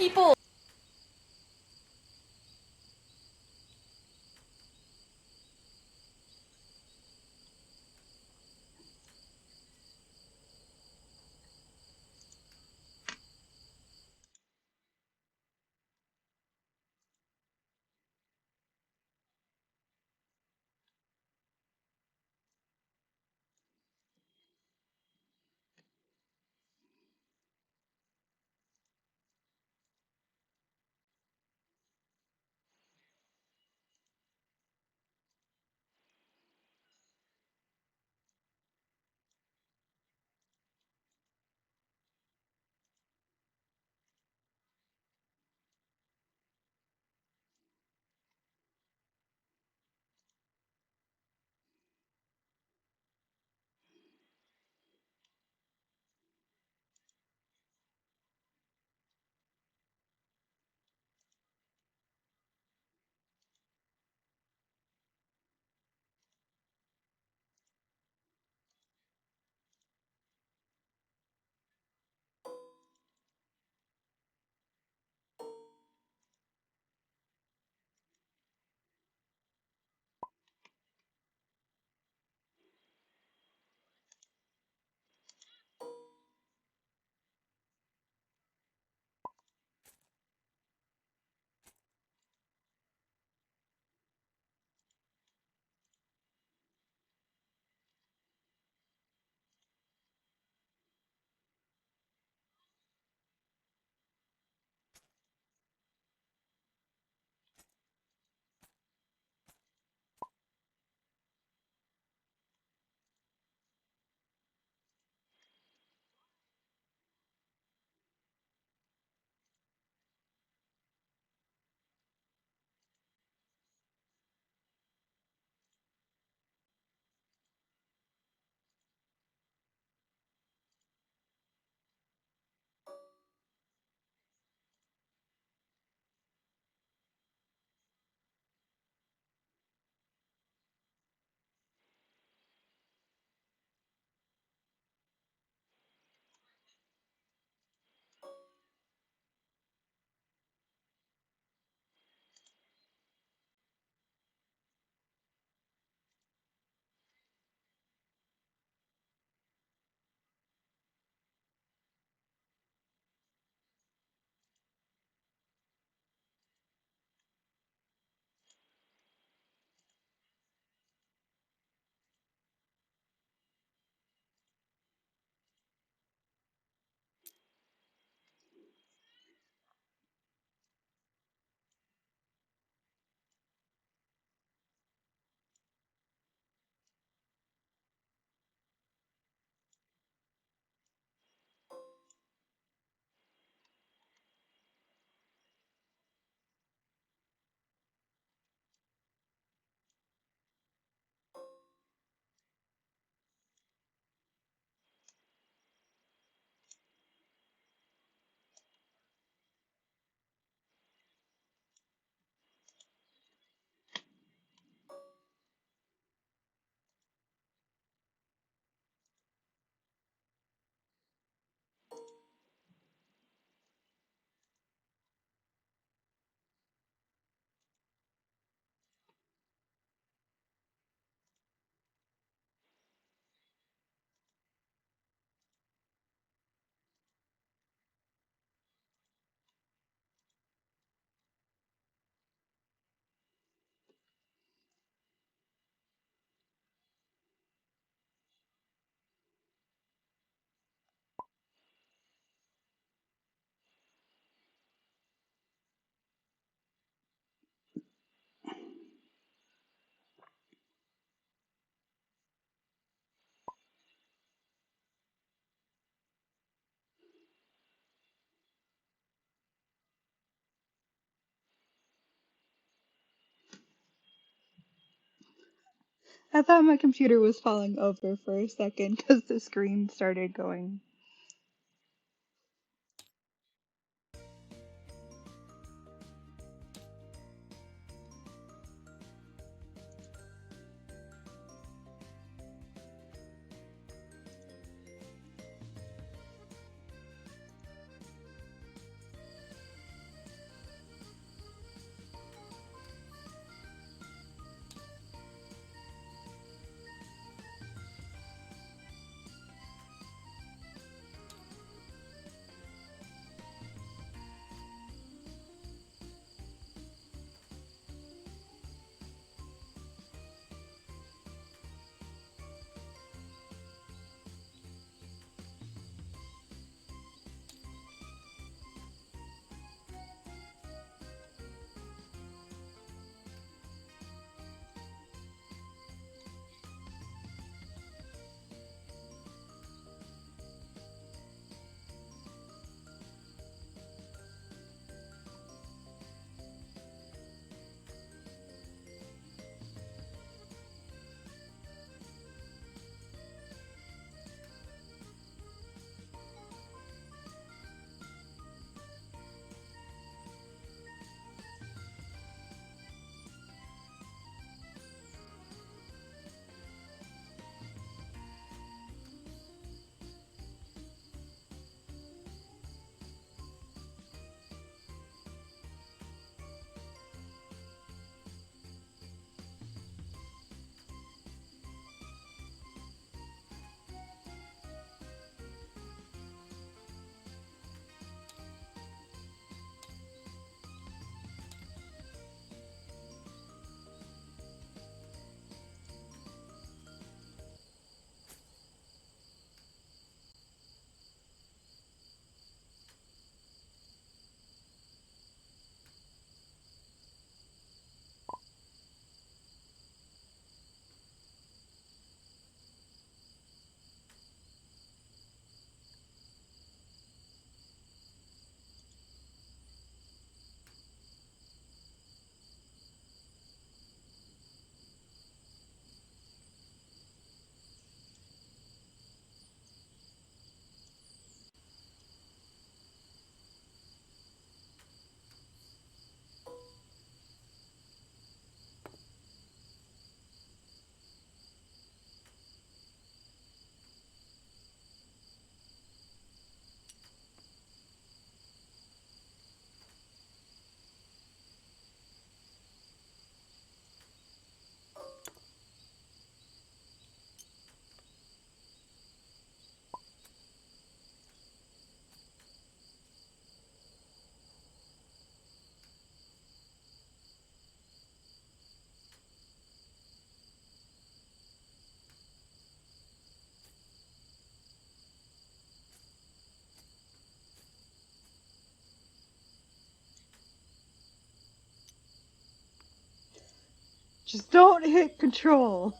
people. I thought my computer was falling over for a second because the screen started going. Just don't hit control.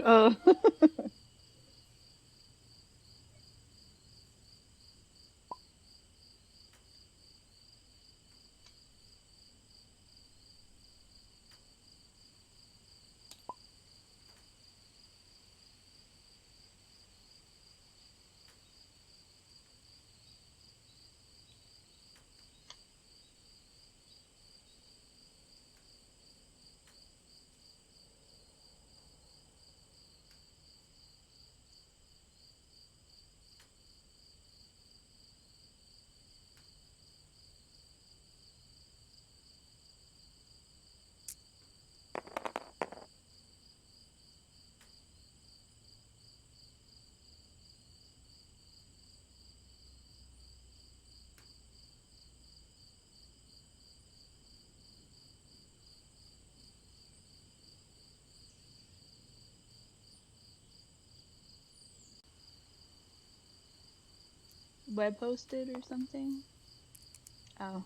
Oh. Web hosted or something? Oh.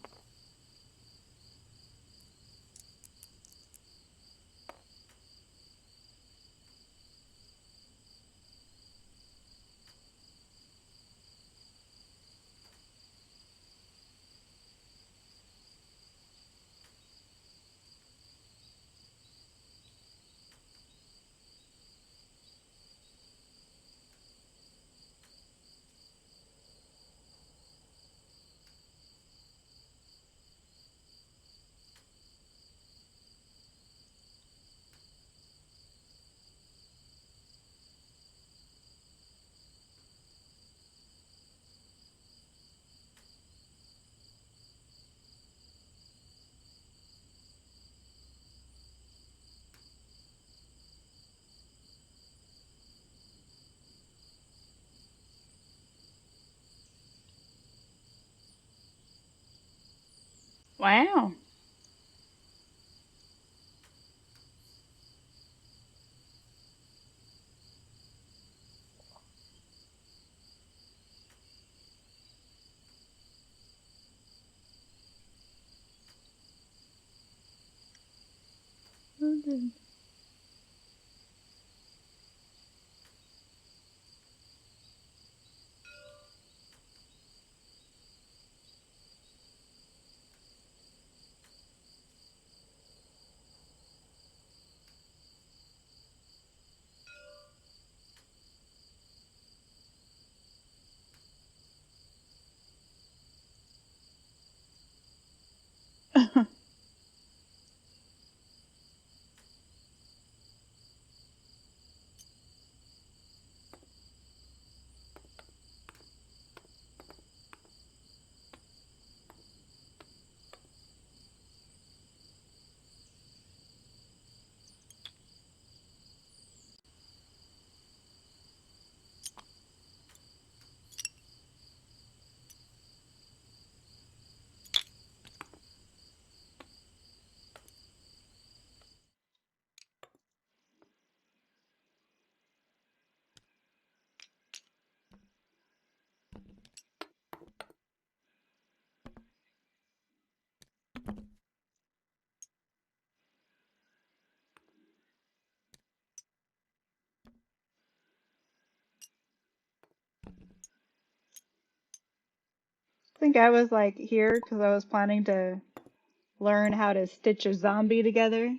Wow. think I was like here because I was planning to learn how to stitch a zombie together.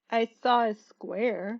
I saw a square.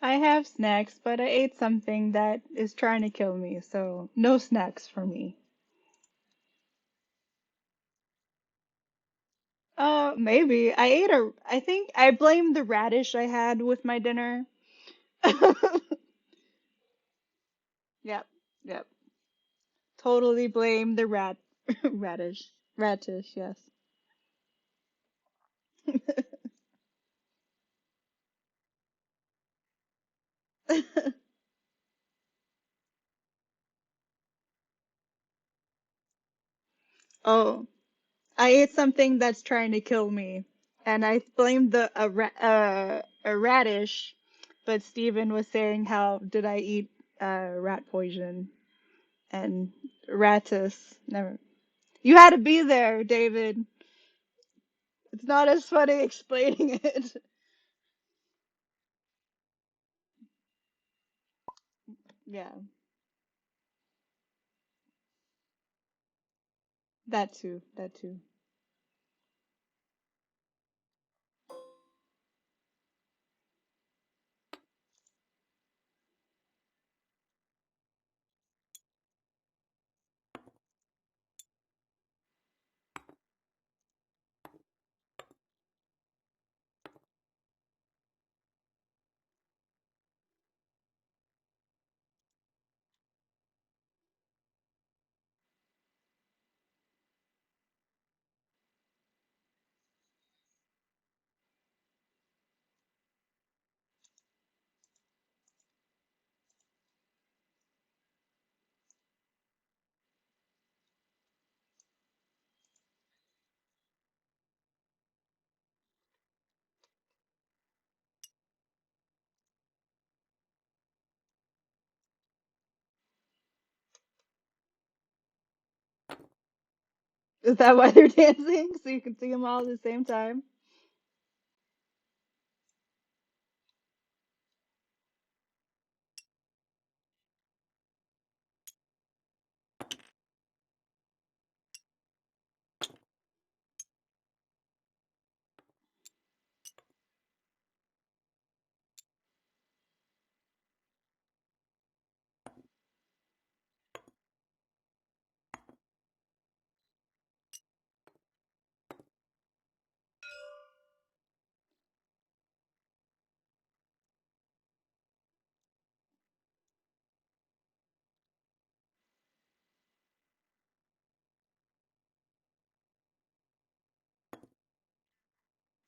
I have snacks, but I ate something that is trying to kill me, so no snacks for me. Maybe. I think I blame the radish I had with my dinner. Yep, yep. Totally blame the radish. Radish, yes. Oh, I ate something that's trying to kill me, and I blamed a radish, but Steven was saying how did I eat rat poison and ratus. Never. You had to be there, David. It's not as funny explaining it. Yeah, that too. That too. Is that why they're dancing? So you can see them all at the same time?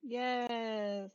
Yes.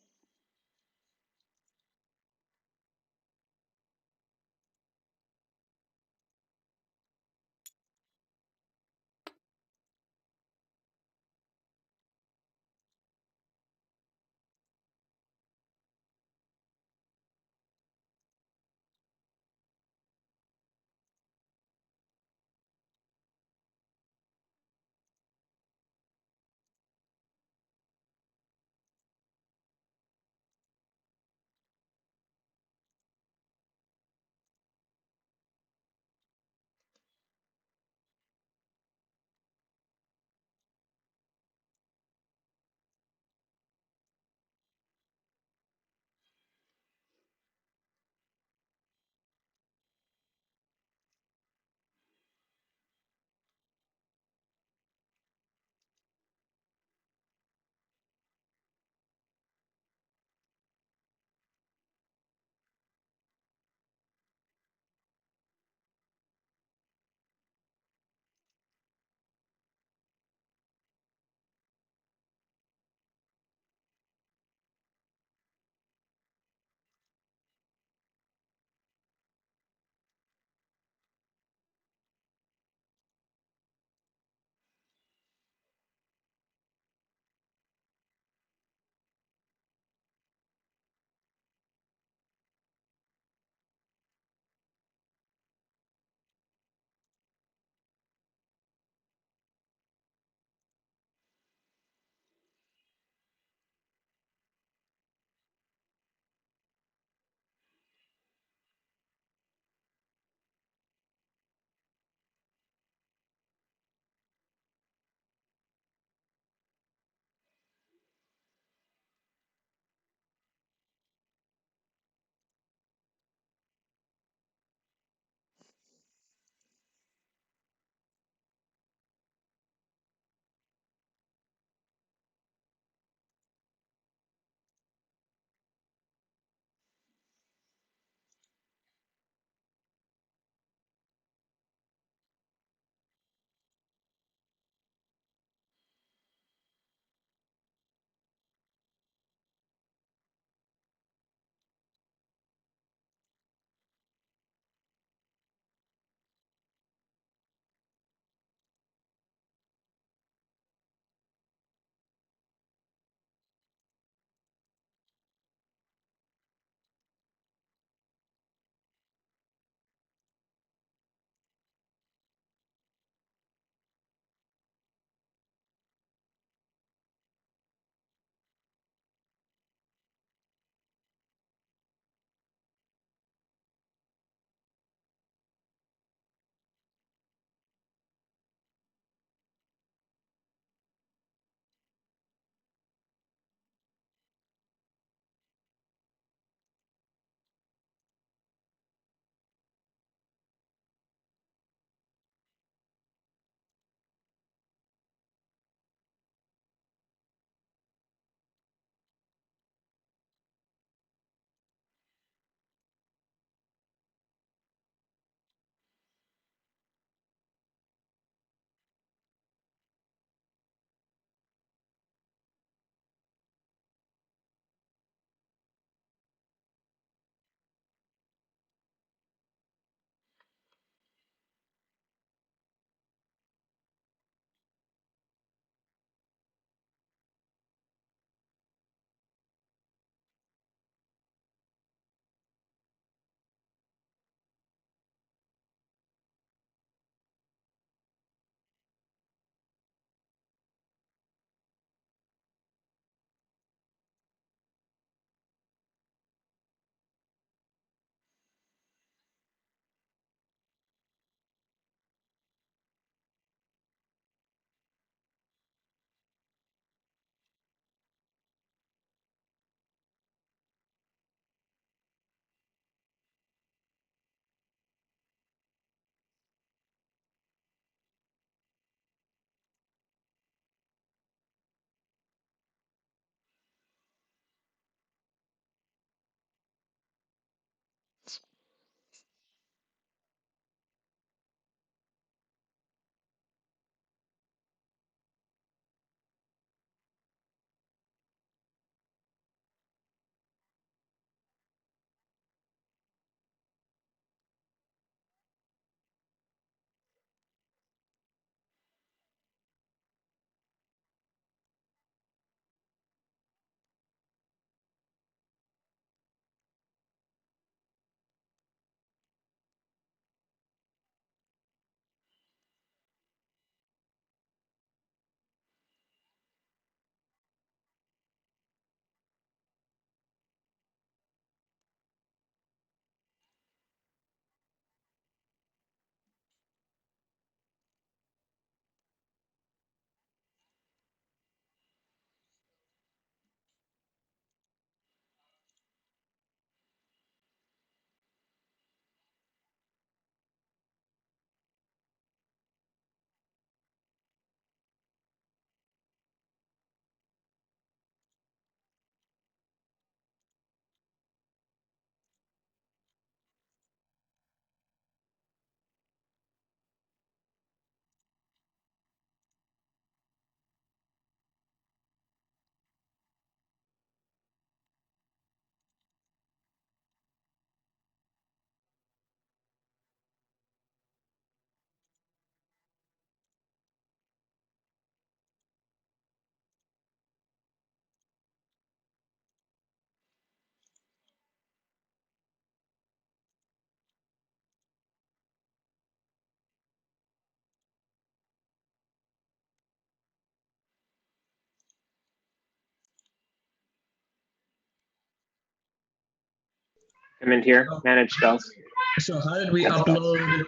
Come in here, manage spells. So how did we upload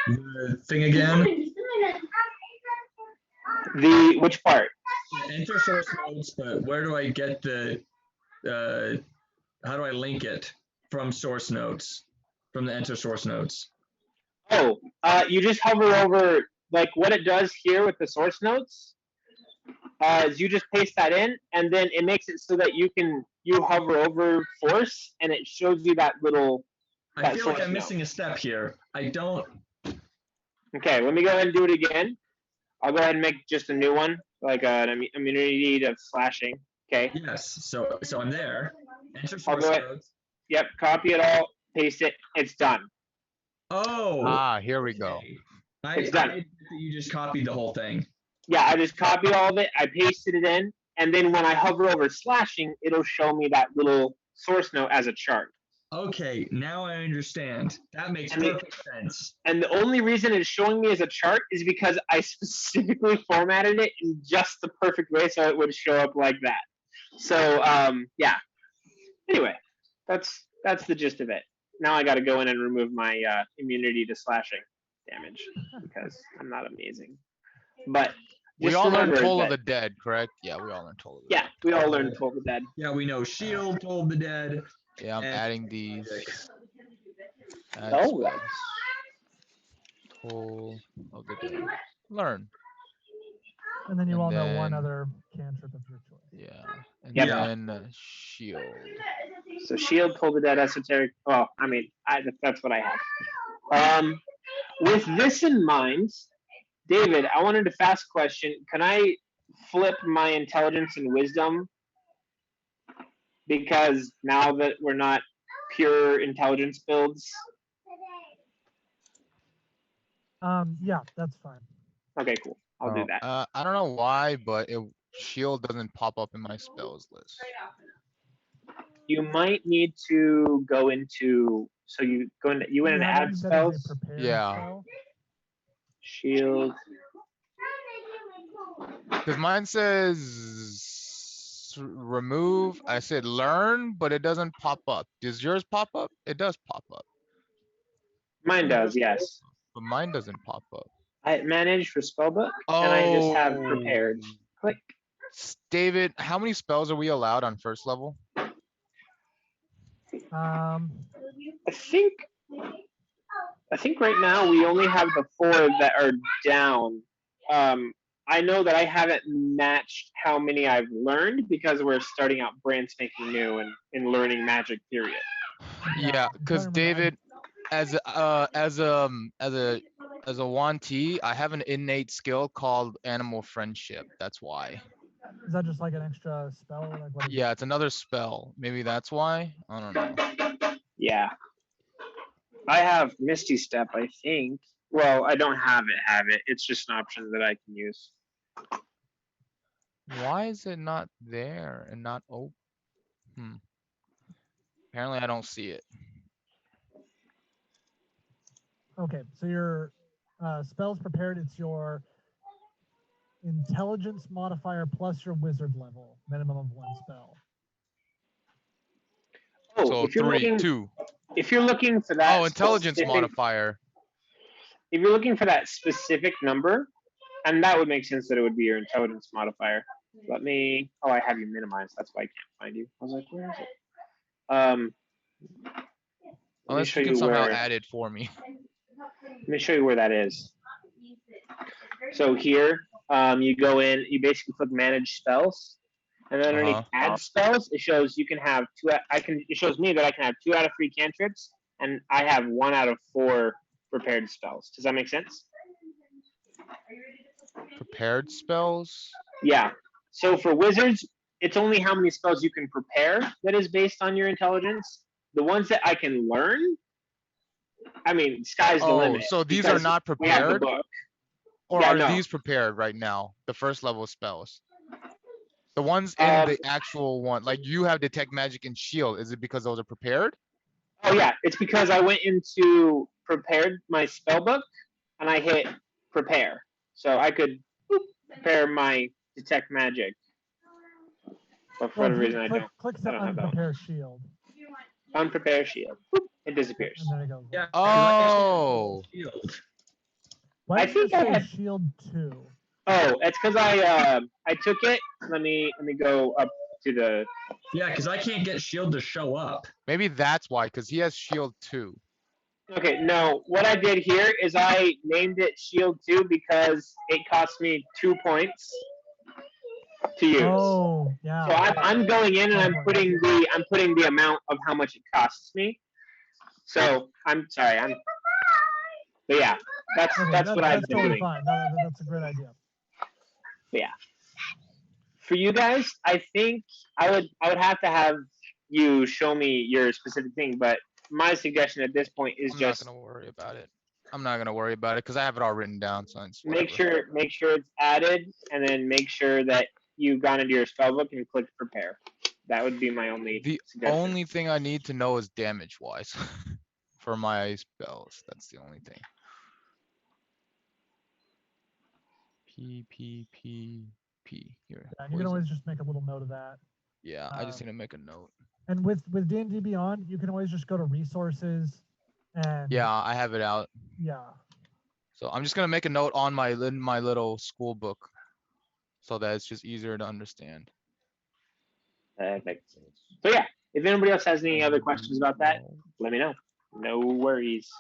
the thing again? Which part? Enter source notes, but where do I get the, how do I link it from source notes, from the enter source notes? Oh, you just hover over, like what it does here with the source notes, is you just paste that in, and then it makes it so that you hover over force, and it shows you that little. I feel like I'm missing a step here. I don't. Okay, let me go ahead and do it again. I'll go ahead and make just a new one, like an immunity to slashing. Okay. Yes. So I'm there. Enter I'll source go ahead. notes. Yep. Copy it all. Paste it. It's done. Oh. Here we go. It's done. I you just copied the whole thing. Yeah, I just copied all of it. I pasted it in, and then when I hover over slashing, it'll show me that little source note as a chart. Okay, now I understand. That makes perfect sense. And the only reason it's showing me as a chart is because I specifically formatted it in just the perfect way so it would show up like that. So yeah. Anyway, that's the gist of it. Now I got to go in and remove my immunity to slashing damage because I'm not amazing. But we all learned Toll of the Dead, correct? Yeah, we all learned Toll of the Dead. Yeah, we all learned Toll of the Dead. Yeah, we know Shield, Toll of the Dead. Yeah, I'm adding these. Oh, Toll of the Dead. Learn. And then you all know one other cantrip of your choice. Yeah. And then Shield. So Shield, Toll of the Dead, Esoteric. Well, I mean, that's what I have. With this in mind, David, I wanted to fast question. Can I flip my intelligence and wisdom? Because now that we're not pure intelligence builds. Yeah, that's fine. Okay, cool. I'll do that. I don't know why, but Shield doesn't pop up in my spells list. You might need to go into. So you go into. You went and add spells. Yeah. Spell? Shield. Because mine says remove. I said learn, but it doesn't pop up. Does yours pop up? It does pop up. Mine does, yes. But mine doesn't pop up. I manage for spellbook, and I just have prepared. Click. David, how many spells are we allowed on first level? I think right now we only have the 4 that are down. I know that I haven't matched how many I've learned because we're starting out brand spanking new and in learning magic period. Yeah, because David, as a Wanti, I have an innate skill called animal friendship. That's why. Is that just like an extra spell? Like what yeah, it's another spell. Maybe that's why. I don't know. Yeah. I have Misty Step, I think. Well, I don't have it. It's just an option that I can use. Why is it not there and not open? Apparently I don't see it. Okay, so your spells prepared, it's your intelligence modifier plus your wizard level, minimum of 1 spell. Oh, so if you're 3, looking, 2. If you're looking for that intelligence modifier. If you're looking for that specific number, and that would make sense that it would be your intelligence modifier. Let me. Oh, I have you minimized. That's why I can't find you. I was like, where is it? Unless you can somehow add it for me. Let me show you where that is. So here, you go in. You basically click Manage Spells, and then underneath Add Spells, it shows you can have 2. It shows me that I can have 2 out of 3 cantrips, and I have 1 out of 4 prepared spells. Does that make sense? Prepared spells? Yeah. So for wizards, it's only how many spells you can prepare that is based on your intelligence. The ones that I can learn, I mean, sky's the limit. So these are not prepared? Or yeah, are these prepared right now? The first level spells? The ones in the actual one, like you have Detect Magic and Shield. Is it because those are prepared? Oh yeah, it's because I went into prepared my spell book and I hit prepare. So I could prepare my Detect Magic. But for whatever reason I don't. Click on prepare shield. Unprepare shield. Boop, it disappears. And then it goes. Yeah. Oh. Shield. Why I did it think I say had- shield 2? Oh, it's because I took it. Let me go up to the. Yeah, because I can't get shield to show up. Maybe that's why, because he has shield 2. Okay, no. What I did here is I named it Shield 2 because it cost me 2 points to use. Oh, yeah. So I'm going in and I'm putting the amount of how much it costs me. So I'm sorry. But yeah, that's Okay, what I've that's been totally doing. fine. That's a great idea. But yeah. For you guys, I think I would have to have you show me your specific thing, but my suggestion at this point is I'm just not gonna worry about it. I'm not gonna worry about it because I have it all written down. So it's make whatever. sure it's added, and then make sure that you've gone into your spellbook and clicked prepare. That would be my only The suggestion. only thing I need to know is damage wise for my spells. That's the only thing. P. Here. Yeah, you can always just make a little note of that. Yeah, I just need to make a note. And with D&D Beyond, you can always just go to resources and Yeah, I have it out. yeah. So I'm just gonna make a note on my little school book, so that it's just easier to understand. Perfect. So yeah, if anybody else has any other questions about that, let me know. No worries.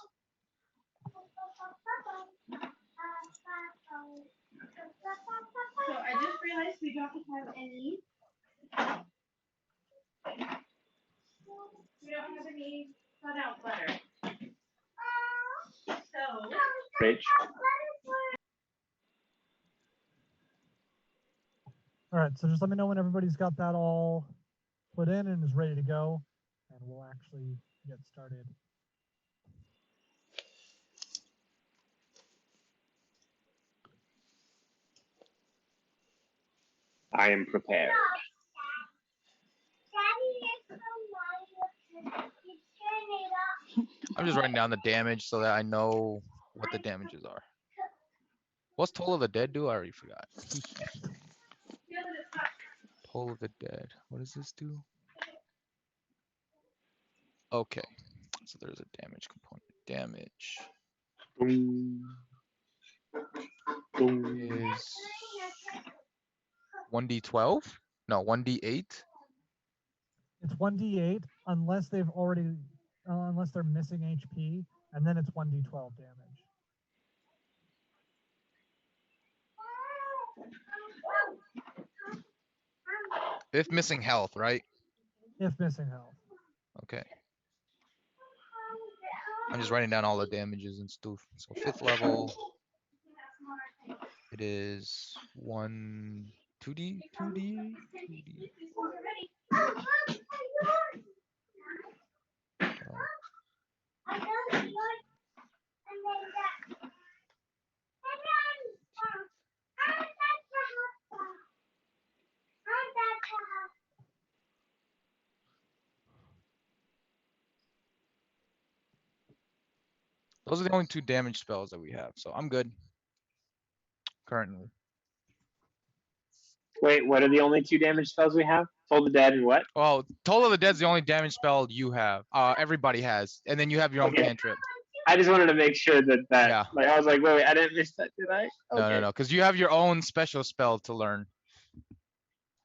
So I just realized we don't have any. We don't have any cutout butter. So. Rich. All right, so just let me know when everybody's got that all put in and is ready to go, and we'll actually get started. I am prepared. I'm just writing down the damage so that I know what the damages are. What's Toll of the Dead do? I already forgot. Toll of the Dead. What does this do? Okay. So there's a damage component. Damage Boom. Boom. is 1d12? No, 1d8? It's 1d8 unless they've already, unless they're missing HP, and then it's 1d12 damage. If missing health, right? If missing health. Okay. I'm just writing down all the damages and stuff. So 5th level, it is 2d. Those are the only 2 damage spells that we have, so I'm good currently. Wait, what are the only 2 damage spells we have? Toll the Dead and what? Oh, Toll of the Dead's the only damage spell you have. Everybody has, and then you have your own Okay. cantrip. I just wanted to make sure that Yeah. like I was like, wait, I didn't miss that, did I? Okay. No, because you have your own special spell to learn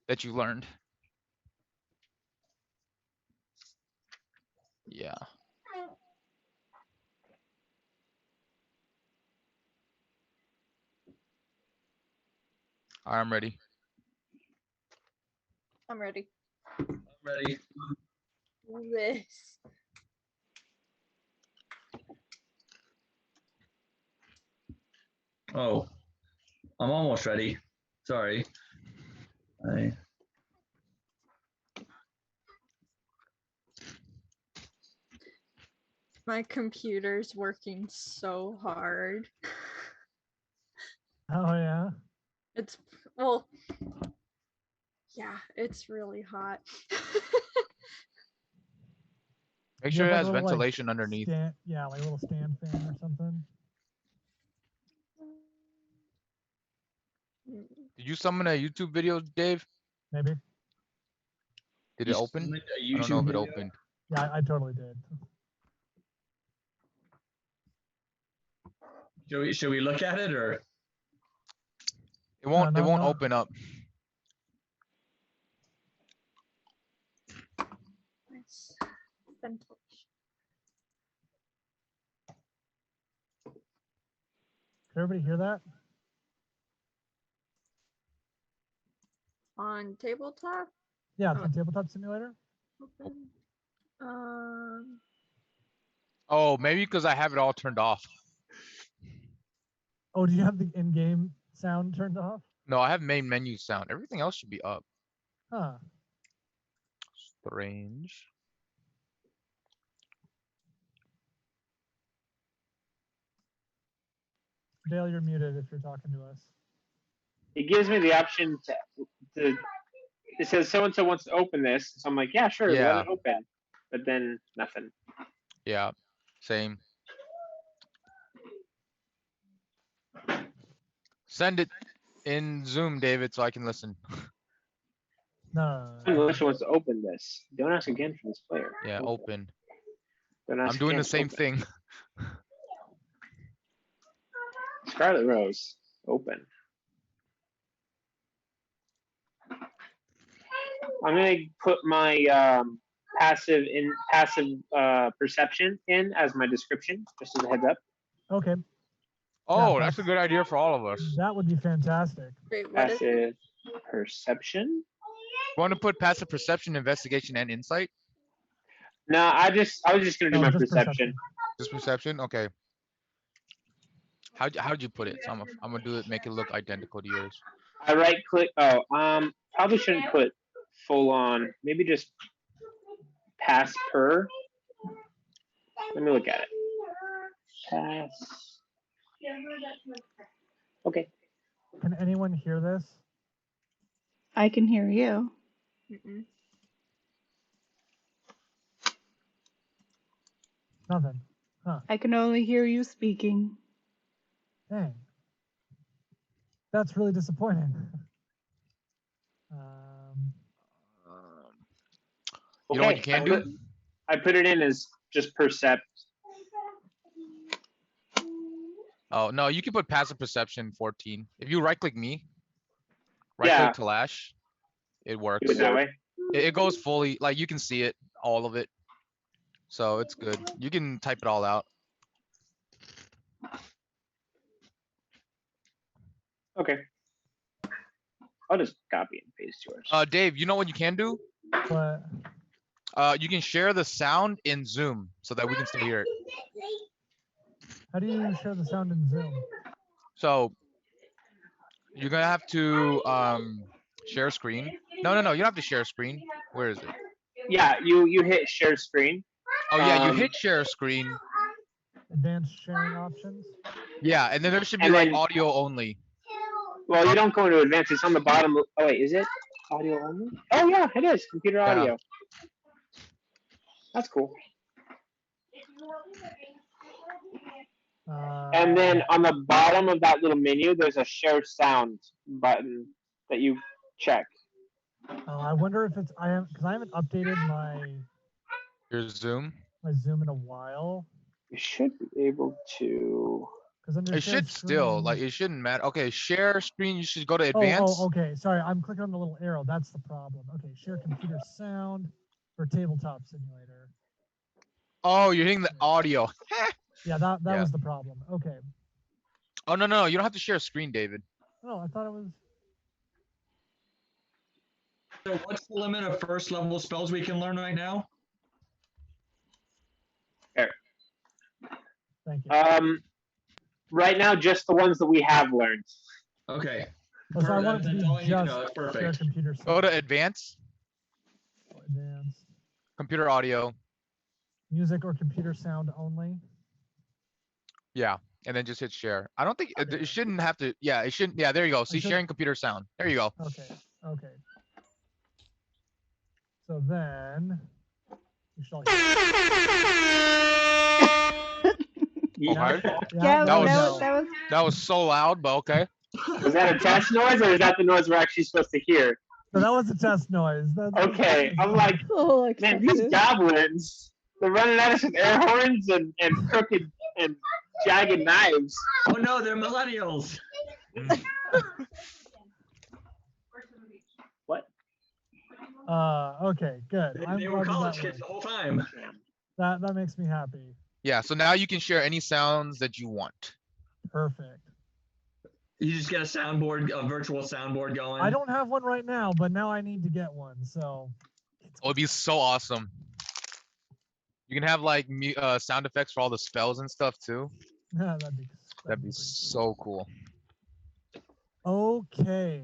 that you learned. Yeah. I'm ready. I'm ready. Ready? This. Oh, I'm almost ready. Sorry. My computer's working so hard. Oh yeah. It's, well, yeah, it's really hot. Make You sure have, it like, has a little, like, ventilation underneath. Yeah, like a little stand fan or something. Did you summon a YouTube video, Dave? Maybe. Did You it open? summoned a I don't know YouTube if it video? opened. Yeah, I totally did. Should we look at it or? It won't. No, It won't no. open up. Nice. Ventilation. Can everybody hear that? On tabletop. Yeah, it's on Tabletop Simulator. Open. Oh, maybe because I have it all turned off. Oh, do you have the in-game sound turned off? No, I have main menu sound. Everything else should be up. Huh. Strange. Dale, you're muted if you're talking to us. It gives me the option to it says so and so wants to open this, so I'm like, yeah, sure, Yeah. let it open. But then nothing. Yeah. Same. Send it in Zoom, David, so I can listen. No. Unless wants to open this. Don't ask again for this player. Yeah, open. Don't ask I'm doing again, the same open. thing. Scarlet Rose, open. I'm gonna put my passive perception in as my description, just as a heads up. Okay, Oh, Yeah, that's a good idea for all of us. that would be fantastic. Wait, what is it? Passive perception. Want to put passive perception, investigation, and insight? No, I was just gonna do No, my just perception. Just perception? Okay. How'd you put it? So I'm gonna do it, make it look identical to yours. I right click. Oh, probably shouldn't put full on. Maybe just pass per. Let me look at it. Pass. Okay. Can anyone hear this? I can hear you. Mm-mm. Nothing. I can only hear you speaking. Dang. That's really disappointing. You know what you can do? I put it in as just percept. Oh no, you can put passive perception 14. If you right click me, right click Talash, it works. Do it that way. It goes fully, like you can see it, all of it. So it's good. You can type it all out. Okay. I'll just copy and paste yours. Dave, you know what you can do? What? You can share the sound in Zoom so that we can still hear it. How do you share the sound in Zoom? So you're gonna have to share screen. No, you don't have to share screen. Where is it? Yeah, you hit share screen. Oh yeah, you hit share screen. Advanced sharing options? Yeah, and then there should be And like then- audio only. Well, you don't go into advanced. It's on the bottom. Oh wait, is it audio only? Oh yeah, it is computer Yeah. audio. That's cool. And then on the bottom of that little menu, there's a share sound button that you check. Oh, I wonder if it's because I haven't updated Your Zoom. my Zoom in a while. You should be able to. Because under It share should still screen- like it shouldn't matter. Okay, share screen. You should go to Oh, advanced. okay. Sorry, I'm clicking on the little arrow. That's the problem. Okay, share computer sound for tabletop simulator. Oh, you're hitting the audio. Yeah, that Yeah. was the problem. Okay. Oh no, you don't have to share screen, David. Oh, I thought it was. So what's the limit of first level spells we can learn right now? Thank you. Right now, just the ones that we have learned. Okay. Oh, so I want it to That's all I be need to know. just That's share perfect. computer sound. Go to advanced, Advanced. computer audio. Music or computer sound only. Yeah, and then just hit share. I don't think it shouldn't have to. Yeah, it shouldn't. Yeah, there you go. See, should- sharing computer sound. There you go. Okay. So then you should all Oh, hard. Yeah, That was- that was That was so loud, but okay. Was that a test noise, or is that the noise we're actually supposed to hear? So that was a test noise. Okay, I'm like, Oh, man, these expected. goblins, they're running at us with air horns and crooked and jagged knives. Oh no, they're millennials. What? Okay, good. They were college kids the whole time. That makes me happy. Yeah, so now you can share any sounds that you want. Perfect. You just get a soundboard, a virtual soundboard going. I don't have one right now, but now I need to get one. So Oh, it'd be so awesome. You can have like sound effects for all the spells and stuff too. that'd be That'd be so cool. Okay.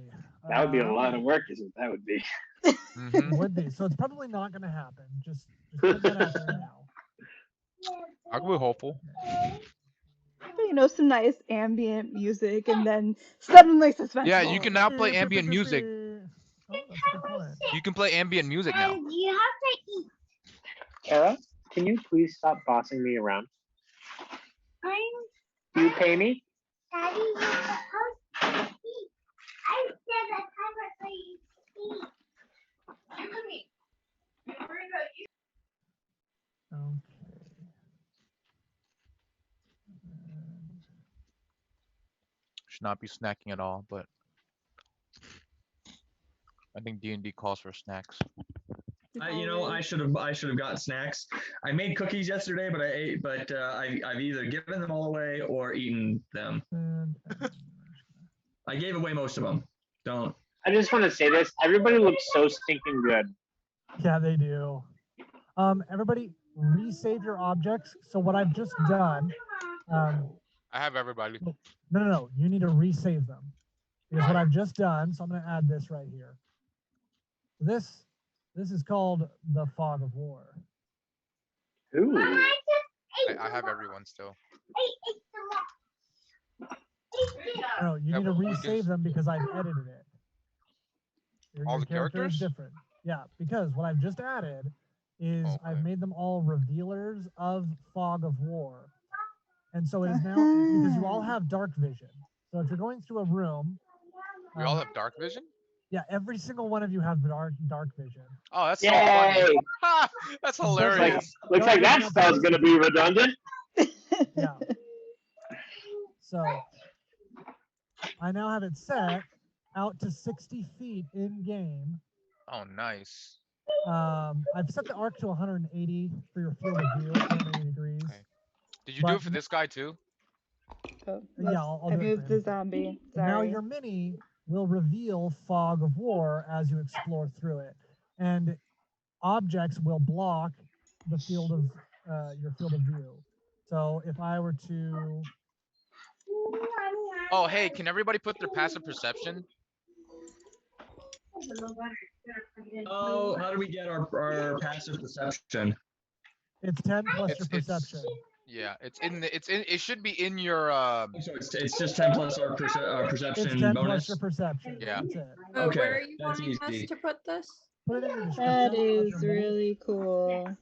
That would be a lot of work, is what that would be. Mhm. Would be. So it's probably not going to happen. Just put that out there now. I could be hopeful. But some nice ambient music, and then suddenly suspenseful. Yeah, you can now play ambient music. Oh, that's a good point. You can play ambient music now. You have to eat. Kara, can you please stop bossing me around? Do you pay me? Daddy, you're supposed to eat. I said the timer for you to eat. You can eat. You worry about you. Okay. Should not be snacking at all, but I think D&D calls for snacks. I should have gotten snacks. I made cookies yesterday, but I've either given them all away or eaten them. I gave away most of them. Don't. I just want to say this. Everybody looks so stinking good. Yeah, they do. Everybody, resave your objects. So what I've just done. I have everybody. No. You need to resave them. Because what I've just done. So I'm going to add this right here. This is called the Fog of War. Ooh. I have everyone still. No, you need to resave them because I've edited it. All the character is characters? different. Yeah, because what I've just added is I've made them all revealers of Fog of War. And so it is now, because you all have dark vision. So if you're going through a room. We all have dark vision? Yeah, every single one of you have dark vision. Oh, that's so funny. Yay! Ha! That's hilarious. Looks like that spell's going to be redundant. Yeah. So I now have it set out to 60 feet in game. Oh, nice. I've set the arc to 180 for your field of view, 180 degrees. Okay. Did you do it for this guy too? Oh, Yeah, I'll I do it moved for the him. zombie. Now Sorry. your mini will reveal Fog of War as you explore through it, and objects will block the field of your field of view. So if I were to, Oh, hey, can everybody put their passive perception? Oh, how do we get our passive perception? it's 10 plus your perception. Yeah, it should be in your So it's just 10 plus our perception It's 10 bonus. plus your perception. Yeah. That's it. Okay, Where are you that's wanting us easy. to put this? Put it in your description. That of is your mini. really cool.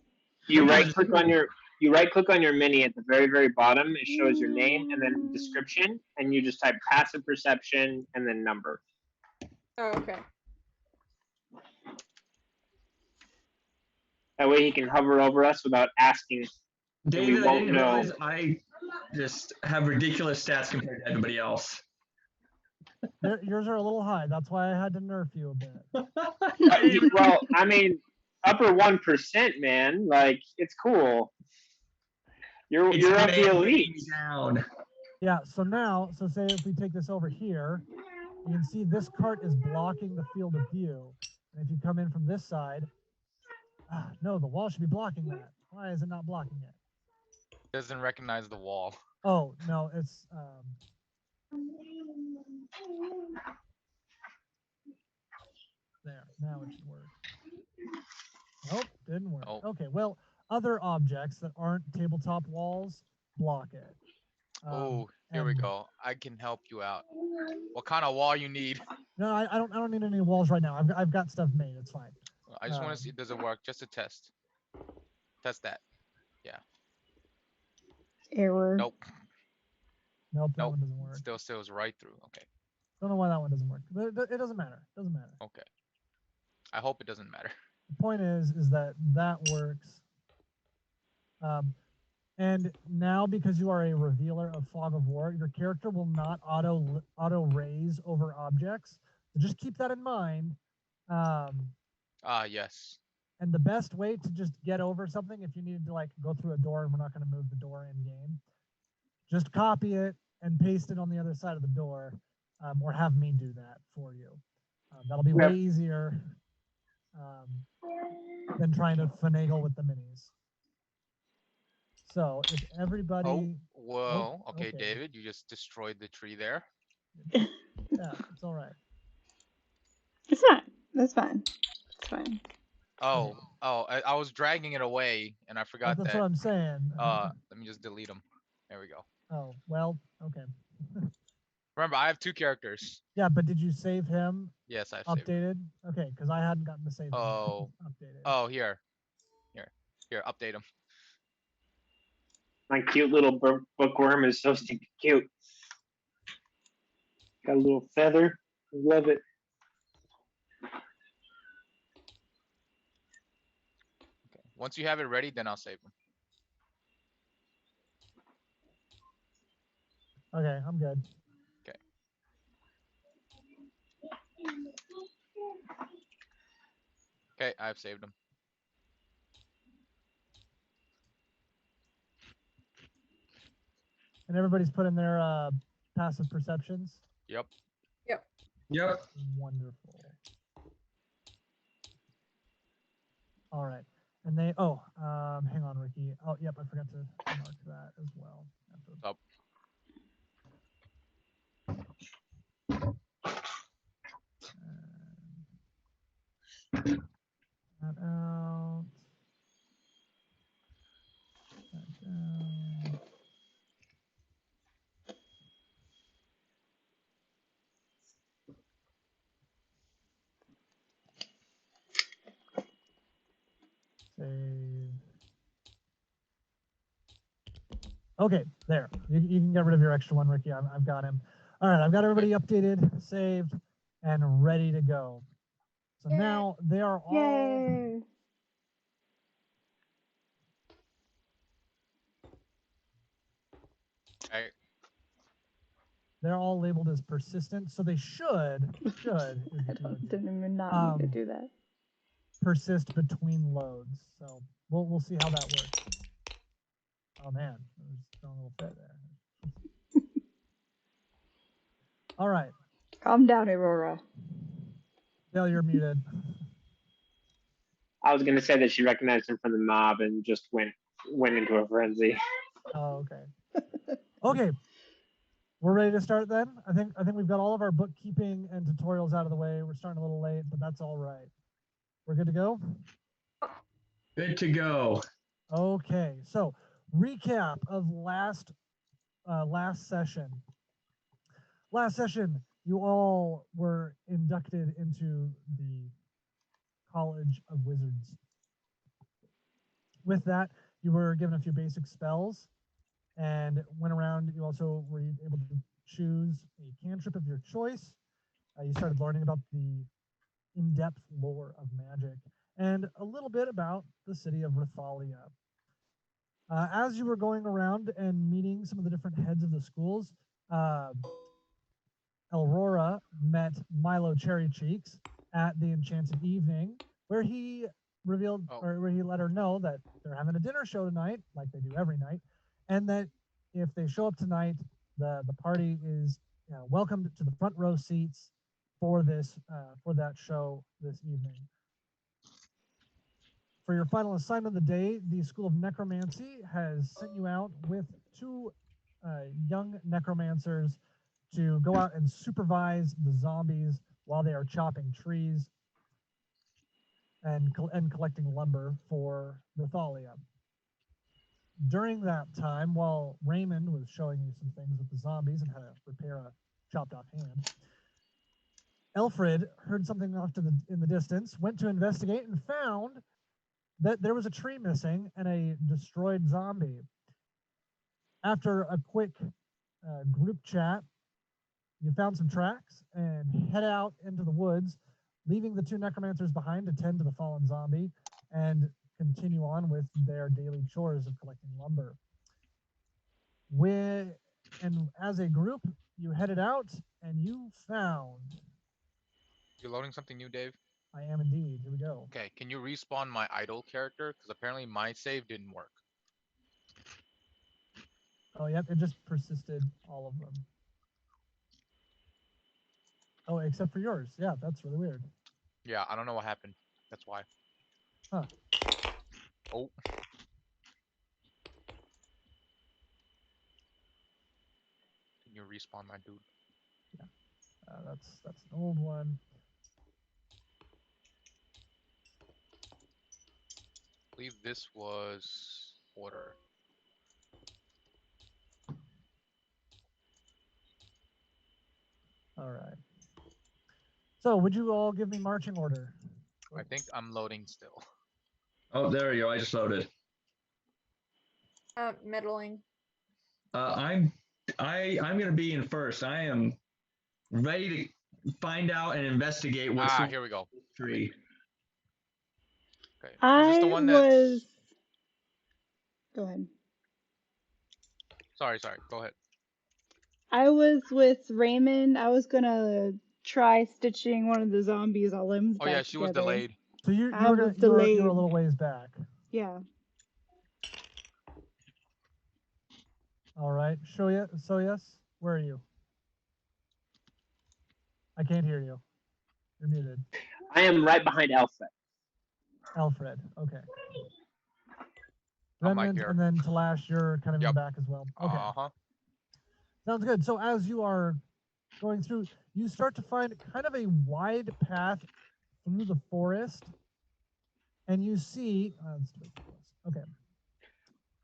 You right click on your mini at the very, very bottom. It shows your name and then description, and you just type passive perception and then number. Oh, okay. That way he can hover over us without asking. David, we I won't didn't know. realize I just have ridiculous stats compared to everybody else. Yours are a little high. That's why I had to nerf you a bit. Well, I mean, upper 1%, man. Like, it's cool. You're of the elite. Down. Yeah. So now, say if we take this over here, you can see this cart is blocking the field of view. And if you come in from this side, no, the wall should be blocking that. Why is it not blocking it? doesn't recognize the wall. Oh no, it's there. Now it should work. Nope, didn't work. Oh. Okay, well, other objects that aren't tabletop walls block it. Oh, here we and- go. I can help you out. What kind of wall you need? No, I don't need any walls right now. I've got stuff made. It's fine. I just want to see, does it work? Just a test. Test that. Yeah. Error. Nope. Nope, that Nope. one doesn't work. Still is right through. Okay. Don't know why that one doesn't work. But it doesn't matter. Doesn't matter. Okay. I hope it doesn't matter. The point is that works. And now, because you are a revealer of Fog of War, your character will not auto raise over objects. So just keep that in mind. Yes. And the best way to just get over something, if you needed to like go through a door and we're not going to move the door in game, just copy it and paste it on the other side of the door, or have me do that for you. That'll be way easier than trying to finagle with the minis. So if everybody... Oh, whoa. Okay, okay. David, you just destroyed the tree there. Yeah, it's all right. It's fine. That's fine. It's fine. Oh, I was dragging it away and I forgot That's that. what I'm saying. Let me just delete them. There we go. Oh, well, okay. Remember, I have 2 characters. Yeah, but did you save him? Yes, I've saved him. Updated? Okay, because I hadn't gotten to save him. Oh. Updated. Oh, here, update him. My cute little bookworm is so stinking cute. Got a little feather. Love it. Okay. Once you have it ready, then I'll save him. Okay, I'm good. Okay. Okay, I've saved him. And everybody's put in their passive perceptions? Yep. Yep. Wonderful. All right. And they, hang on, Ricky. Oh, yep, I forgot to mark that as well. Up. That out. That down. Save. Okay, there. You can get rid of your extra one, Ricky. I've got him. All right, I've got everybody updated, saved, and ready to go. So now they are all... Yay! Okay. They're all labeled as persistent, so they should I didn't even not mean to do that. persist between loads. So we'll see how that works. Oh man, there's a little fit there. All right. Calm down, Eilrora. Dale, you're muted. I was gonna say that she recognized him from the mob and just went into a frenzy. Oh, okay. Okay. We're ready to start then? I think we've got all of our bookkeeping and tutorials out of the way. We're starting a little late, but that's all right. We're good to go? Good to go. Okay. So recap of last session. Last session, you all were inducted into the College of Wizards. With that, you were given a few basic spells and went around. You also were able to choose a cantrip of your choice. You started learning about the in-depth lore of magic and a little bit about the city of Rathalia. As you were going around and meeting some of the different heads of the schools, Eilrora met Milo Cherry Cheeks at the Enchanted Evening, where he revealed, or where he let her know that they're having a dinner show tonight, like they do every night, and that if they show up tonight, the party is welcomed to the front row seats for this for that show this evening. For your final assignment of the day, the School of Necromancy has sent you out with 2 young necromancers to go out and supervise the zombies while they are chopping trees and collecting lumber for Rathalia. During that time, while Raymond was showing you some things with the zombies and how to repair a chopped off hand, Elfred heard something off in the distance, went to investigate, and found that there was a tree missing and a destroyed zombie. After a quick group chat, you found some tracks and head out into the woods leaving the two necromancers behind to tend to the fallen zombie and continue on with their daily chores of collecting lumber. And as a group, you headed out and you found. You're loading something new, Dave? I am indeed. Here we go. Okay, can you respawn my idle character? Because apparently my save didn't work. Oh, yep, it just persisted all of them. Oh, except for yours. Yeah, that's really weird. Yeah, I don't know what happened. That's why. Huh. Oh. Can you respawn my dude? That's an old one. I believe this was order. All right. So, would you all give me marching order? I think I'm loading still. Oh, there you go. I just loaded. Middling. I'm gonna be in first. I am ready to find out and investigate what's Ah, in here we go. the tree. Okay. Is this the I one that's... was. Go ahead. Sorry. Go ahead. I was with Raymond. I was gonna try stitching one of the zombies' limbs Oh back yeah, she was together. delayed. So you I was you're a delayed. little ways back. Yeah. All right. Shoujas, where are you? I can't hear you. You're muted. I am right behind Elfred. Alfred. Okay. I'm right Remnant here. and then Talash, you're kind of in the Yep. back as well. Okay. Uh-huh. Sounds good. So as you are going through, you start to find kind of a wide path through the forest, and you see. Okay.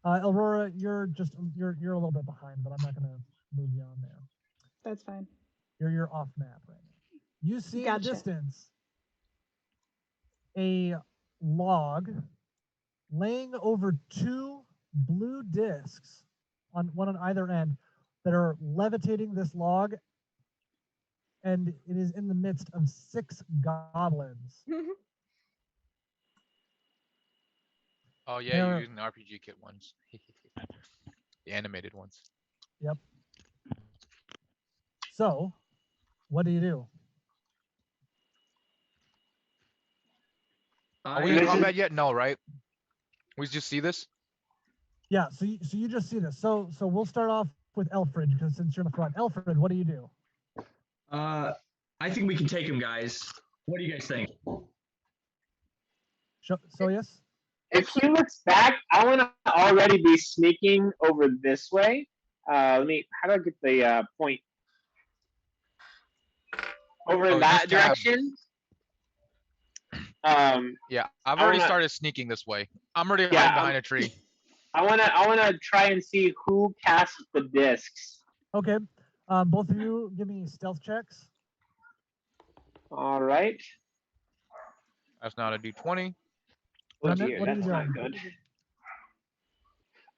Eilrora, you're a little bit behind, but I'm not going to move you on there. That's fine. You're off map right now. You see in the Gotcha. distance a log laying over two blue discs on one on either end that are levitating this log, and it is in the midst of 6 goblins. Oh yeah, They're- you're using the RPG kit ones. The animated ones. Yep. So, what do you do? Are we in combat yet? No, right? We just see this? Yeah, so you just see this. So we'll start off with Elfred, because since you're in the front. Elfred, what do you do? I think we can take him, guys. What do you guys think? So yes? If he looks back, I want to already be sneaking over this way. How do I get the point? Over in that just tab. direction. Yeah, I've I already wanna- started sneaking this way. I'm already Yeah, hiding behind a tree. I wanna try and see who casts the discs. Okay. Both of you give me stealth checks. All right. That's not a D20. Oh Remnant, dear, what are you that's not doing? good.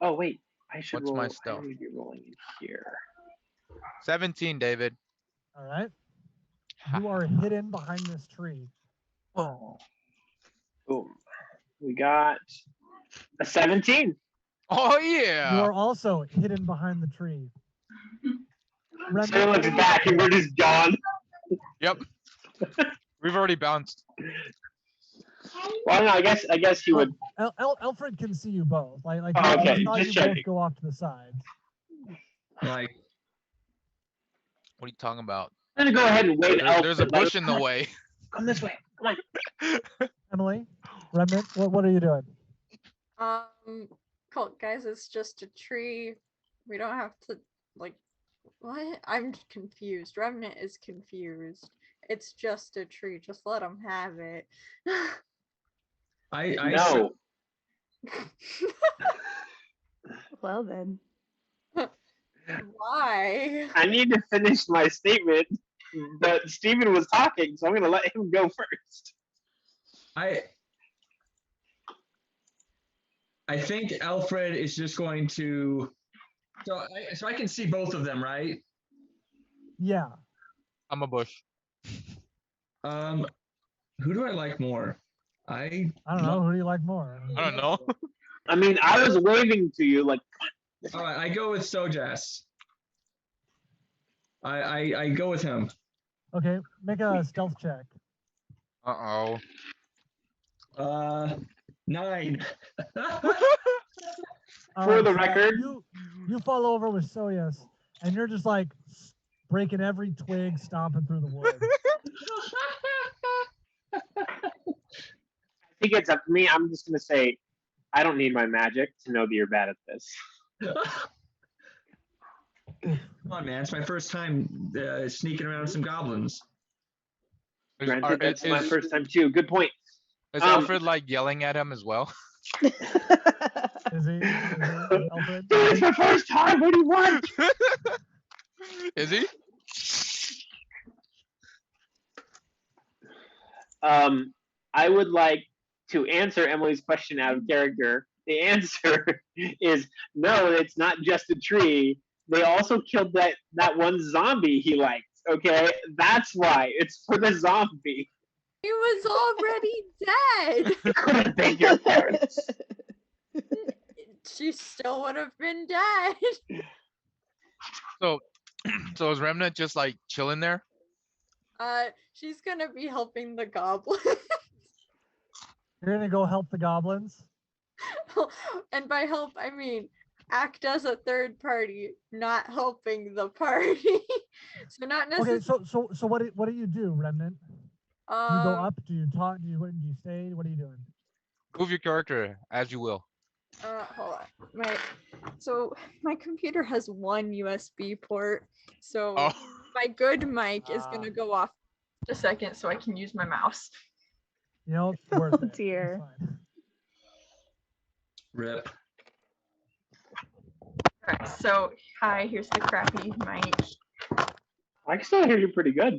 Oh wait, I should What's roll. my I stealth? need to be rolling in here. 17, David. All right. You are hidden behind this tree. Oh. Boom. We got a 17. Oh You yeah. are also hidden behind the tree. So looks back and we're just gone. Yep. We've already bounced. Well, no, I guess he would. Alfred can see you both. Like Oh, okay, he saw just you checking. both go off to the sides. Like, What are you talking about? I'm gonna go ahead and wait. There's a bush in the way. Come this way. Come on. Emily, Remnant, what are you doing? Cool, guys, it's just a tree. We don't have to, like, what? I'm confused. Remnant is confused. It's just a tree. Just let him have it. I No. Well then. Why? I need to finish my statement, but Steven was talking, so I'm gonna let him go first. I think Alfred is just going to. So I can see both of them, right? Yeah. I'm a bush. Who do I like more? I don't know. Who do you like more? I don't know. I mean, I was waving to you like. All right, I go with Shoujas. I go with him. Okay, make a stealth check. Uh oh. 9. For the record, you fall over with Soyas, and you're just like breaking every twig, stomping through the woods. I think it's up to me. I'm just gonna say, I don't need my magic to know that you're bad at this. Come on, man! It's my first time sneaking around some goblins. Granted, that's my first time too. Good point. Is Elfred like yelling at him as well? Is he Elfred? Dude, it's my first time. What do you want? Is he? I would like to answer Emily's question out of character. The answer is no. It's not just a tree. They also killed that one zombie he liked. Okay, that's why. It's for the zombie. He was already dead. It could have been your parents. She still would have been dead. So is Remnant just like chilling there? She's gonna be helping the goblin. You're gonna go help the goblins? And by help, I mean act as a third party, not helping the party. So not necessarily. Okay, so what do you do, Remnant? Do you go up? Do you talk? Do you stay? What are you doing? Move your character as you will. Hold on. My computer has one USB port, so my good mic is gonna go off a second so I can use my mouse. You know, it's worth it. Dear. It's fine. Rip. Alright, so hi, here's the crappy mic. I can still hear you pretty good.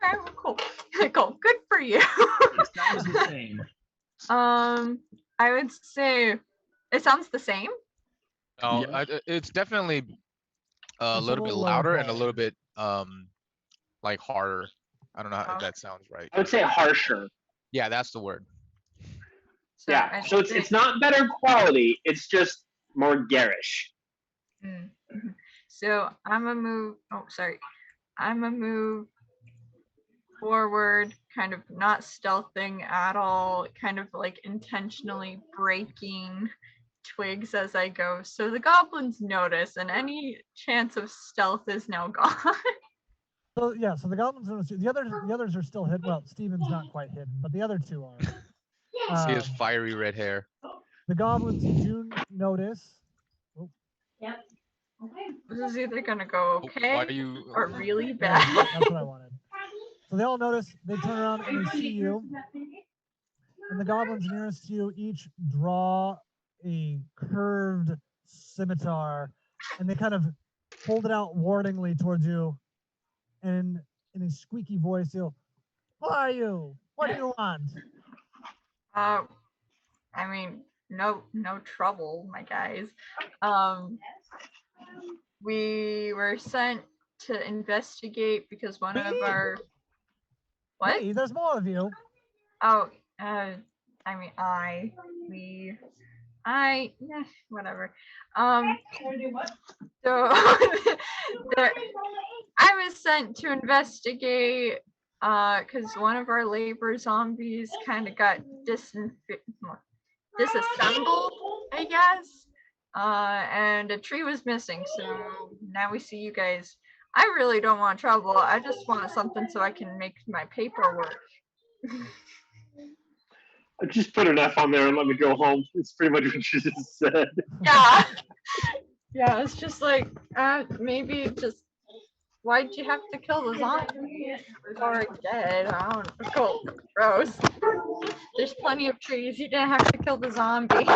Okay, well, cool. Cool. Good for you. It sounds the same. I would say it sounds the same. Oh, Yeah. it's definitely a It's a little bit little louder low and a little bit like harder. I don't know if that sounds right. I would say harsher. Yeah, that's the word. So Yeah. I So it's think- it's not better quality. It's just more garish. Mm-hmm. So I'm a move. Oh, sorry. I'm a move forward, kind of not stealthing at all, kind of like intentionally breaking twigs as I go. So the goblins notice, and any chance of stealth is now gone. So yeah, so the goblins notice you. The others are still hidden. Well, Steven's not quite hidden, but the other two are. See his fiery red hair. The goblins do notice. This is either gonna go okay Why do you? or really Yeah, bad. that's what I wanted. So they all notice. They turn around and they see you. And the goblins nearest to you each draw a curved scimitar, and they kind of hold it out warningly towards you. And in a squeaky voice, they'll, "Who are you? What do you want?" I mean, no trouble, my guys. We were sent to investigate because one of our what? Hey, there's more of you. Oh, I mean, whatever. So I was sent to investigate because one of our labor zombies kind of got disassembled, I guess. And a tree was missing, so now we see you guys. I really don't want trouble. I just want something so I can make my paperwork. Just put an F on there and let me go home. It's pretty much what you just said. Yeah. Yeah, it's just like, maybe just, why'd you have to kill the zombie? It's already dead. I don't know. Cool. Gross. There's plenty of trees. You didn't have to kill the zombie.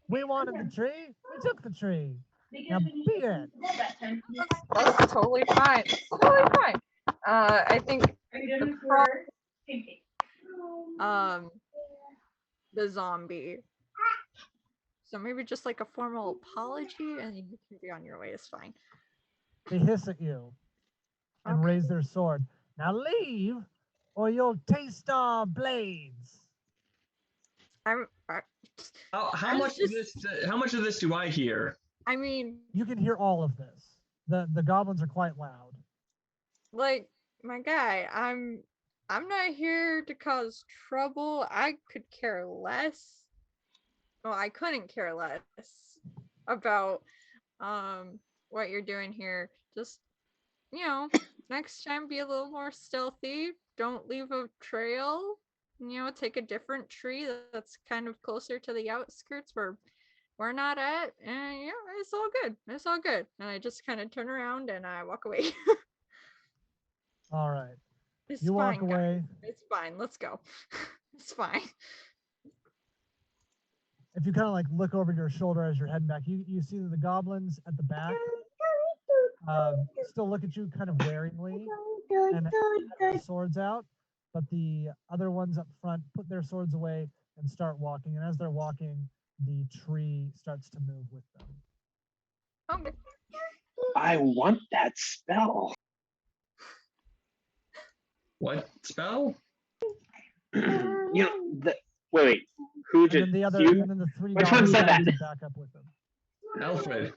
We wanted the tree. We took the tree. Now beat it. That's totally fine. Totally fine. I think the zombie. So maybe just like a formal apology and you can be on your way is fine. They hiss at you. and Okay. raise their sword. Now leave, or you'll taste our blades. I, How I much of this? How much of this do I hear? I mean, You can hear all of this. The goblins are quite loud. like, my guy, I'm not here to cause trouble. I could care less. Well, I couldn't care less about what you're doing here. Just, next time be a little more stealthy. Don't leave a trail. Take a different tree that's kind of closer to the outskirts where we're not at. And it's all good. It's all good. And I just kind of turn around and I walk away. All right. It's You fine, walk away. guys. It's fine. Let's go. It's fine. If you kind of like look over your shoulder as you're heading back, you see that the goblins at the back still look at you kind of waringly and have their swords out, but the other ones up front put their swords away and start walking. And as they're walking, the tree starts to move with them. Okay. I want that spell. What spell? Wait. Who And just then the other, you? and then the three Which one goblins said that? back up with them. Alfred.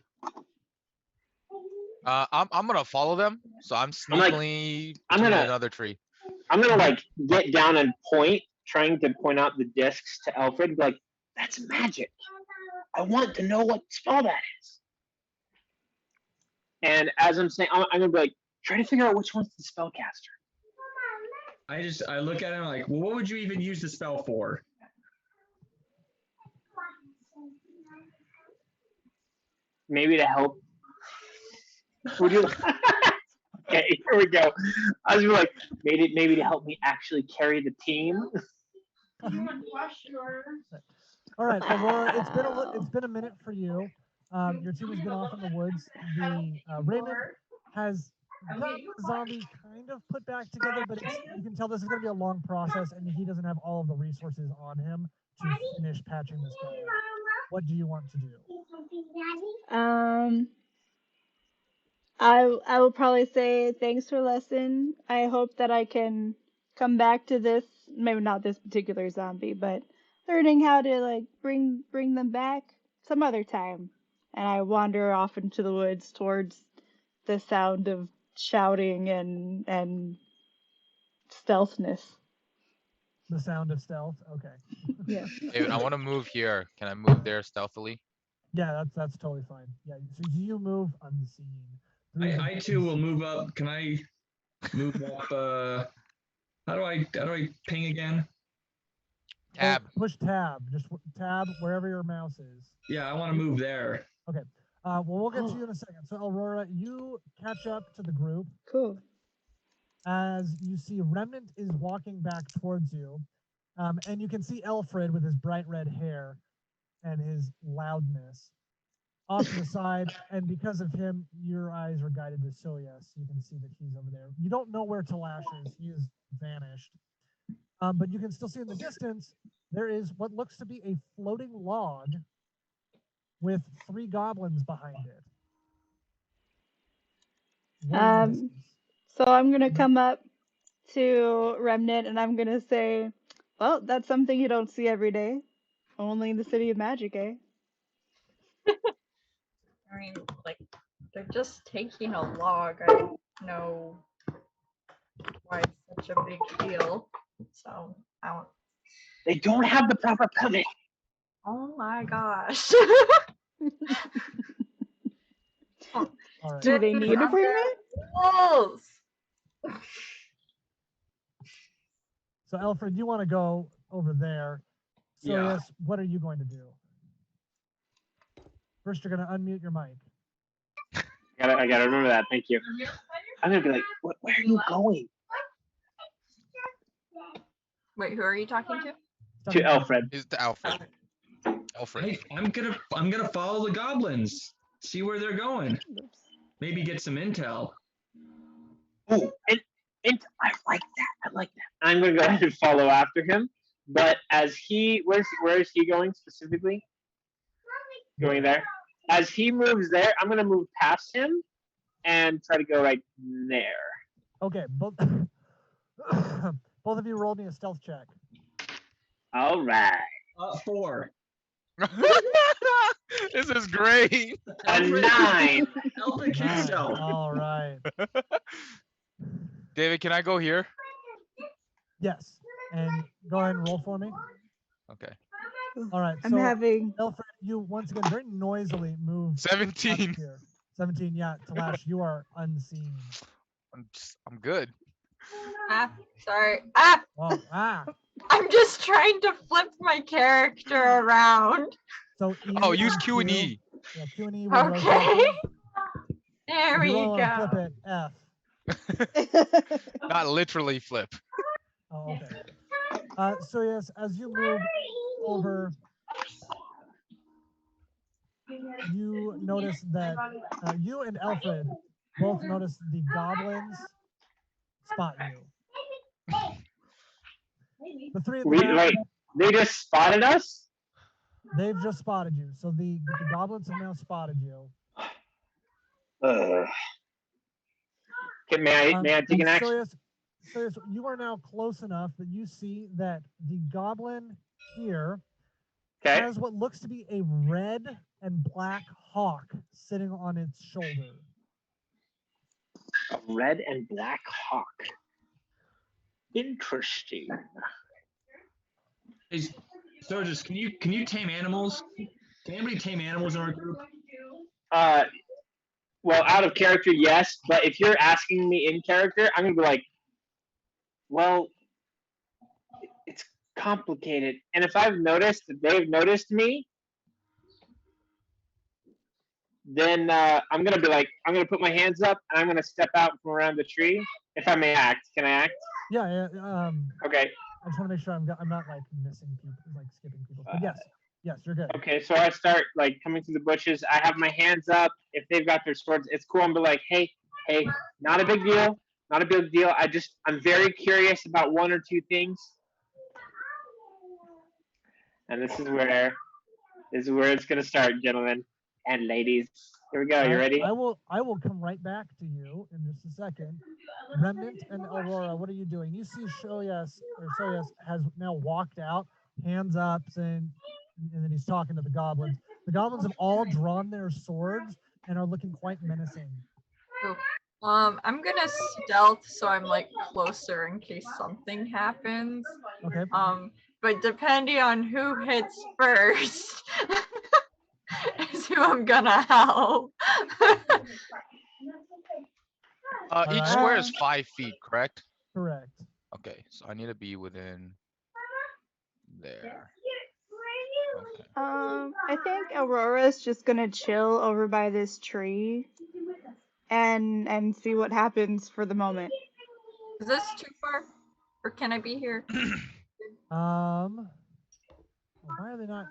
I'm gonna follow them, so I'm like- sneakily I'm to gonna- another tree. I'm gonna get down and point, trying to point out the discs to Elfred. Be like, that's magic. I want to know what spell that is. And as I'm saying, I'm gonna be like, try to figure out which one's the spellcaster. I look at him like, well, what would you even use the spell for? Maybe to help. Would you? Okay, here we go. I was like, maybe to help me actually carry the team. All right, Aurora. It's been a minute for you. Your team has been off in the woods. The Raymond has got the zombie kind of put back together, but you can tell this is going to be a long process, and he doesn't have all of the resources on him to finish patching this guy up. What do you want to do? I will probably say thanks for the lesson. I hope that I can come back to this, maybe not this particular zombie, but learning how to bring them back some other time. And I wander off into the woods towards the sound of shouting and stealthness. The sound of stealth. Okay. Yeah. David, I want to move here. Can I move there stealthily? Yeah, that's totally fine. Yeah, so you move unseen. I too will move up. Can I move up? How do I ping again? Tab. Push tab. Just tab wherever your mouse is. Yeah, I want to move there. Okay. Well, we'll get to you in a second. So, Elrora, you catch up to the group Cool. as you see Remnant is walking back towards you. And you can see Elfred with his bright red hair and his loudness off to the side. And because of him, your eyes are guided to Shoujas. You can see that he's over there. You don't know where Talash is. He is vanished. But you can still see in the distance, there is what looks to be a floating log with 3 goblins behind it. Way in the distance. So I'm gonna come up to Remnant and I'm gonna say, well, that's something you don't see every day. Only in the city of magic, eh? I mean, they're just taking a log. I don't know why it's such a big deal. So, I don't. They don't have the proper permit. Oh my gosh. All right. Do they need a permit? Wolves. So, Alfred, you want to go over there. So, Yeah. yes, what are you going to do? First, you're going to unmute your mic. I gotta remember that. Thank you. I'm gonna be like, where are you going? Wait, who are you talking to? To Elfred. Is the Alfred? Alfred. I'm gonna follow the goblins. See where they're going. Maybe get some intel. Oh, and I like that. I like that. I'm gonna go ahead and follow after him. But as where is he going specifically? Going there. As he moves there, I'm gonna move past him and try to go right there. Okay, both both of you rolled me a stealth check. All right. 4. This is great. A 9. Alfred can Nice. stealth. All right. David, can I go here? Yes. And go ahead and roll for me. Okay. All right. I'm So, having. Elfred, you once again very noisily move up 17. here. 17. Yeah, Talash, you are unseen. I'm good. Ah, sorry. Ah, Oh, I'm just trying to flip my character around. So E Oh, use and Q and E. Yeah, Q and E will rotate Okay. you. There If you we really want to flip go. it, F. Not literally flip. Oh, okay. So yes, as you move over, you notice that you and Elfred both notice the goblins spot you. The three, They just spotted us? they've just spotted you. So the goblins have now spotted you. Okay, may I take an action? So yes, you are now close enough that you see that the goblin here Okay. has what looks to be a red and black hawk sitting on its shoulder. A red and black hawk. Interesting. Hey, Shoujas, can you tame animals? Can anybody tame animals in our group? Well, out of character, yes, but if you're asking me in character, I'm gonna be like, well, it's complicated. And if I've noticed that they've noticed me, then I'm gonna be like, I'm gonna put my hands up and I'm gonna step out from around the tree. If I may act, can I act? Yeah. Okay. I just want to make sure I'm not like missing people, like skipping people. But yes, you're good. Okay, so I start like coming through the bushes. I have my hands up. If they've got their swords, it's cool. I'm be like, hey, not a big deal, not a big deal. I'm very curious about one or two things. And this is where it's gonna start, gentlemen and ladies. Here we go. You ready? I will come right back to you in just a second. Remnant and Eilrora, what are you doing? You see Shoujas has now walked out, hands up, and then he's talking to the goblins. The goblins have all drawn their swords and are looking quite menacing. Cool. I'm gonna stealth so I'm like closer in case something happens. Okay. But depending on who hits first is who I'm gonna help. Each square is 5 feet, correct? Correct. Okay, so I need to be within there. Okay. I think Aurora's just gonna chill over by this tree and see what happens for the moment. Is this too far? Or can I be here? Why are they not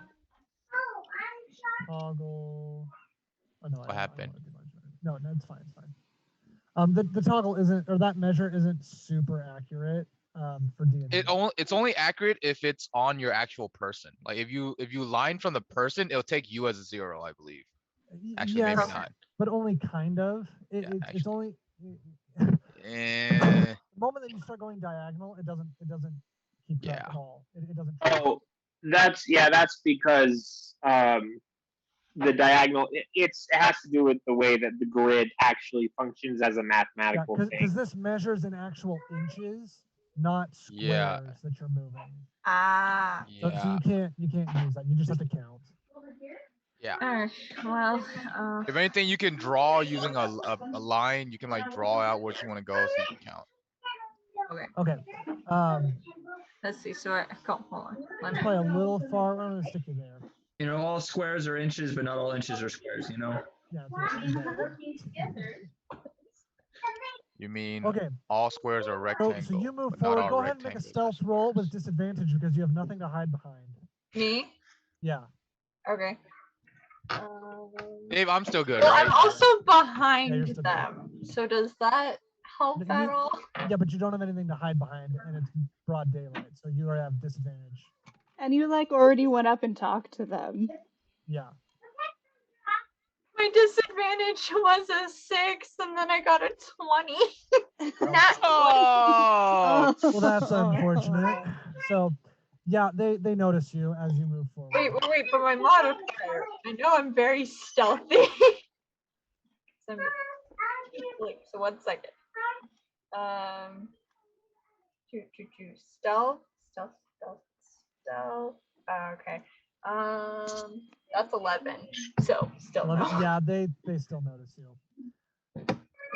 toggle? Oh no, What happened? No, it's fine. It's fine. The toggle isn't, or that measure isn't super accurate. For D&D. It's only accurate if it's on your actual person. Like if you line from the person, it'll take you as a 0, I believe. Actually, yes, maybe not. But only kind of. It's only. The moment that you start going diagonal, it doesn't keep up at all. It doesn't. Oh, that's because the diagonal. It has to do with the way that the grid actually functions as a mathematical thing. Because this measures in actual inches, not squares that you're moving. Ah. So you can't use that. You just have to count. Yeah. Alright, well, if anything, you can draw using a line. You can like draw out where you want to go, so you can count. Okay. Okay. Let's see. So hold on. It's probably a little far. I'm gonna stick you there. You know, all squares are inches, but not all inches are squares. You know. Yeah. You mean okay. all squares are rectangle? So you move but not forward. all Go ahead and make a stealth roll with disadvantage because you have nothing to hide behind. Me? Yeah. Okay. Dave, I'm still good, well, right? I'm also behind them. So does that help at all? Yeah, but you don't have anything to hide behind, and it's broad daylight, so you already have disadvantage. And you like already went up and talked to them. Yeah. I My disadvantage was a 6, and then I got a 20. Not 20. Oh, Well, that's unfortunate. So, yeah, they notice you as you move forward. Wait, but my modifier. I know I'm very stealthy. So 1 second. Stealth. Okay. That's 11. So still no. Yeah, they still notice you.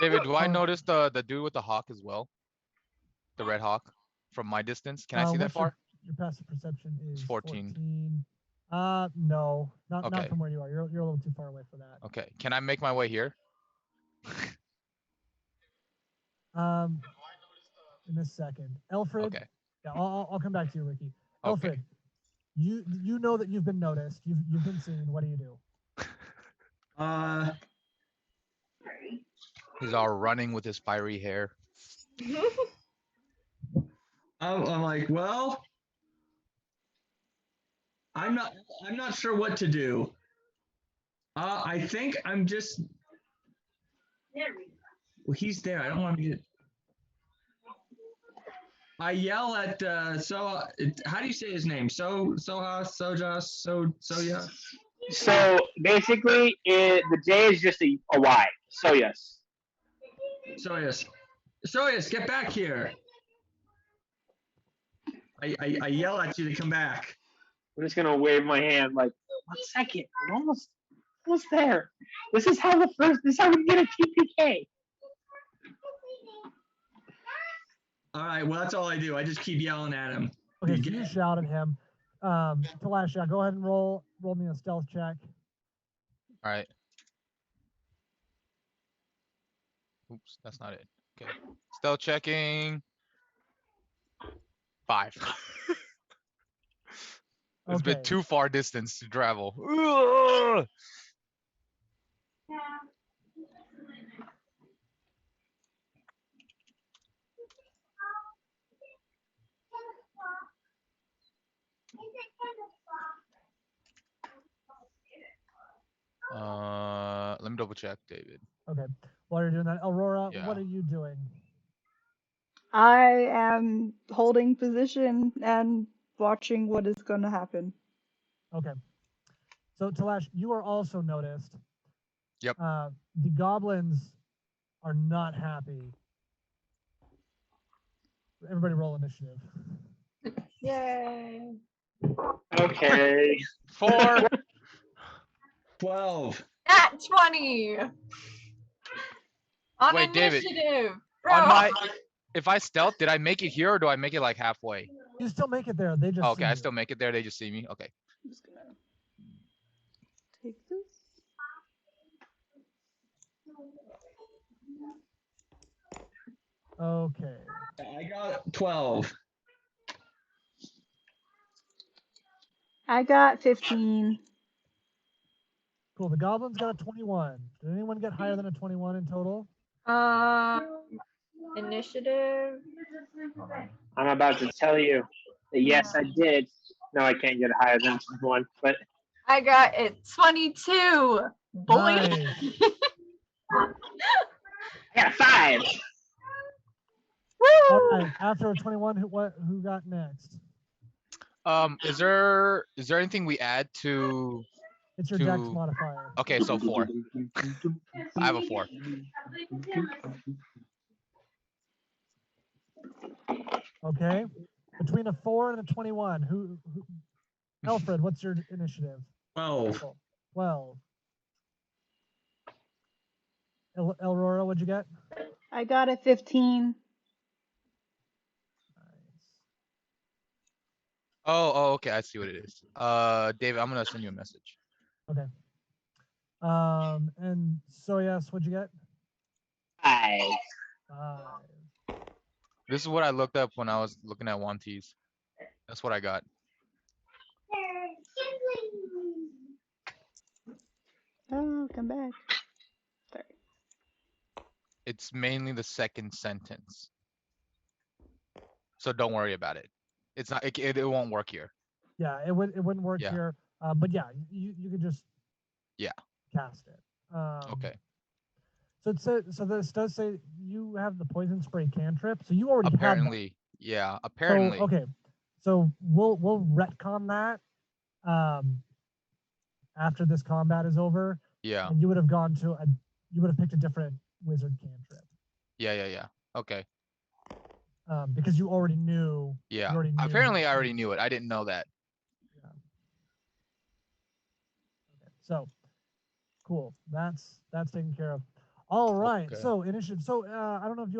David, do I notice the dude with the hawk as well? The red hawk from my distance. Can I see that What's far? Your passive perception is It's 14. No, not Okay. from where you are. You're a little too far away for that. Okay. Can I make my way here? In a second, Elfred. Okay. Yeah, I'll come back to you, Ricky. Elfred, you know that you've been noticed. You've been seen. What do you do? He's all running with his fiery hair. I'm like, well, I'm not sure what to do. I think I'm just. Well, he's there. I don't want to get. I yell at how do you say his name? Shoujas. So basically, the J is just a Y. So yes. Soyas, get back here. I yell at you to come back. I'm just gonna wave my hand like 1 second. I'm almost there. This is how we get a TPK. All right, well that's all I do. I just keep yelling at him. Okay, so you shout at him. Talash, yeah, go ahead and roll me a stealth check. All right. Oops, that's not it. Okay. Stealth checking. 5. It's Okay. been too far distance to travel. Ugh! Let me double check, David. Okay. While you're doing that, Eilrora, Yeah. what are you doing? I am holding position and watching what is going to happen. Okay. So Talash, you are also noticed. Yep. The goblins are not happy. Everybody roll initiative. Yay. Okay. 4. 12. At 20. On Wait, David. initiative. Bro. On my, if I stealth, did I make it here or do I make it like halfway? You still make it there. They just Okay, see I you. still make it there. They just see me. Okay. I'm just going to take this. Okay. I got 12. I got 15. Cool. The goblins got a 21. Did anyone get higher than a 21 in total? Initiative. I'm about to tell you that yes, I did. No, I can't get higher than 21, but I got it 22. Boy. Nice. I got a 5. All right. After a 21, who got next? Is there anything we add to? It's your dex modifier. Okay, so 4. I have a 4. Okay. Between a 4 and a 21, who Elfred, what's your initiative? 12. 12. Eilrora, what'd you get? I got a 15. Nice. Oh, okay. I see what it is. David, I'm gonna send you a message. Okay. And so yes, what'd you get? 5. 5. This is what I looked up when I was looking at Wanties. That's what I got. Oh, come back. Sorry. It's mainly the second sentence. So don't worry about it. It's not. It won't work here. Yeah, it wouldn't work Yeah. here. But yeah, you could just cast it. Okay. So it says, so this does say you have the poison spray cantrip. So you already have that. Apparently, yeah. Apparently. So okay. So we'll retcon that after this combat is over. Yeah. And you would have gone to you would have picked a different wizard cantrip. Yeah. Okay. Because you already knew. Yeah. You already knew Apparently, I already knew it. I didn't know that. Yeah. Okay. So cool. That's taken care of. All right. Okay. So initiative. So I don't know if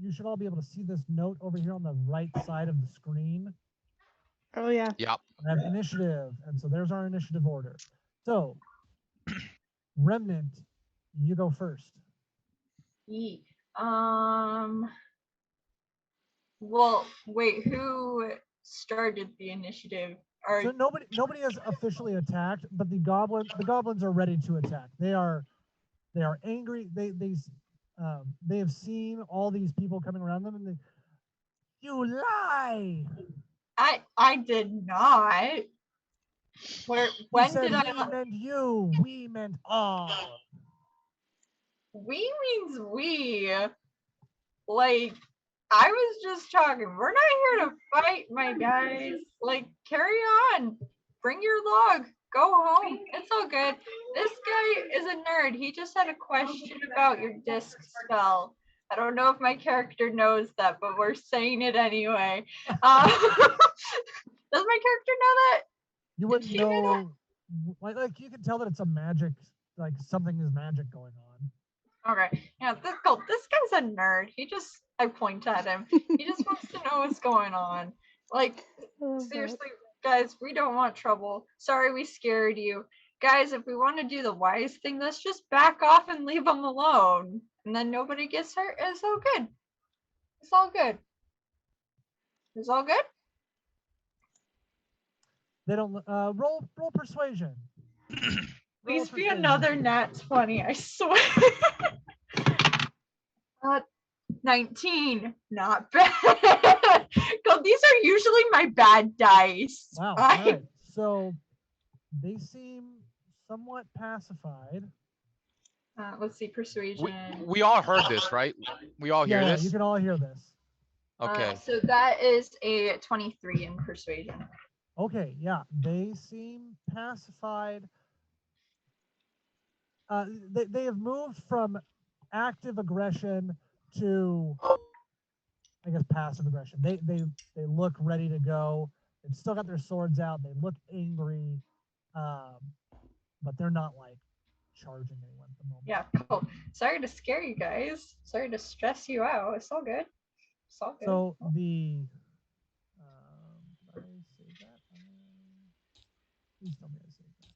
you should all be able to see this note over here on the right side of the screen. Oh yeah. Yep. I have initiative, and so there's our initiative order. So, Remnant, you go first. Yeet. Well, wait, who started the initiative? So nobody has officially attacked, but the goblins are ready to attack. They are angry. They have seen all these people coming around them, and you lie. I did not. When said did I? We meant you. We meant all. We means we. Like, I was just talking. We're not here to fight, my guys. Like, carry on. Bring your log. Go home. It's all good. This guy is a nerd. He just had a question about your disc spell. I don't know if my character knows that, but we're saying it anyway. Does my character know that? You wouldn't know. Like you can tell that it's a magic. Like something is magic going on. Okay. Yeah, this guy's a nerd. I point at him. He just wants to know what's going on. Like, seriously, guys, we don't want trouble. Sorry we scared you. Guys, if we want to do the wise thing, let's just back off and leave them alone. And then nobody gets hurt. It's all good. It's all good. It's all good? They don't roll persuasion. Please be another nat 20, I swear. 19. Not bad. God, these are usually my bad dice. Wow. All right. So they seem somewhat pacified. Let's see, persuasion. We all heard this, right? We all hear this? You can all hear this. Okay. So that is a 23 in persuasion. Okay, yeah. They seem pacified. They have moved from active aggression to, I guess, passive aggression. They look ready to go. They've still got their swords out. They look angry, but they're not like charging anyone at the moment. Yeah, cool. Sorry to scare you guys. Sorry to stress you out. It's all good. It's all good. So the did I save that? Please tell me I saved that.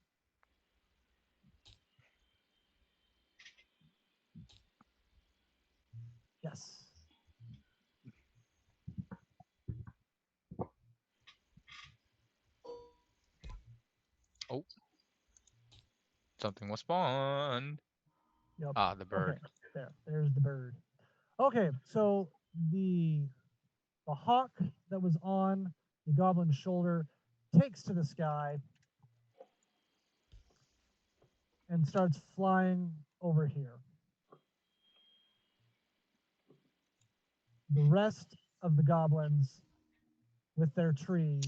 Yes. Oh. Something was spawned. Yep. Ah, the bird. Okay. There's the bird. Okay, so the hawk that was on the goblin's shoulder takes to the sky and starts flying over here. The rest of the goblins with their tree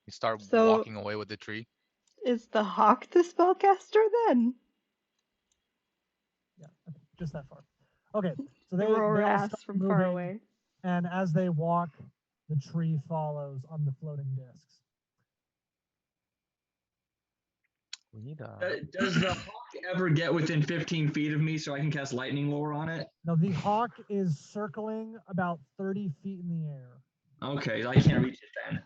You start So- walking away with the tree. Is the hawk the spellcaster then? Yeah, okay, just that far. Okay, so they Aurora all asks start from far moving, away. and as they walk, the tree follows on the floating discs. We need Does the hawk ever get within 15 feet of me so I can cast lightning lore on it? Now the hawk is circling about 30 feet in the air. Okay, I can't reach it then.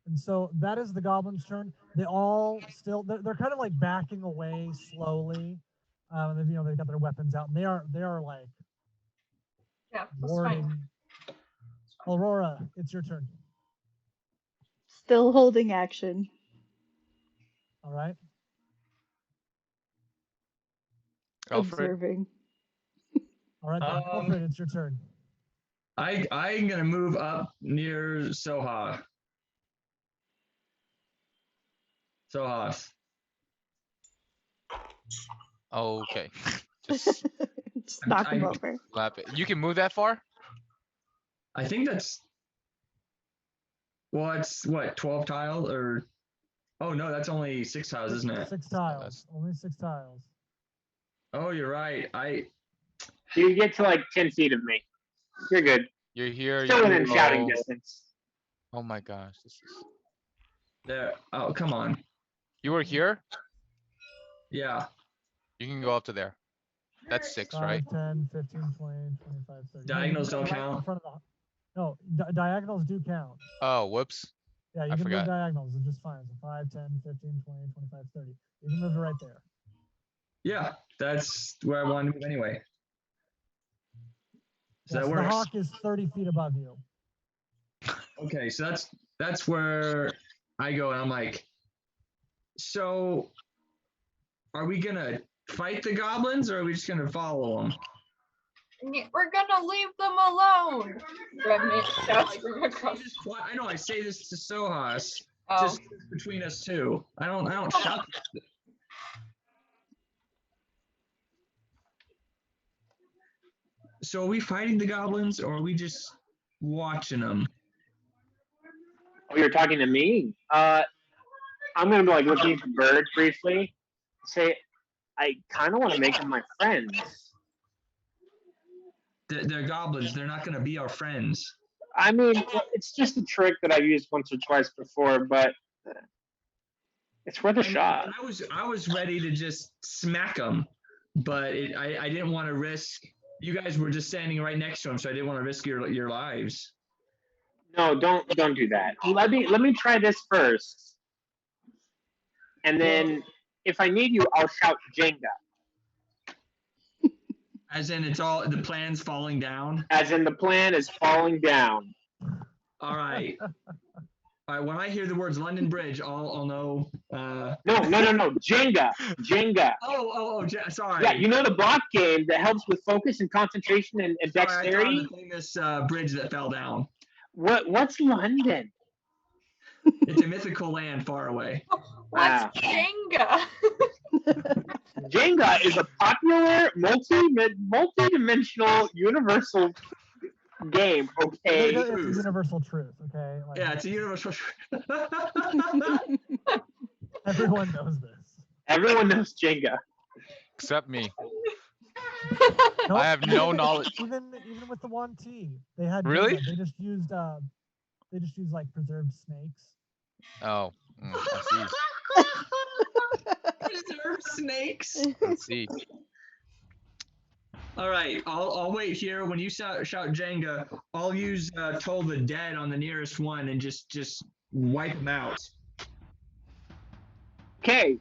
And so that is the goblin's turn. They all still they're kind of like backing away slowly. They've got their weapons out, and they are like Yeah, that's warding. fine. Eilrora, it's your turn. Still holding action. All right. Elfred. Observing. All right, then. Elfred, it's your turn. I'm gonna move up near Soha. Sohas. Okay. Just Just knock him I- over. slap it. You can move that far? I think that's. Well, it's what 12 tiles or. Oh no, that's only 6 tiles, isn't it? 6 tiles. That's- Only 6 tiles. Oh, you're right. You get to like 10 feet of me. You're good. You're here. Still you within can shouting go- distance. Oh my gosh. This is. There. Oh, come on. You were here? Yeah. You can go up to there. That's 6, 5, right? 10, 15, 20, 25, 30. Diagonals don't Right in count. front of the, no, diagonals do count. Oh, whoops. Yeah, you I can forgot. move diagonals. It's just fine. So 5, 10, 15, 20, 25, 30. You can move it right there. Yeah. That's where I want to move anyway. So Yeah, that so the works. hawk is 30 feet above you. Okay, so that's where I go, and I'm like, so are we gonna fight the goblins, or are we just gonna follow them? We're gonna leave them alone. Remnate shouts from across. I know I say this to Sohas, Oh, just between us two. I don't shout. So are we fighting the goblins, or are we just watching them? Oh, you're talking to me? I'm gonna be like looking at the bird briefly. Say, I kind of want to make them my friends. They're goblins. They're not gonna be our friends. I mean, it's just a trick that I've used once or twice before, but it's worth a shot. I was ready to just smack them, but I didn't want to risk. You guys were just standing right next to him, so I didn't want to risk your lives. No, don't do that. Let me try this first, and then if I need you, I'll shout Jenga. As in, it's all the plan's falling down. As in, the plan is falling down. All right. All right. When I hear the words London Bridge, I'll know. No, Jenga. Sorry. Yeah, you know the block game that helps with focus and concentration and Sorry, I thought dexterity. of the famous bridge that fell down. What's London? It's a mythical land far away. what's Jenga? Jenga is a popular multi-dimensional universal game. Okay. It's a universal truth, okay? Like, Yeah, it's a universal. everyone knows this. Everyone knows Jenga. Except me. Nope. I have no knowledge. Even with the 1T, they had Really? Jenga. They just used like preserved snakes. Oh, I see. Preserved snakes. I see. All right, I'll wait here. When you shout Jenga, I'll use Toll the Dead on the nearest one and just wipe them out. Okay.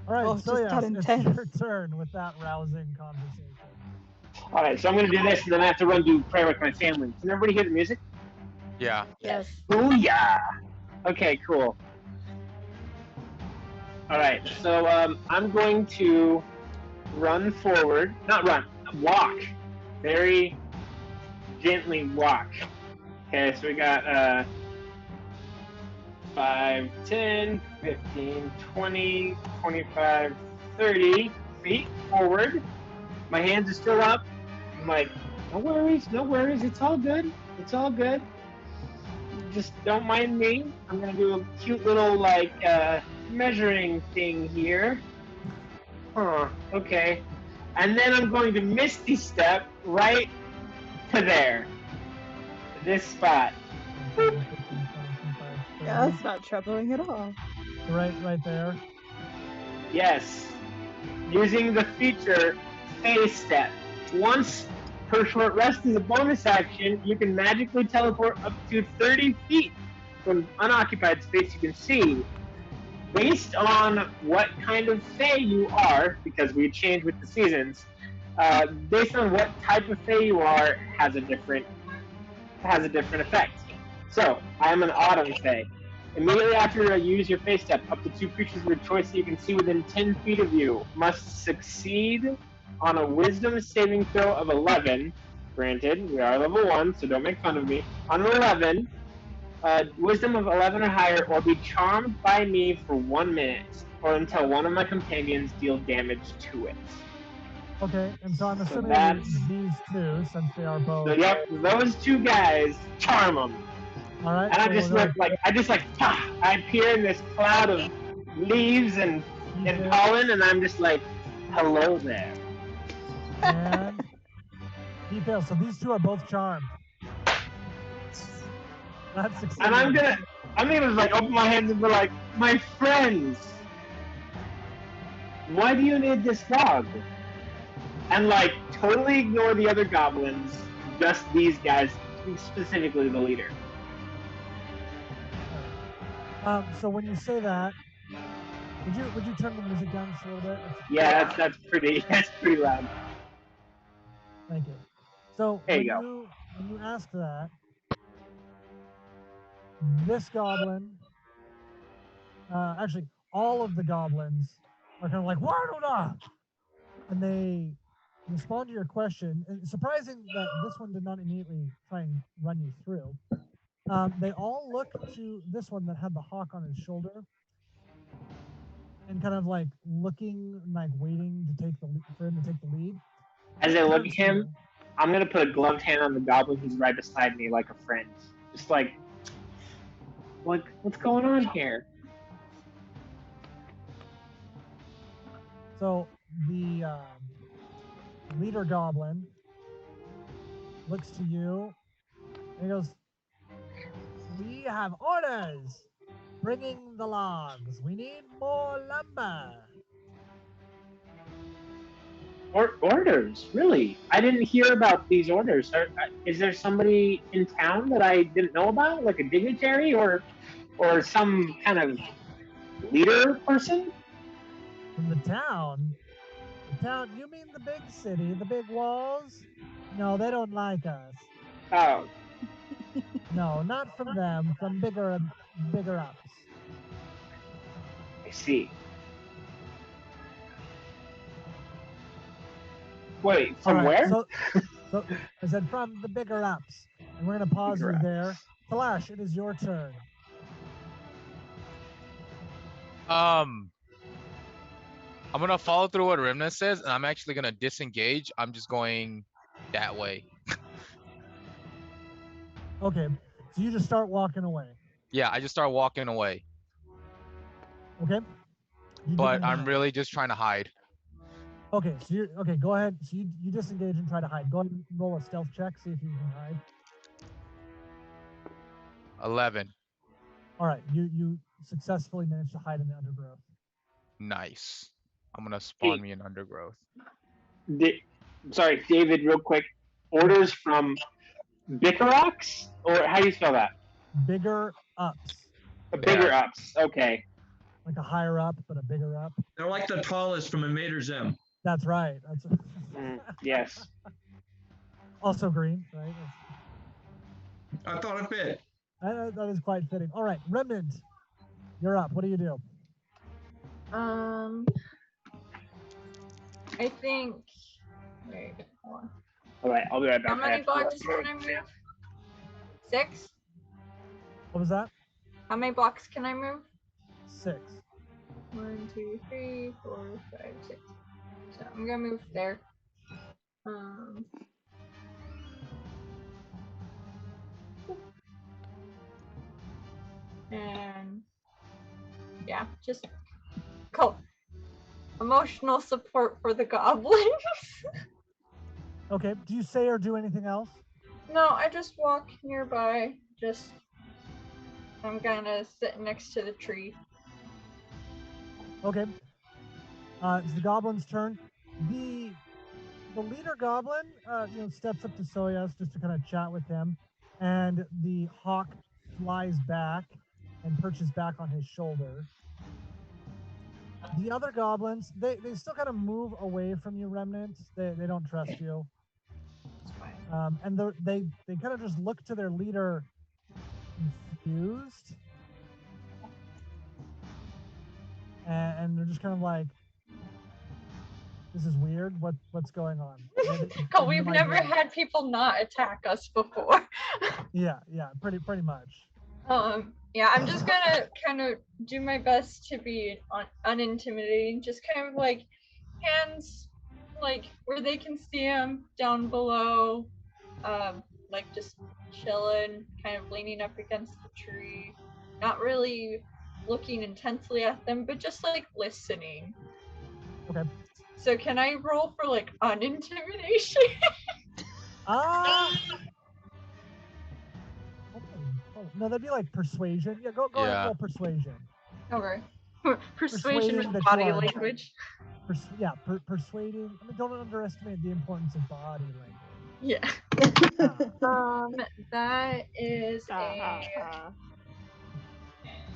All right, Oh, so just yeah, got it's intense. your turn with that rousing conversation. All right. So I'm gonna do this, and then I have to run do prayer with my family. Can everybody hear the music? Yeah. Yes. Booyah! Okay, cool. All right. So I'm going to run forward. Not run. Walk. Very gently walk. Okay. So we got 5, 10, 15, 20, 25, 30 feet forward. My hands are still up. I'm like, no worries. It's all good. Just don't mind me. I'm gonna do a cute little measuring thing here. Okay. And then I'm going to misty step right to there. This spot. 10, 15, 20, 25, 30. Yeah, that's not troubling at all. Right there. Yes. Using the feature phase step. Once per short rest as a bonus action, you can magically teleport up to 30 feet from unoccupied space you can see. Based on what kind of fae you are, because we change with the seasons, based on what type of fae you are, has a different effect. So, I'm an autumn fae. Immediately after you use your face step, up to 2 creatures of your choice that you can see within 10 feet of you must succeed on a wisdom saving throw of 11 Granted, we are level 1, so don't make fun of me. On an 11, wisdom of 11 or higher, or be charmed by me for 1 minute, or until one of my companions deal damage to it. Okay, and so I'm So assuming that's... these two, since they are both. So yep, those two guys, charm them. All right. And I so just we'll look go like, I appear in this cloud of leaves and details, pollen, and I'm just like, hello there. and he fails. So these two are both charmed. That's succeeded. And I'm gonna like open my hands and be like, my friends, why do you need this dog? And like totally ignore the other goblins, just these guys, specifically the leader. So when you say that, would you turn the music down just a little bit? Yeah, that's pretty loud. Thank you. So There you go. when you ask that, this goblin, actually all of the goblins are kind of like "Wardola!" and they respond to your question. And it's surprising that this one did not immediately try and run you through. They all look to this one that had the hawk on his shoulder, and kind of like looking, like waiting to take for him to take the lead. As I look at him, I'm gonna put a gloved hand on the goblin who's right beside me, like a friend. Just like, what's going on here? So the leader goblin looks to you and he goes, "We have orders. Bringing the logs. We need more lumber." Orders, really? I didn't hear about these orders. Is there somebody in town that I didn't know about, like a dignitary or some kind of leader person? From the town? The town? You mean the big city, the big walls? No, they don't like us. Oh. No, not from them. From bigger ups. I see. Wait, from right, where? So I said from the bigger ups. And we're going to pause you there. Talash, it is your turn. I'm gonna follow through what Remnate says, and I'm actually gonna disengage. I'm just going that way. Okay, so you just start walking away. Yeah, I just start walking away. Okay. But I'm really just trying to hide. Okay, so you go ahead. So you disengage and try to hide. Go ahead and roll a stealth check, see if you can hide. 11. All right, you successfully managed to hide in the undergrowth. Nice. I'm gonna spawn me an undergrowth. Sorry, David, real quick. Orders from Bickerox? Or how do you spell that? Bigger ups. Bigger ups, okay. Like a higher up, but a bigger up. They're like the tallest from Invader Zim. That's right. Yes. Also green, right? I thought it fit. That is quite fitting. All right, Remnant, you're up. What do you do? I think. Wait, hold on. All right, I'll be right back. How many blocks can I move? 6? What was that? How many blocks can I move? 6. 1, 2, 3, 4, 5, 6. So I'm gonna move there. And yeah, just emotional support for the goblins. Okay. Do you say or do anything else? No, I just walk nearby. I'm gonna sit next to the tree. Okay. It's the goblin's turn. The leader goblin, steps up to Soyas just to kind of chat with him, and the hawk flies back and perches back on his shoulder. The other goblins, they still kind of move away from you, Remnant. They don't trust you. And they kind of just look to their leader confused. And they're just kind of like, This is weird. What's going on? Oh, we've never had people not attack us before. Yeah, pretty much. Yeah, I'm just gonna kind of do my best to be unintimidating. Just kind of like hands, like where they can see them down below. Like just chilling, kind of leaning up against the tree, not really looking intensely at them, but just like listening. Okay. So can I roll for like unintimidation? No, that'd be like persuasion. Yeah, go ahead and roll persuasion. Okay. Persuasion Persuading with that body you are- language. Persuading. I mean, don't underestimate the importance of body language. Yeah. That is a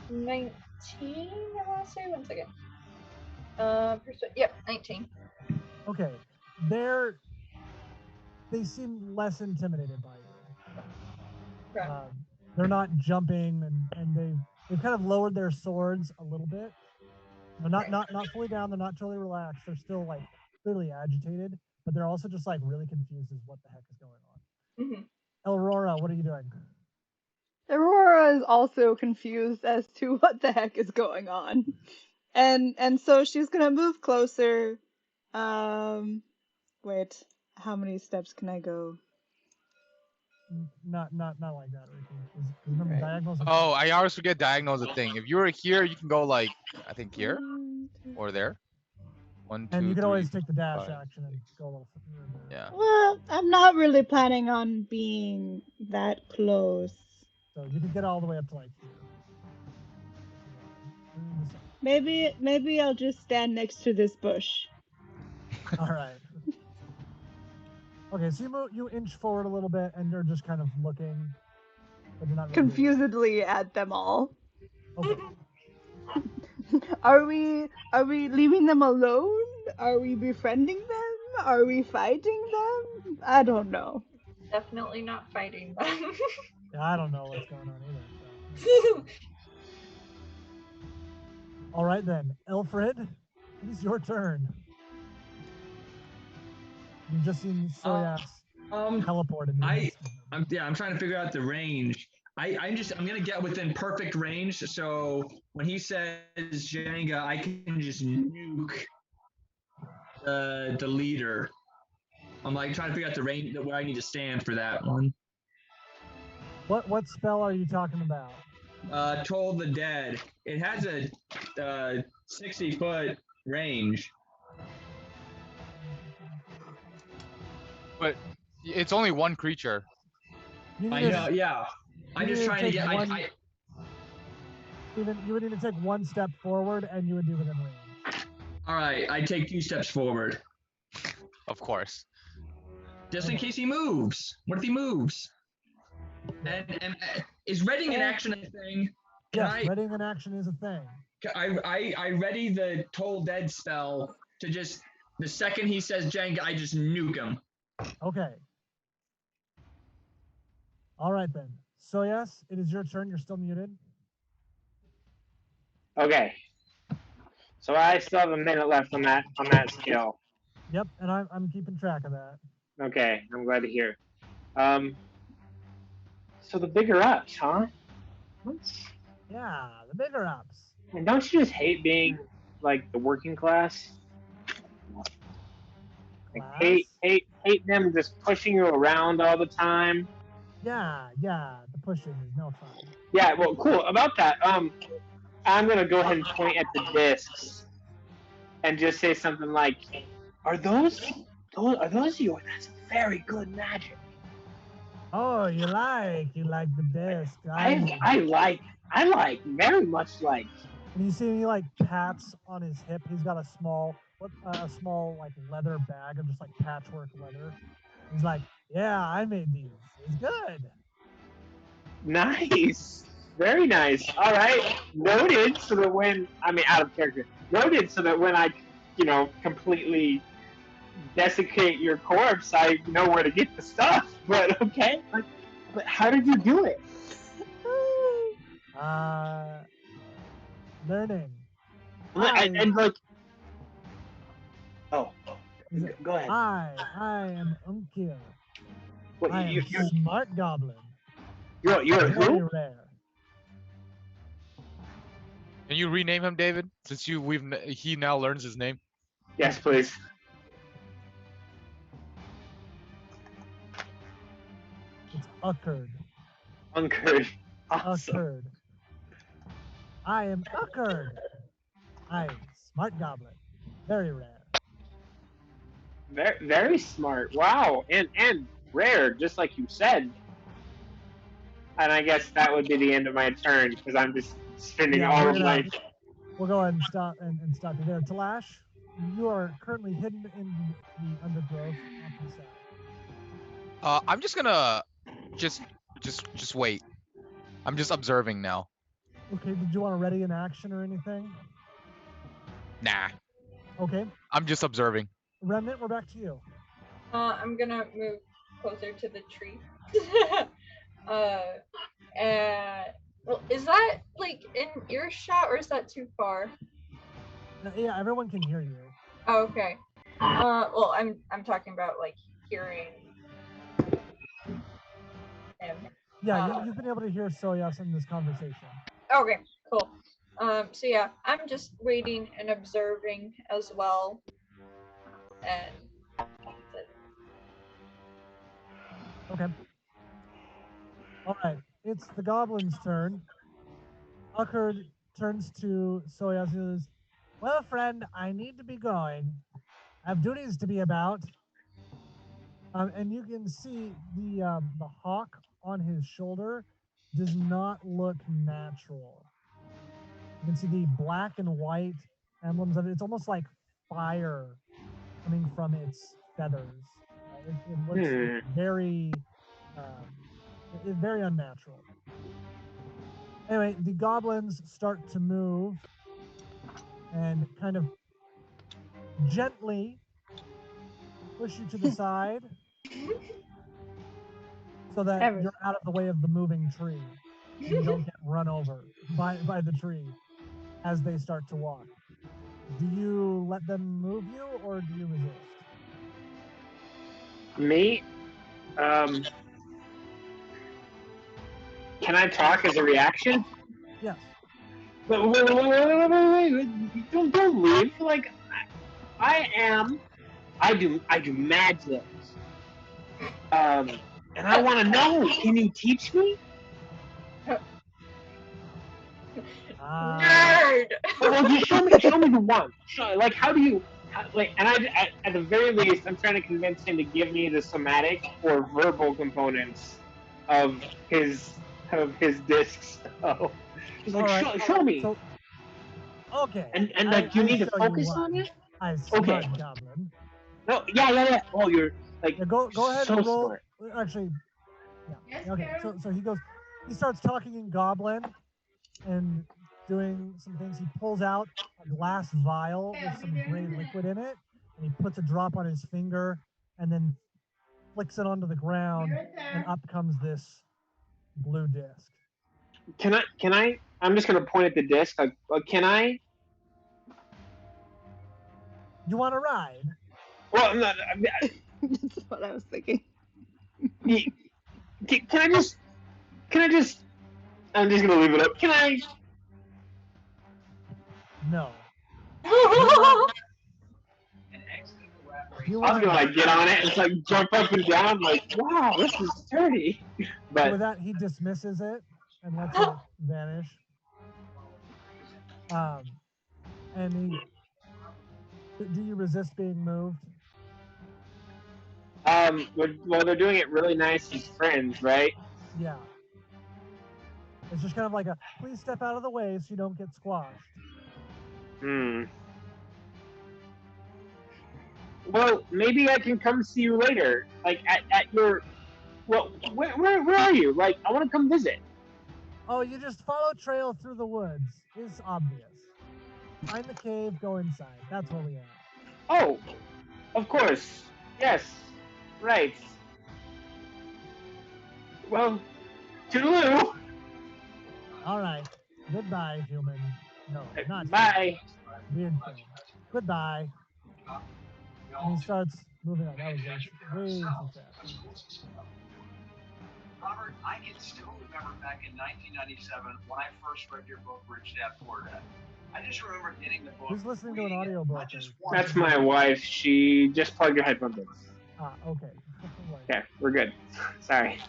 19. I want to say 1 second. Yep, 19. Okay, they seem less intimidated by you. Okay. They're not jumping, and they've kind of lowered their swords a little bit. They're not fully down. They're not totally relaxed. They're still like clearly agitated, but they're also just like really confused as what the heck is going on. Mm-hmm. Eilrora, what are you doing? Eilrora is also confused as to what the heck is going on. And so she's gonna move closer. Wait, how many steps can I go? Not like that, Ricky. Remember, Right. diagonals. Oh, I always forget diagonal is a thing. If you were here, you can go like I think here or there. 1, 2, And you can 3, always take the dash 5, action and go a little further. Yeah. Well, I'm not really planning on being that close. So you can get all the way up to like here. Maybe I'll just stand next to this bush. All right. Okay, so you inch forward a little bit, and you're just kind of looking, but you're not really Confusedly at them all. Okay. Are we leaving them alone? Are we befriending them? Are we fighting them? I don't know. Definitely not fighting them. Yeah, I don't know what's going on either. So. All right then, Elfred, it is your turn. You've just seen Shoujas teleport into the midst of them. I'm trying to figure out the range. I'm gonna get within perfect range. So when he says Jenga, I can just nuke the leader. I'm like trying to figure out the range where I need to stand for that one. What spell are you talking about? Toll the Dead. It has a 60-foot range. But it's only one creature. I know, yeah. I'm just trying to get. Steven, you would need to take one step forward, and you would be within range. All right, I take 2 steps forward. Of course. Just in case he moves. What if he moves? And is readying an action a thing? Readying an action is a thing. I ready the Toll Dead spell to just the second he says Jenga, I just nuke him. Okay. All right then. So yes, it is your turn. You're still muted. Okay. So I still have a minute left on that skill. Yep, and I'm keeping track of that. Okay, I'm glad to hear. So the bigger ups, huh? Yeah, the bigger ups. And don't you just hate being like the working class? Like, hate them just pushing you around all the time. Yeah, the pushing is no fun. Yeah, well, cool. About that, I'm gonna go ahead and point at the discs and just say something like, "Are those yours? That's very good magic." Oh, you like the disc. I like very much like. And you see he like pats on his hip. He's got a small like leather bag of just like patchwork leather. He's like, yeah, I made these. It's good. Nice. Very nice. All right. Noted so that when, out of character. Noted so that when I, completely desiccate your corpse, I know where to get the stuff. But okay. But how did you do it? Learning. And like, oh, He said, Go ahead. I am Unkil. What, I am smart goblin. you're Very who? rare. Can you rename him, David? Since he now learns his name. Yes, please. It's Uckard. Uncurred. Awesome. Uckard. I am Uckard. I smart goblin. Very rare. Very, very smart. Wow. And rare, just like you said. And I guess that would be the end of my turn because I'm just spending Yeah, all we're of my. gonna we'll go ahead and stop you there. Talash, you are currently hidden in the undergrowth off to the side. I'm just gonna just wait. I'm just observing now. Okay, did you want to ready an action or anything? Nah, Okay. I'm just observing. Remnant, we're back to you. I'm gonna move closer to the tree. And well, is that like in earshot or is that too far? Yeah, everyone can hear you. Oh, okay. Well, I'm talking about like hearing him. Yeah, you've been able to hear Shoujas in this conversation. Okay, cool. So yeah, I'm just waiting and observing as well. And Okay. All right, it's the goblin's turn. Uckard turns to Shoujas and says, "Well, friend, I need to be going. I have duties to be about." And you can see the hawk on his shoulder does not look natural. You can see the black and white emblems of it. It's almost like fire coming from its feathers. It looks very, very unnatural. Anyway, the goblins start to move and kind of gently push you to the side so that you're out of the way of the moving tree. And you don't get run over by the tree as they start to walk. Do you let them move you or do you resist? Me? Can I talk as a reaction? Yes. Wait. Don't leave. Like, I do magic. And I want to know. Can you teach me? nerd. Well, you show me the one. Like, how do you? And at the very least, I'm trying to convince him to give me the somatic or verbal components of his discs. So he's like, right. show me. So, okay. And like, do you need to show focus you on it? I Okay. smart goblin. No, yeah. Oh, you're like, Yeah, go ahead so and roll. smart. Actually, yeah. Okay. So he starts talking in goblin and doing some things. He pulls out a glass vial with some gray liquid in it, and he puts a drop on his finger, and then flicks it onto the ground, and up comes this blue disc. Can I? I'm just gonna point at the disc. Like, can I? You want to ride? Well, no, That's what I was thinking. can I just? I'm just gonna leave it up. Can I? No. I was gonna like get on it and like jump up and down, like, wow, this is sturdy. But with that, he dismisses it and lets it vanish. And do you resist being moved? well, they're doing it really nice as friends, right? Yeah. It's just kind of like a please step out of the way so you don't get squashed. Well, maybe I can come see you later, like at your. Well, where are you? Like, I want to come visit. Oh, you just follow trail through the woods. It's obvious. Find the cave, go inside. That's where we are. Oh, of course. Yes. Right. Well, toodaloo. All right. Goodbye, human. No, not Bye. human. Weird thing. Goodbye. And he starts moving on. That was way too fast. Robert, I can still remember back in 1997 when I first read your book, Rich Dad Poor Dad. I just remember getting the book. Who's listening to an audiobook? That's my wife. She just plugged her headphones in. Okay. Okay, we're good. Sorry.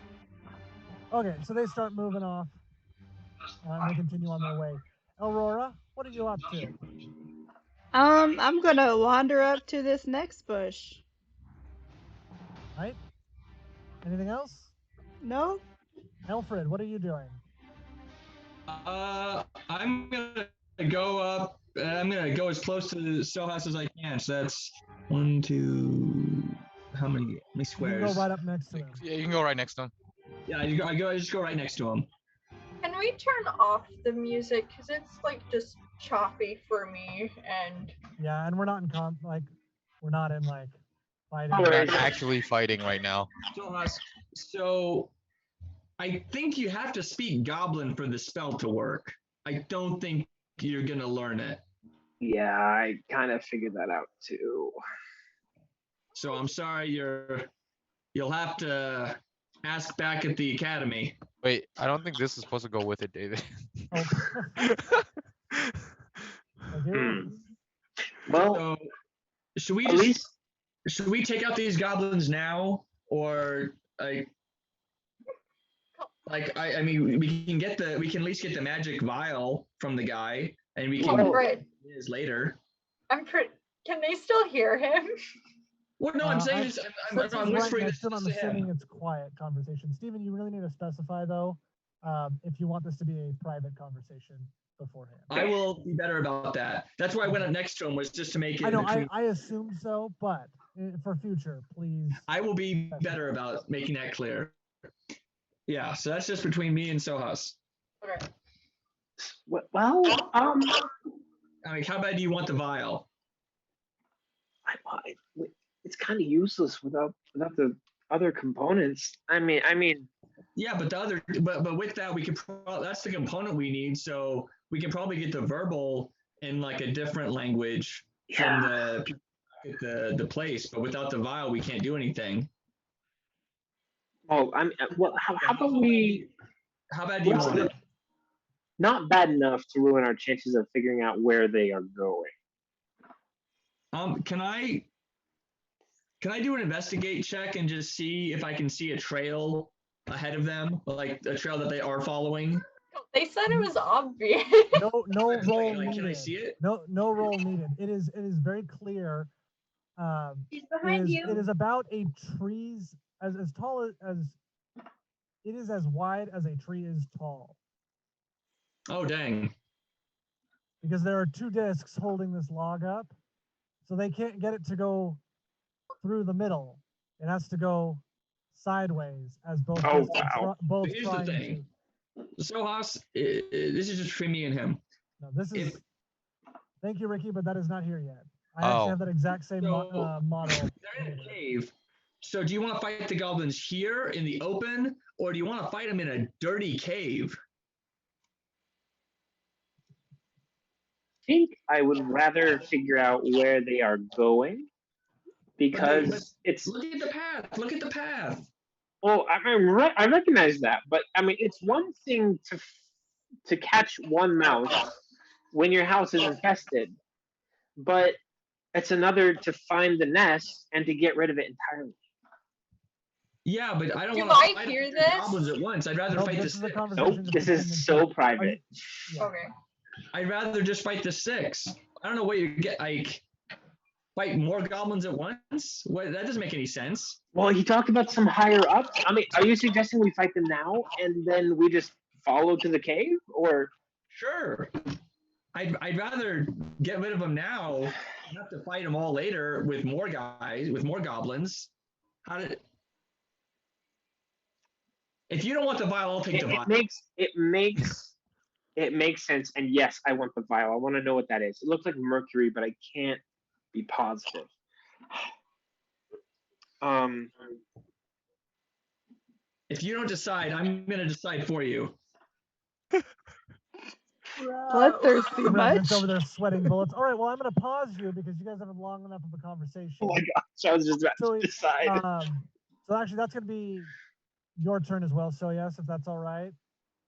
Okay, so they start moving off. And they continue on their way. Elrora, what are you up to? I'm gonna wander up to this next bush. Right? Anything else? No? Elfred, what are you doing? I'm gonna go up. I'm gonna go as close to the Shoujas as I can. So that's 1, 2. How many You squares? can go right up next to him. Yeah, you can go right next to him. Yeah, I just go right next to him. Can we turn off the music? Because it's like just choppy for me. And Yeah, and we're not in we're not in like fighting. Oh, We're right. not actually fighting right now. So I think you have to speak Goblin for the spell to work. I don't think you're gonna learn it. Yeah, I kind of figured that out too. So I'm sorry, you'll have to ask back at the academy. Wait, I don't think this is supposed to go with it, David. Oh. Well, So should we at just least should we take out these goblins now, or I mean we can at least get the magic vial from the guy, and we can Right. years later. Can they still hear him? Well, no, I'm saying this. I'm whispering this I'm to him. assuming it's quiet conversation. Stephen, you really need to specify though, if you want this to be a private conversation beforehand. I will be better about that. That's why I went up next to him, was just to make it. I know. I assumed so, but for future, please. I will be better about making that clear. Yeah, so that's just between me and Shoujas. Okay. well, I mean, how bad do you want the vial? It's kind of useless without the other components. I mean. Yeah, but but with that, we could. That's the component we need. So we can probably get the verbal in like a different language from the place. But without the vial, we can't do anything. Oh, how about we? How bad do you want it? Not bad enough to ruin our chances of figuring out where they are going. Can I do an investigate check and just see if I can see a trail ahead of them, like a trail that they are following? They said it was obvious. No roll needed. Can I see it? No roll needed. It is very clear. He's behind you. It is about a tree's as tall as it is as wide as a tree is tall. Oh dang! Because there are two discs holding this log up, so they can't get it to go through the middle. It has to go sideways as both. Oh discs wow! Both Here's the trying thing. to. Shoujas, this is just between me and him. No, this is. Thank you, Ricky, but that is not here yet. I Oh. actually have that exact same model. They're in a cave. So do you want to fight the goblins here in the open, or do you want to fight them in a dirty cave? I think I would rather figure out where they are going because it's. Look at the path. Look at the path. Well, I recognize that, but I mean, it's one thing to catch one mouse when your house is infested, but it's another to find the nest and to get rid of it entirely. Yeah, but I don't Do want to I fight hear the this? goblins at once. I'd rather fight the six. Nope, this is so private. Yeah. Okay. I'd rather just fight the six. I don't know what you get. Like, fight more goblins at once? What? That doesn't make any sense. Well, he talked about some higher ups. I mean, are you suggesting we fight them now and then we just follow to the cave, or? Sure. I'd rather get rid of them now, not to fight them all later with more guys, with more goblins. If you don't want the vial, I'll take the vial. It makes sense. And yes, I want the vial. I want to know what that is. It looks like mercury, but I can't be positive. If you don't decide, I'm going to decide for you. Bloodthirsty Remnant's much? over there sweating bullets. All right, well, I'm going to pause you because you guys have had long enough of a conversation. Oh my gosh, I was just about So, to decide. so actually, that's going to be your turn as well. So yes, if that's all right.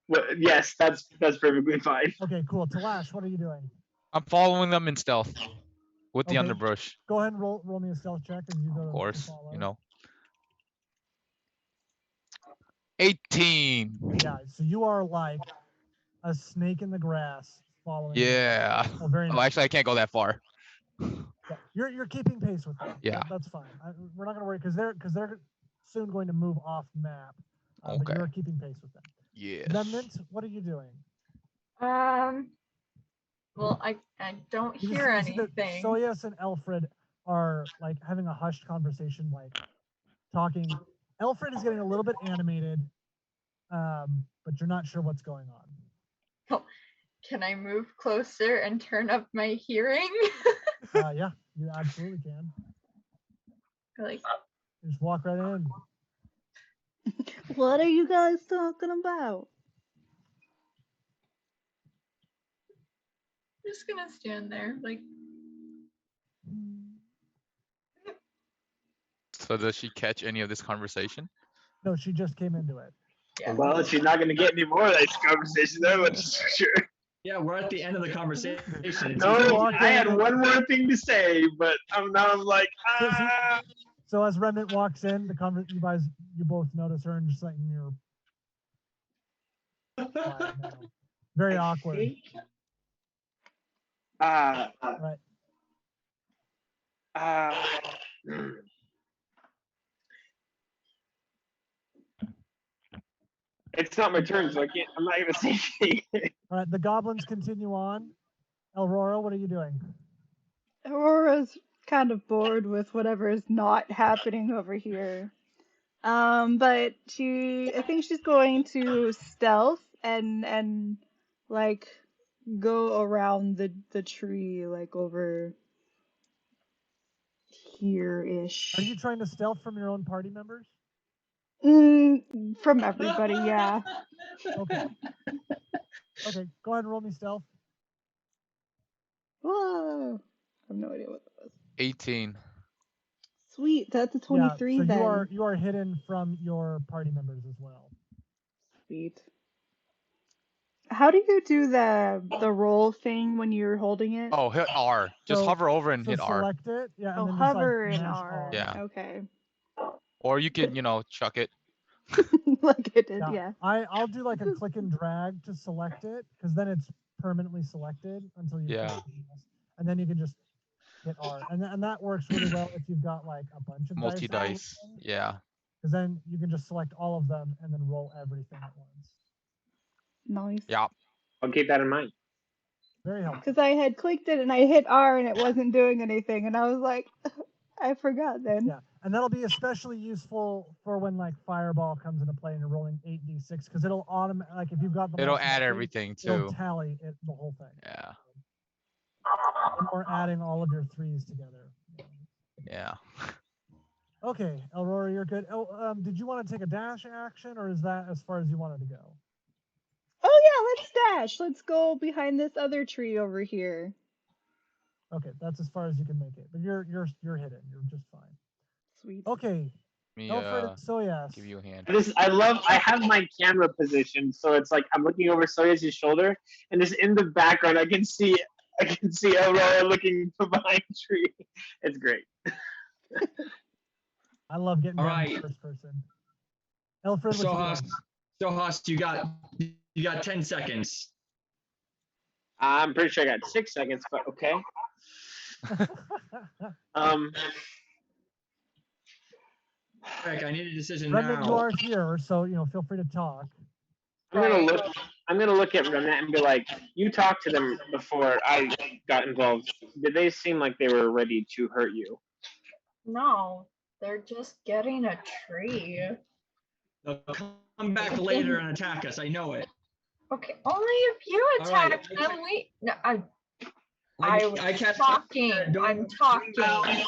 Well, yes, that's perfectly fine. Okay, cool. Talash, what are you doing? I'm following them in stealth with the Okay. underbrush. Go ahead and roll me a stealth check as you go Of to course, follow. you know. 18. Yeah, so you are like a snake in the grass following. Yeah. Oh, very Oh, nice. actually, I can't go that far. Yeah, you're keeping pace with them. Yeah. That's fine. We're not gonna worry because they're soon going to move off map. But Okay. you're keeping pace with them. Yes. Remnant, what are you doing? Well, I don't You hear see that anything. Shoujas and Elfred are like having a hushed conversation, like talking. Elfred is getting a little bit animated, but you're not sure what's going on. Can I move closer and turn up my hearing? Yeah, you absolutely can. Like, You just walk right in. What are you guys talking about? I'm just gonna stand there, like. So does she catch any of this conversation? No, she just came into it. Yeah. Well, she's not gonna get any more of this conversation, though, which is for sure. Yeah, we're at the end of the conversation. No, I had one more thing to say, but I'm like, ah. So as Remnant walks in, you both notice her and just like you're very awkward. Right. It's not my turn, so I'm not gonna say anything. All right, the goblins continue on. Eilrora, what are you doing? Aurora's kind of bored with whatever is not happening over here. But I think she's going to stealth and like go around the tree, like over here-ish. Are you trying to stealth from your own party members? From everybody, yeah. Okay. Okay, go ahead and roll me stealth. Whoa. I have no idea what that was. 18. Sweet, that's a 23 so then. you are hidden from your party members as well. Sweet. How do you do the roll thing when you're holding it? Oh, hit R. Just hover over and hit R. Select it, yeah, and Oh, then hover just and like R. Yeah. Okay. Or you can, chuck it. Like it did, yeah. I'll do like a click and drag to select it because then it's permanently selected until you. Yeah. And then you can just hit R, and that works really well if you've got like a bunch of Multi-dice. Yeah. Because then you can just select all of them and then roll everything at once. Nice. Yeah. I'll keep that in mind. Very helpful. Because I had clicked it and I hit R and it wasn't doing anything, and I was like, I forgot then. Yeah, and that'll be especially useful for when like Fireball comes into play and you're rolling 8d6 because it'll like if you've got the It'll add everything too. It'll tally the whole thing. Yeah. Or adding all of your threes together. Yeah. Okay, Eilrora, you're good. Oh, did you want to take a dash action, or is that as far as you wanted to go? Oh yeah, let's dash. Let's go behind this other tree over here. Okay, that's as far as you can make it. But you're hidden. You're just fine. Sweet. Okay. Elfred and Shoujas. Give you a hand. I have my camera position, so it's like I'm looking over Shoujas' shoulder, and just in the background I can see Eilrora looking from behind a tree. It's great. I love getting down to first person. Elfred, Shoujas, you got 10 seconds. I'm pretty sure I got 6 seconds, but okay. Rick, I need a decision Remnant, now. you are here, so feel free to talk. I'm gonna look at Remnate and be like, you talked to them before I got involved. Did they seem like they were ready to hurt you? No, they're just getting a tree. They'll come back later and attack us. I know it. Okay, only if you attack them. I was talking. I'm talking.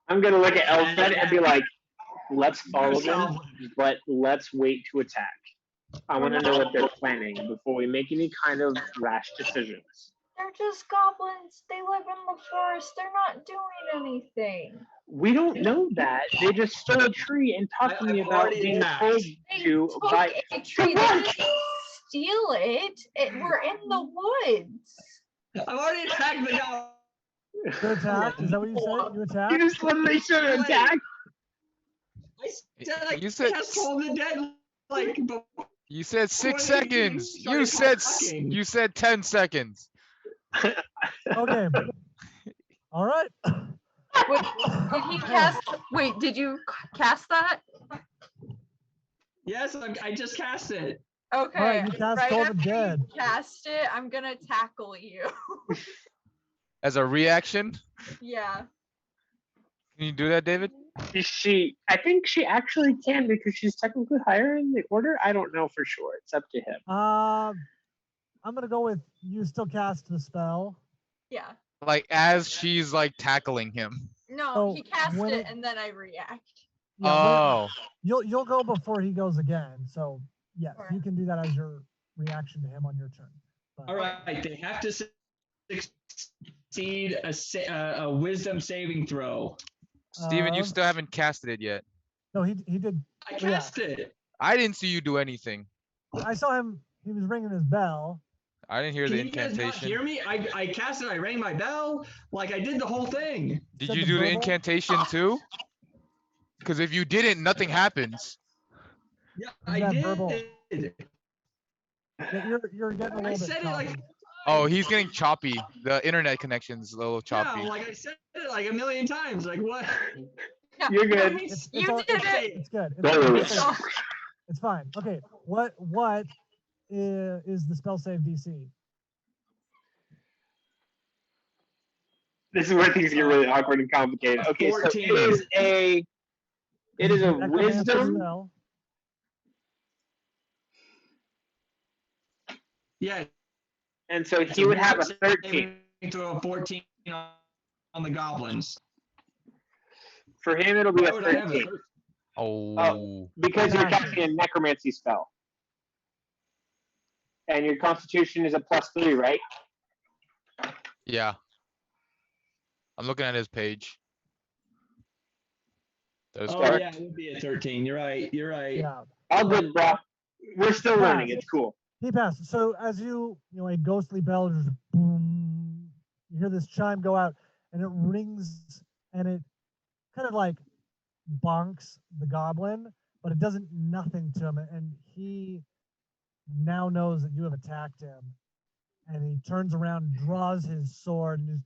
I'm gonna look at Elfred and be like, let's follow them, but let's wait to attack. I want to know what they're planning before we make any kind of rash decisions. They're just goblins. They live in the forest. They're not doing anything. We don't know that. They just stole a tree and talked to me I've about already being attacked. told They to took by a tree. They didn't steal it. We're in the woods. I've already attacked the guy. You attacked? Is that what you said? You You attacked? just literally should have attacked. I said I You said cast Toll of the Dead like before you said 6 they even seconds. started talking. You said 10 seconds. Okay. All right. Wait, did he cast? Wait, did you cast that? Yes, I just cast it. Okay. Alright, you cast right Toll the after Dead. you cast it, I'm gonna tackle you. As a reaction, Yeah. can you do that, David? I think she actually can because she's technically higher in the order. I don't know for sure. It's up to him. I'm gonna go with you still cast the spell. Yeah. Like as she's like tackling him. No, So, he cast when it it- and then I react. Yeah, Oh, you'll go before he goes again. So yes, Alright. you can do that as your reaction to him on your turn. But, All right, they have to succeed a wisdom saving throw. Steven, you Um, still haven't casted it yet. No, he did. I yeah. cast it. I didn't see you do anything. I saw him. He was ringing his bell. I didn't hear Can the you guys not incantation. hear me? I cast it. I rang my bell. Like I did the whole thing. Did Said you the do the verbal? incantation too? Because if you didn't, nothing happens. Yeah, Is I that did. verbal? Yeah, you're getting a little I bit said it choppy. like Oh, he's getting choppy. The internet connection's a little yeah, choppy. like I said it like a million times. Like what? You're good. It's, You all, did it's, it. it's good. Don't worry. It's fine. Okay. What is the spell save DC? This is where things get really awkward and complicated. Okay, so 14. it is a Necromancer wisdom. spell. Yeah. And so it's he would have a wisdom 13. saving throw of 14 on the goblins. For him, it'll be Why a would I have a 13 Oh, because you're Gotcha. casting a necromancy spell. And your constitution is a +3, right? yeah. I'm looking at his page. That is Oh correct. yeah, it would be a 13. You're right. You're right. Yeah. All good, bro. We're still learning. It's cool. He passed. So as a ghostly bell just boom, you hear this chime go out, and it rings, and it kind of like bonks the goblin, but it doesn't nothing to him, and he now knows that you have attacked him, and he turns around, draws his sword, and just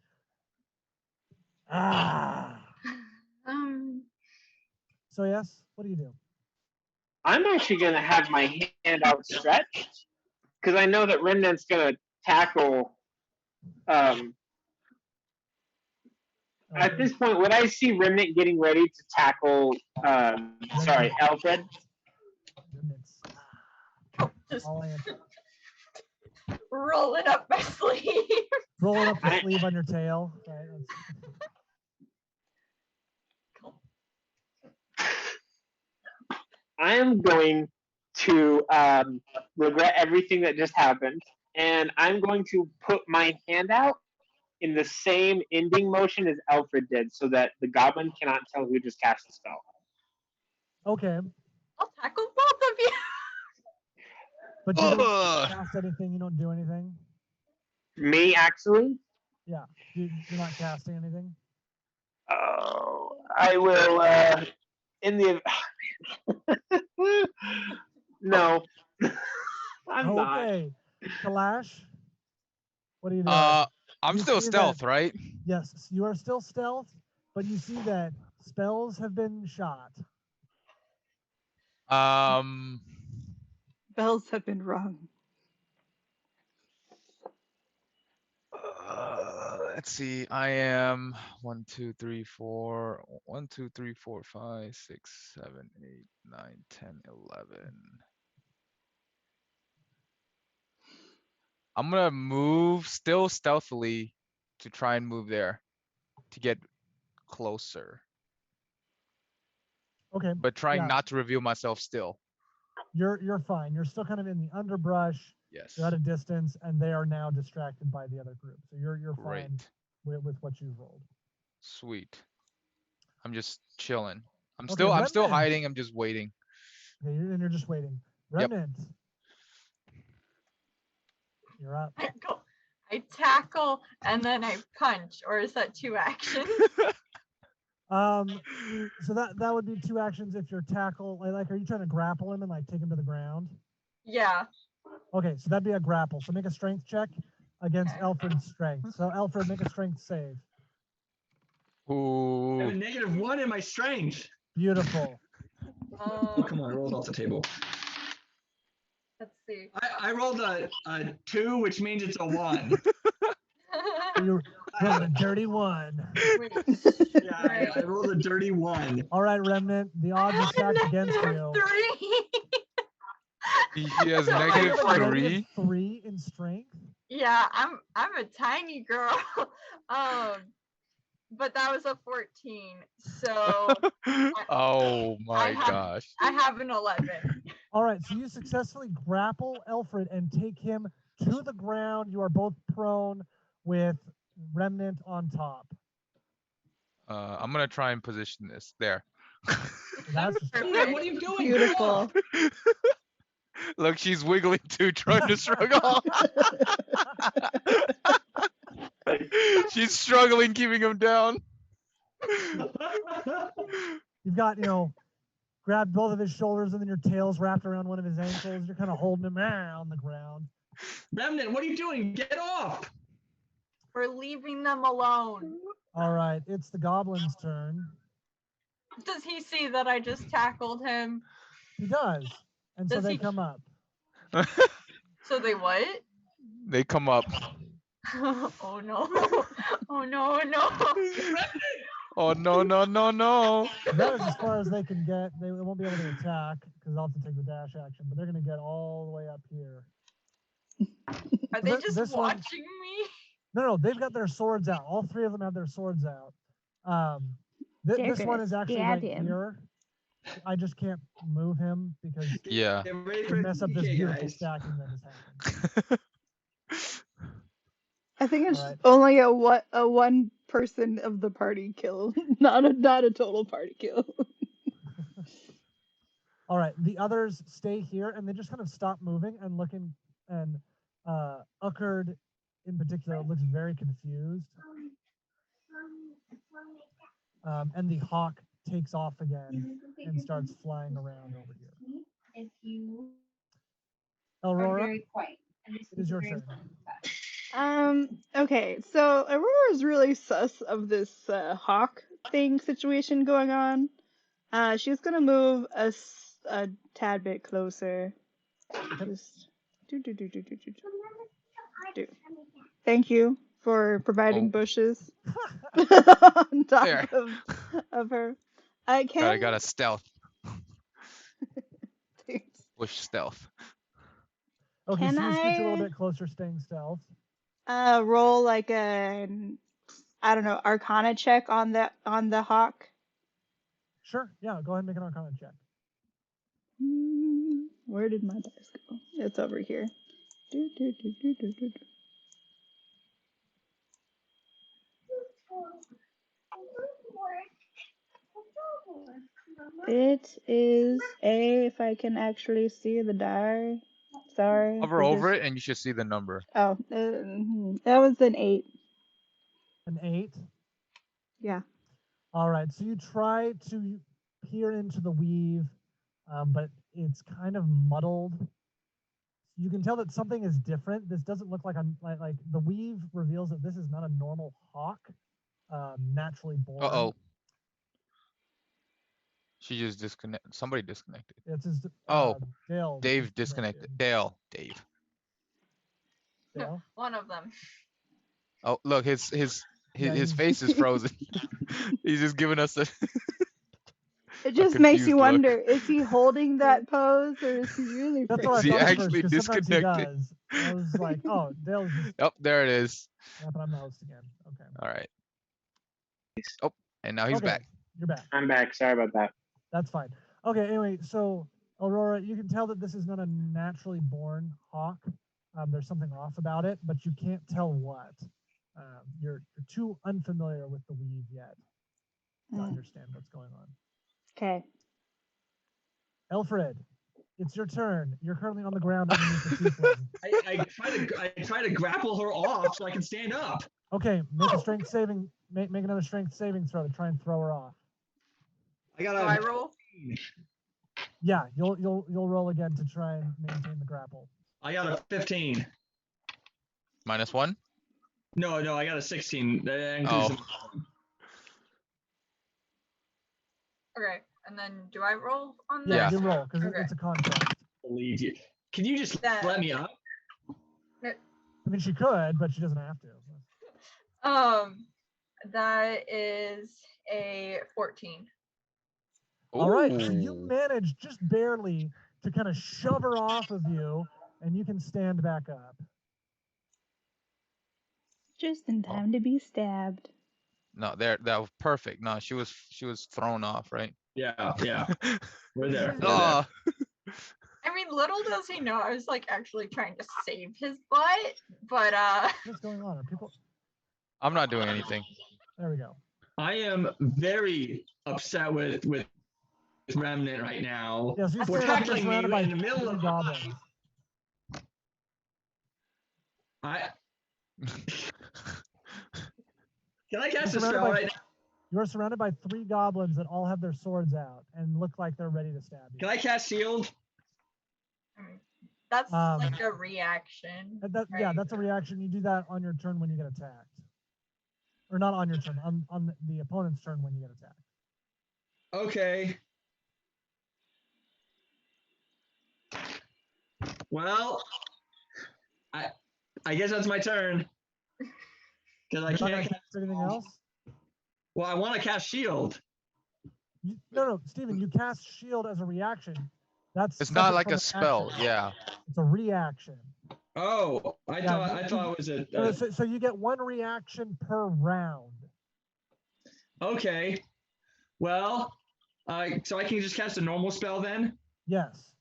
So yes, what do you do? I'm actually going to have my hand outstretched because I know that Remnant's going to tackle. At this point, would I see Remnant getting ready to tackle? Elfred. Remnants. Just All answer. roll it up my sleeve. Rolling up the sleeve on your tail. Right, I am going to regret everything that just happened, and I'm going to put my hand out in the same ending motion as Elfred did, so that the goblin cannot tell who just cast the spell. Okay, I'll tackle both of you. but you don't Ugh. cast anything. You don't do anything. Me, actually? Yeah, you're not casting anything. Oh, I will. In the no, I'm not. Okay, Talash, what are you doing? I'm You still see stealth, that- right? Yes, you are still stealth, but you see that spells have been shot. Bells have been rung. Let's see. I am 1, 2, 3, 4, 1, 2, 3, 4, 5, 6, 7, 8, 9, 10, 11. I'm gonna move still stealthily to try and move there to get closer, Okay, but trying Yeah. not to reveal myself still. You're fine. You're still kind of in the underbrush. Yes. You're at a distance, and they are now distracted by the other group. So you're Great. fine with what you've rolled. Sweet. I'm just chilling. I'm Okay, still Remnant. hiding. I'm just waiting. Okay, and you're just waiting. Yep. Remnant. You're up. I tackle and then I punch, or is that 2 actions? So that would be 2 actions if you're tackle. Like, are you trying to grapple him and like take him to the ground? Yeah. Okay, so that'd be a grapple. So make a strength check against Okay. Elfred's strength. So Elfred, make a strength save. I have Ooh. a -1 in my strength. Beautiful. Oh, come on, I rolled off the table. Let's see. I rolled a 2, which means it's a 1. You rolled a dirty 1. Yeah, I rolled a dirty 1. All right, Remnant. The odds are stacked against you. 3. He has So I negative have a -3. -3 in strength. Yeah, I'm a tiny girl. But that was a 14. So Oh my gosh. I have an 11. All right, so you successfully grapple Elfred and take him to the ground. You are both prone with Remnant on top. I'm gonna try and position this there. That's Remnant, what are you doing? Beautiful. Look, she's wiggling too, trying to struggle. She's struggling, keeping him down. You've got, grabbed both of his shoulders and then your tail's wrapped around one of his ankles. You're kind of holding him on the ground. Remnant, what are you doing? Get off! We're leaving them alone. All right, it's the goblin's turn. Does he see that I just tackled him? He does. And so Does they he- come up. So they what? They come up. Oh no. Oh no, no. Oh no, no, no, no. That is as far as they can get. They won't be able to attack because they'll have to take the dash action, but they're going to get all the way up here. Are they just This one- watching me? No, they've got their swords out. All 3 of them have their swords out. They're This one gonna is actually stab right him. here. I just can't move him because Yeah. Get ready it for mess up this TK, beautiful guys. stacking that has happened. I think it's Alright. only a one person of the party kill, not a total party kill. All right, the others stay here and they just kind of stop moving and looking. And Uckard, in particular, looks very confused. And the hawk takes off again and starts flying around over here. If you are Elrora, very quiet. it is your turn. Okay, so Aurora is really sus of this hawk thing situation going on. She's gonna move a tad bit closer. Just do. Thank you for providing Oh. bushes on top There. of her. I can. I got a stealth. Thanks. Bush stealth. Okay, Can so you scooch a little I- bit closer, staying stealth. Roll like an I don't know Arcana check on the hawk. Sure, yeah, go ahead and make an Arcana check. Where did my dice go? It's over here. It is if I can actually see the die. Sorry. Hover over it and you should see the number. Oh, that was an 8. An 8. Yeah. All right, so you try to peer into the weave, but it's kind of muddled. You can tell that something is different. This doesn't look like like the weave reveals that this is not a normal hawk, naturally born. Uh-oh. She just disconnected. Somebody disconnected. It's just, Oh, Dale. Dave disconnected. Dave. Dale? One of them. Oh, look, his he's- face is frozen. He's just giving us a. It just makes confused you look. wonder, is he holding that pose or is he really That's what I Is he thought at first, actually 'cause sometimes he disconnected? does. I was like, oh, Dale's just. Oh, there it is. Yeah, but I'm the host again. Okay. All right. Oh, and now he's Okay, back. You're back. I'm back. Sorry about that. That's fine. Okay, anyway, so Aurora, you can tell that this is not a naturally born hawk. There's something off about it, but you can't tell what. You're too unfamiliar with the weave yet to understand what's going on. Okay. Elfred, it's your turn. You're currently on the ground underneath the tiefling. I try to grapple her off so I can stand up. Okay, make a strength saving. Make another strength saving throw to try and throw her off. Do I roll? Yeah, you'll roll again to try and maintain the grapple. I got a 15. -1? No, I got a 16. That includes Okay, and then do I roll on Yeah, that? you roll because Okay. it's a contest. believe you. Can you just let me up? I mean, she could, but she doesn't have to. That is a 14. All right, so you manage just barely to kind of shove her off of you, and you can stand back up. Just in time to be stabbed. No, that was perfect. No, she was thrown off, right? Yeah. We're there. Oh. I mean, little does he know, I was like actually trying to save his butt, but What's going on? Are people? I'm not doing anything. There we go. I am very upset with Remnant right now. Yeah, so you For stand up and you're tackling me surrounded by in the middle 3 of goblins. Can I cast a You're surrounded spell by- right now? You are surrounded by 3 goblins that all have their swords out and look like they're ready to stab you. Can I cast shield? that's like a reaction. Yeah, that's a reaction. You do that on your turn when you get attacked. Or not on your turn, on the opponent's turn when you get attacked. Okay. Well, I guess that's my turn. Because I You're not gonna can't cast anything else? Well, I want to cast shield. No, Steven, you cast shield as a reaction. It's not like a spell, yeah. It's a reaction. Oh, I thought it was a. So you get 1 reaction per round. Okay. Well, so I can just cast a normal spell then? Yes.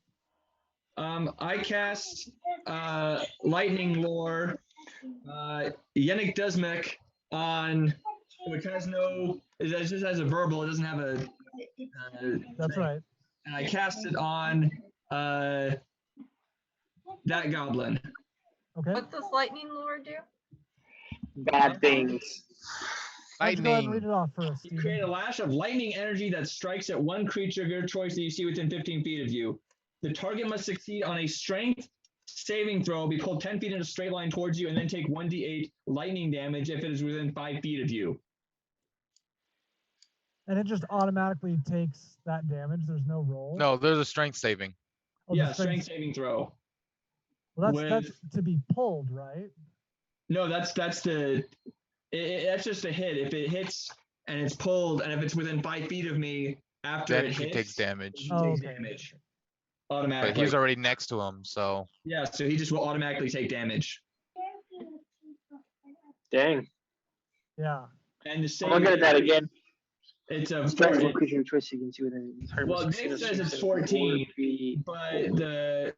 I cast Lightning Lore, Yannick Dusmek on, which has no, it just has a verbal, it doesn't have a. That's right. And I cast it on that goblin. Okay. What does lightning lore do? Bad things. Why don't you go ahead and read Lightning. it off for us, You Steven? create a lash of lightning energy that strikes at one creature of your choice that you see within 15 feet of you. The target must succeed on a strength saving throw, be pulled 10 feet in a straight line towards you, and then take 1d8 lightning damage if it is within 5 feet of you. And it just automatically takes that damage. There's no roll. No, there's a strength saving. Oh, Yeah, the strength saving throw. Well, that's with- to be pulled, right? No, that's just a hit. If it hits and it's pulled, and if it's within 5 feet of me after Then it he hits, takes damage. he Oh, takes okay. damage But automatically. he's already next to him, so Yeah, so he just will automatically take damage. Dang. Yeah. And the same. I'm looking at that again. It's a Strikes one creature of choice you can see within. Well, this says it's 14, but the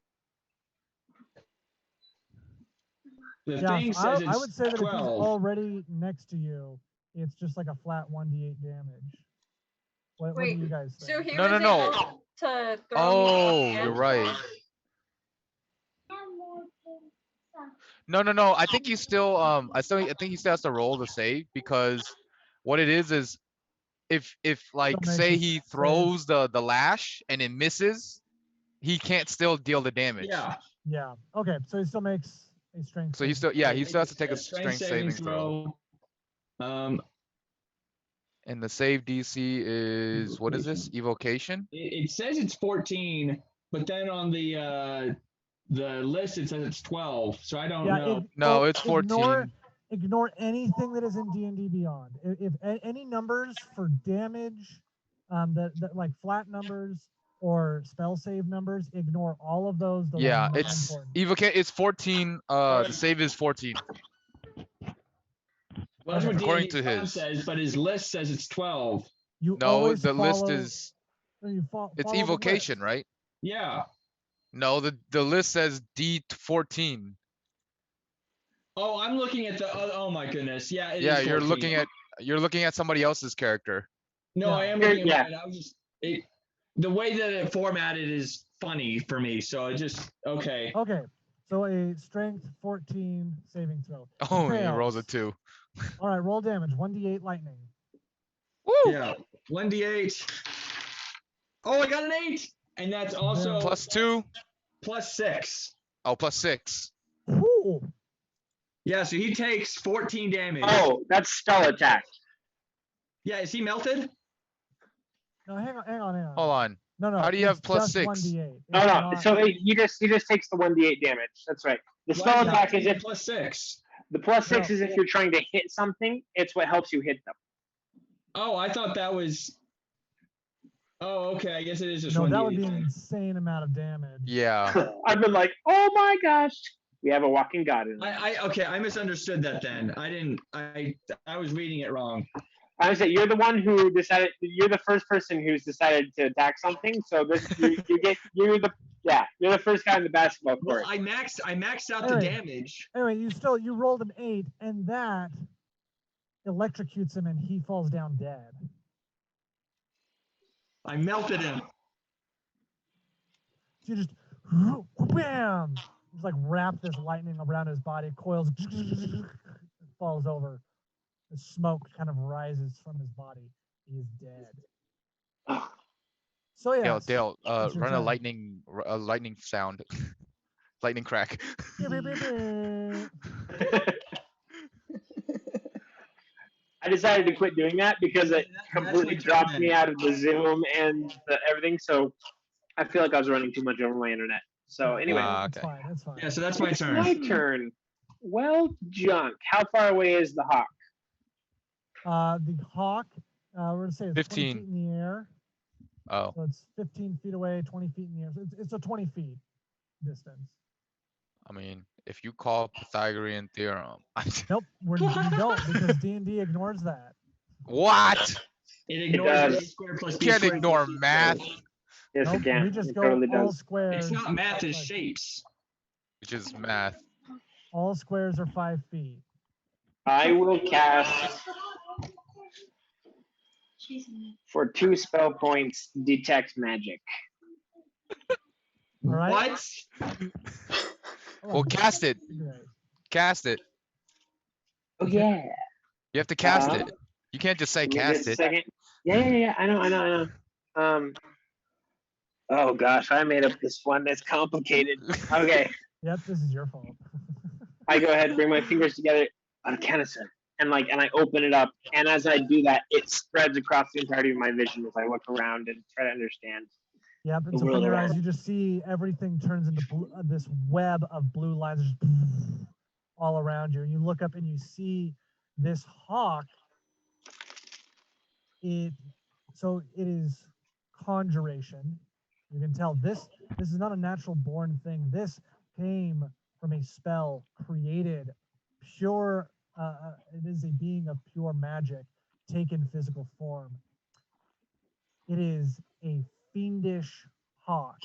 thing says it's I would say that if he's 12. already next to you, it's just like a flat 1d8 damage. What do Wait, you guys think? so he No, was no. able to throw Oh, me you're off right. No. I think he still I think he still has to roll the save, because what it is if like Still makes say it he save. throws the lash and it misses, he can't still deal the damage. Yeah. Yeah. Okay. So he still makes a strength. So he saving still throw. he still has to take a strength saving throw. And the save DC is, what is this? Evocation? It says it's 14, but then on the list it says it's 12. So I don't know. No, it's 14. Ignore anything that is in D&D Beyond. If any numbers for damage, that like flat numbers or spell save numbers, ignore all of those. Those are Yeah, not it's important. it's 14. The save is 14. Well, that's what According D&D to his. says, but his list says it's 12. You No, always the list follow- is no, you it's follow the evocation, list. right? Yeah. No, the list says D14. Oh, I'm looking at the. Oh my goodness. Yeah, it Yeah, is 14. you're looking at somebody else's character. No, I Yeah. am looking at Yeah. mine. I was just the way that it formatted is funny for me. So it just okay. Okay. So a strength 14 saving throw. Oh, he rolls a Fails. 2. All right, roll damage. 1d8 lightning. Woo! Yeah. 1d8. Oh, I got an 8, and that's also +2. +6. Oh, +6. Ooh. Yeah, so he takes 14 damage. Oh, that's spell attack. Yeah, is he melted? No, hang on. Hold on. No. How do you have it's just +6? 1d8. No, It's no. not- So he just takes the 1d8 damage. That's right. The Why spell is attack he is if +6? the +6 No. is if you're trying to hit something. It's what helps you hit them. Oh, I thought that was. Oh, okay. I guess it is just No, 1d8. that would be an insane amount of damage. Yeah. I've been like, oh my gosh, we have a walking god in there. Okay, I misunderstood that then. I was reading it wrong. I was say you're the one who decided. You're the first person who's decided to attack something. So this you're the first guy in the basketball Well, court. I maxed out the Alright. damage. Anyway, you rolled an 8, and that electrocutes him, and he falls down dead. I melted him. So you just bam, just like wrap this lightning around his body, coils, falls over. The smoke kind of rises from his body. He is dead. So yeah, Dale, it's your run a turn. lightning sound. Lightning crack. I decided to quit doing that because it That's completely my turn dropped then. me out of the Zoom and everything. So I feel like I was running too much over my internet. So anyway, It's okay. fine. It's fine. Yeah, so that's my it's turn. my turn. Well, Junk, how far away is the hawk? The hawk, we're gonna say it's 20 15. feet in the air. Oh. So it's 15 feet away, 20 feet in the air. So it's a 20 feet distance. I mean, if you call Pythagorean theorem. Nope, we don't, because D&D ignores that. What? It It ignores does. A squared plus You B can't squared. ignore plus C math, squared. Yes, Nope, it can. we just It go totally all does. squares. It's not math, it's 5 feet. shapes. which is math. All squares are 5 feet. I will cast for 2 spell points detect magic. All right. What? Well, cast it. Great. Cast it. Oh yeah. You have to cast Uh, it. You can't just say Give me cast just a it. second. Yeah. I know. Oh gosh, I made up this one that's complicated. Okay, Yep, this is your fault. I go ahead, bring my fingers together, Arcanison, and I open it up, and as I do that, it spreads across the entirety of my vision as I look around and try to understand. Yep, and The so from world your around. eyes, you just see everything turns into this web of blue lines just all around you. And you look up and you see this hawk. So it is conjuration. You can tell this is not a natural born thing. This came from a spell created pure. It is a being of pure magic taken physical form. It is a fiendish hawk.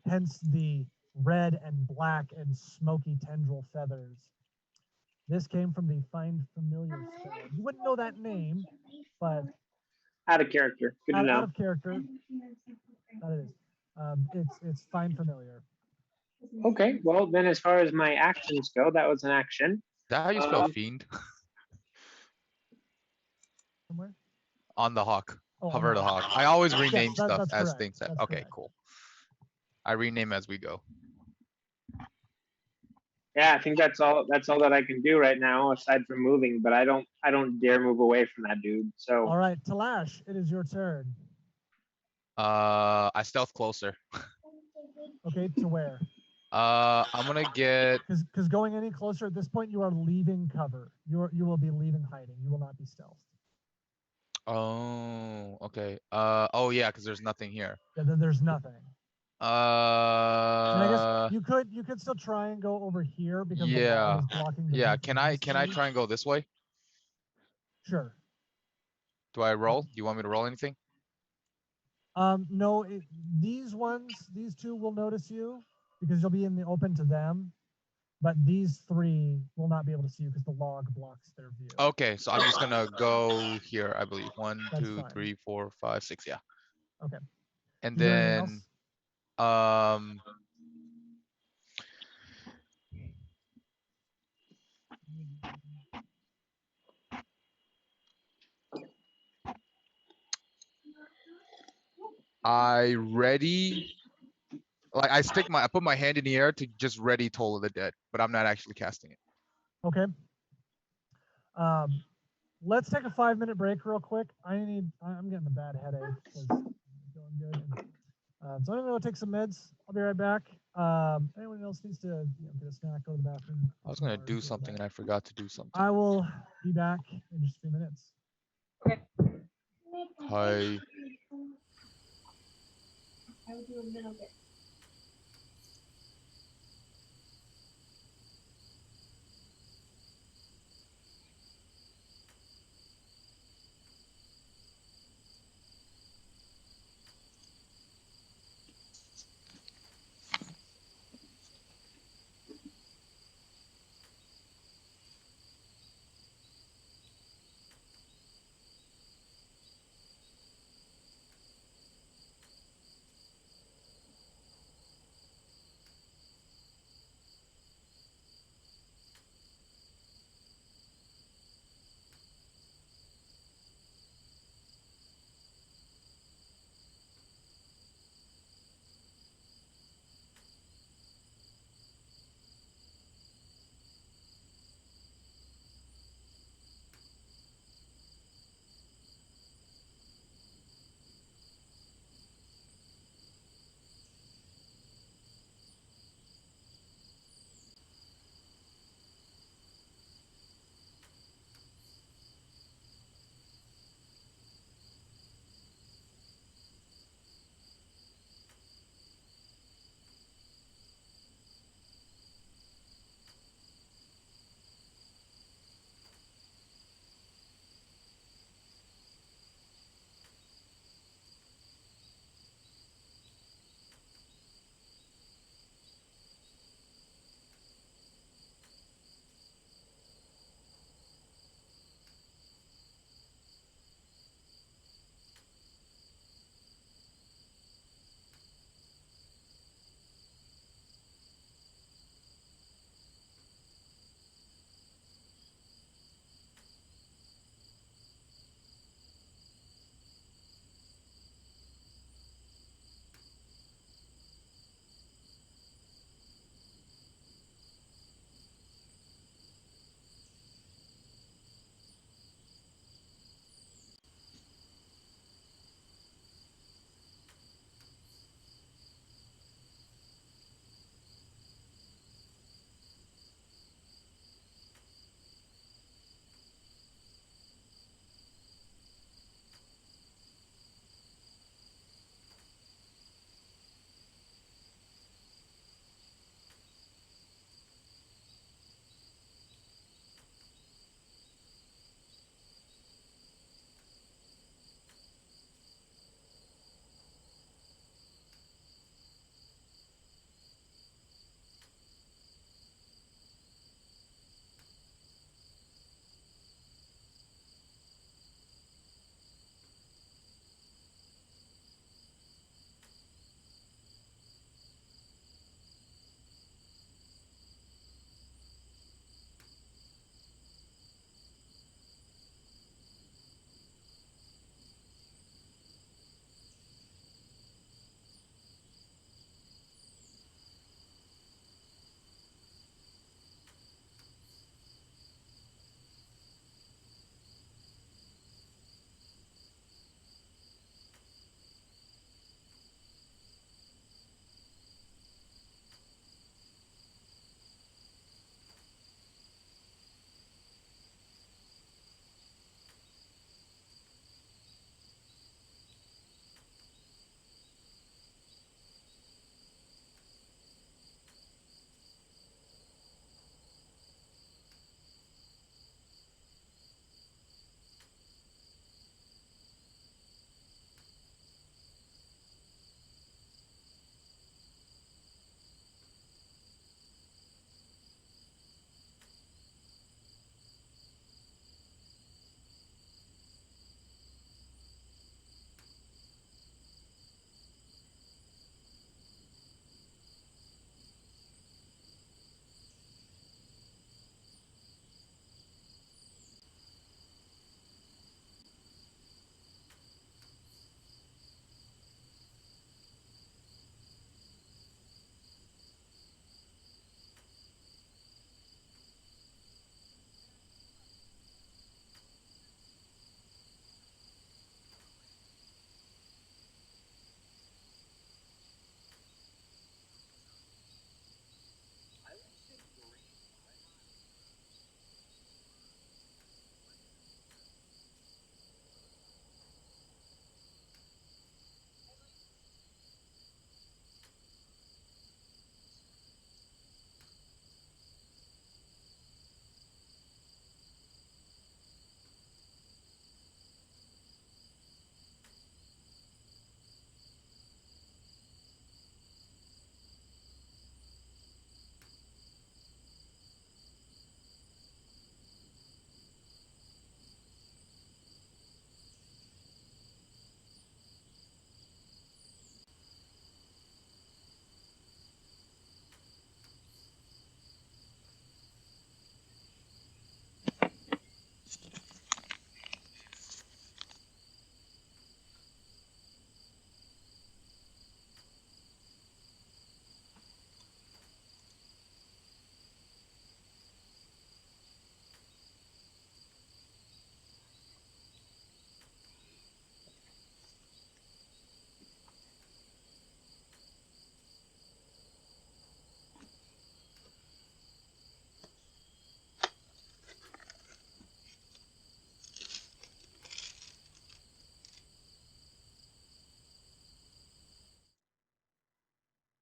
Hence the red and black and smoky tendril feathers. This came from the Find Familiar spell. You wouldn't know that name, but Out of character. Good to out know. of character, that it is. It's Find Familiar. Okay, well then, as far as my actions go, that was an action. Is that how you spell fiend? Somewhere? On the hawk. Oh, Hover on the the hawk. I always rename that- stuff that's as correct. things that. That's Okay, correct. cool. I rename as we go. Yeah, I think that's all. That's all that I can do right now, aside from moving. But I don't dare move away from that dude. So All right, Talash, it is your turn. I stealth closer. Okay, to where? I'm gonna get. Because going any closer at this point, you are leaving cover. You will be leaving hiding. You will not be stealth. Oh, okay. Oh yeah, because there's nothing here. Yeah, then there's nothing. And I guess you could still try and go over here because the wall is blocking the yeah. view Can from I this can I way. try and go this way? Sure. Do I roll? Do you want me to roll anything? No, these two will notice you because you'll be in the open to them, but these three will not be able to see you because the log blocks their view. Okay, so I'm just gonna go here, I believe. One, That's 2, fine. 3, 4, 5, 6, yeah. Okay. And You doing anything then else? I ready. Like I put my hand in the air to just ready Toll of the Dead, but I'm not actually casting it. Okay. Let's take a 5-minute break real quick. I'm getting a bad headache because I'm feeling good. So I'm gonna go take some meds. I'll be right back. Anyone else needs to get a snack, go to the bathroom. I was gonna do something and I forgot to do something. I will be back in just a few minutes. Okay. Hi. I will do a little bit.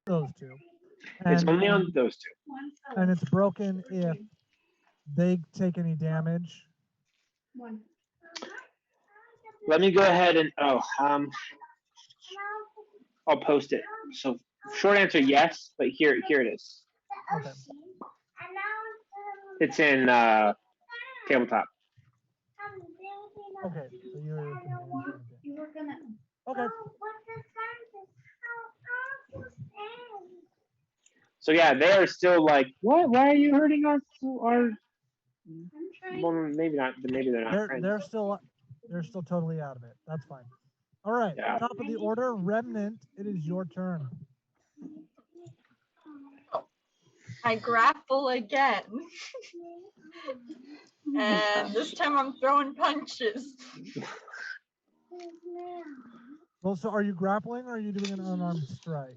Those two. It's And, only on those two. and it's broken if they take any damage. Let me go ahead and I'll post it. So short answer yes, but here it is. Okay. It's in tabletop. Okay. So you're gonna. Okay. So yeah, they are still like, what? Why are you hurting our? Well, maybe not. Maybe they're not. They're still totally out of it. That's fine. All right. Yeah. Top of the order, Remnant. It is your turn. I grapple again. And this time I'm throwing punches. Well, so are you grappling or are you doing an unarmed strike?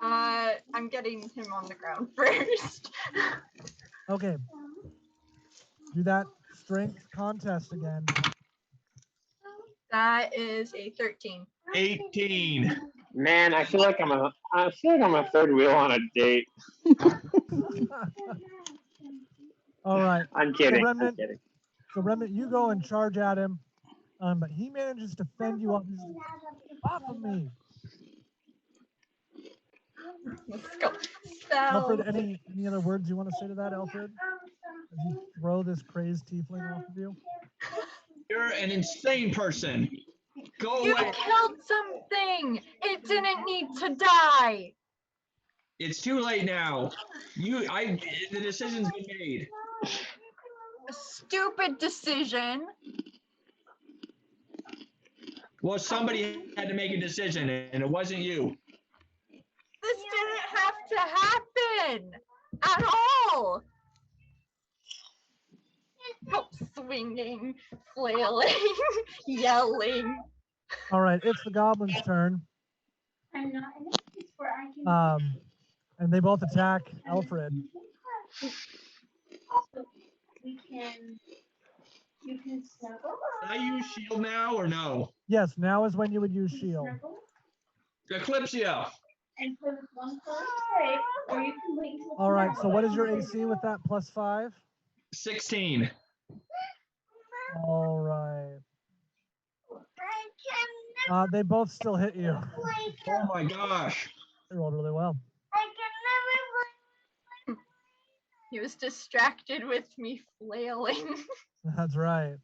I'm getting him on the ground first. Okay. Do that strength contest again. That is a 13. 18. Man, I feel like I'm a third wheel on a date. All right. I'm kidding. Remnant, I'm kidding. So Remnant, you go and charge at him, but he manages to fend you up. He's like, off of me. Let's go. Alfred, any other words you want to say to that, Alfred? As you throw this crazed tiefling off of you? You're an insane person. Go You away. killed something. It didn't need to die. It's too late now. The decision's been made. A stupid decision. Well, somebody had to make a decision, and it wasn't you. This didn't have to happen at all. Oh, swinging, flailing, yelling. All right, it's the goblin's turn. And they both attack Elfred. You can snuggle. Can I use shield now or no? Yes, now is when you would use shield. Eclipsia. And put one close break, or you can wait until All right, so what is your AC with that +5? 16. All right. They both still hit you. Oh my gosh. They rolled really well. He was distracted with me flailing. That's right.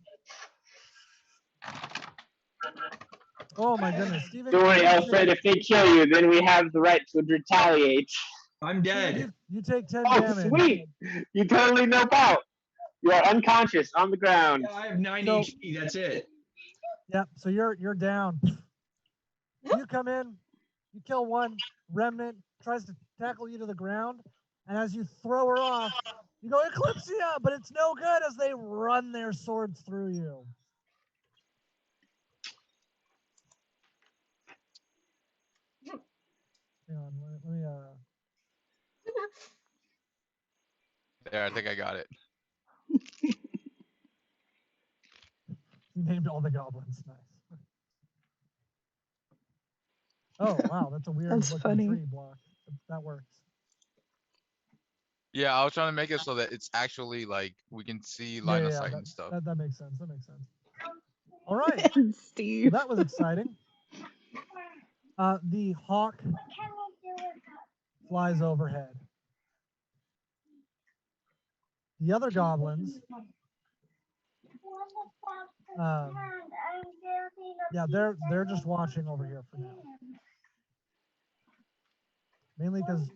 Oh my goodness, Steven. Don't worry, Elfred. If they kill you, then we have the right to retaliate. I'm dead. Steven, you take 10 Oh, damage. sweet! You totally nope out. You are unconscious on the ground. Yeah, I have 9 So- HP. That's it. Yep, so you're down. You come in, you kill one, Remnant tries to tackle you to the ground, and as you throw her off, you go Eclipsia, but it's no good as they run their swords through you. Hang on, let me There, I think I got it. you named all the goblins. Nice. Oh wow, that's a weird That's looking funny. tree block. That works. Yeah, I was trying to make it so that it's actually like we can see line of sight and stuff. That makes sense. That makes sense. All right. Well, Steve. that was exciting. The hawk flies overhead. The other goblins, yeah, they're just watching over here for now. Mainly because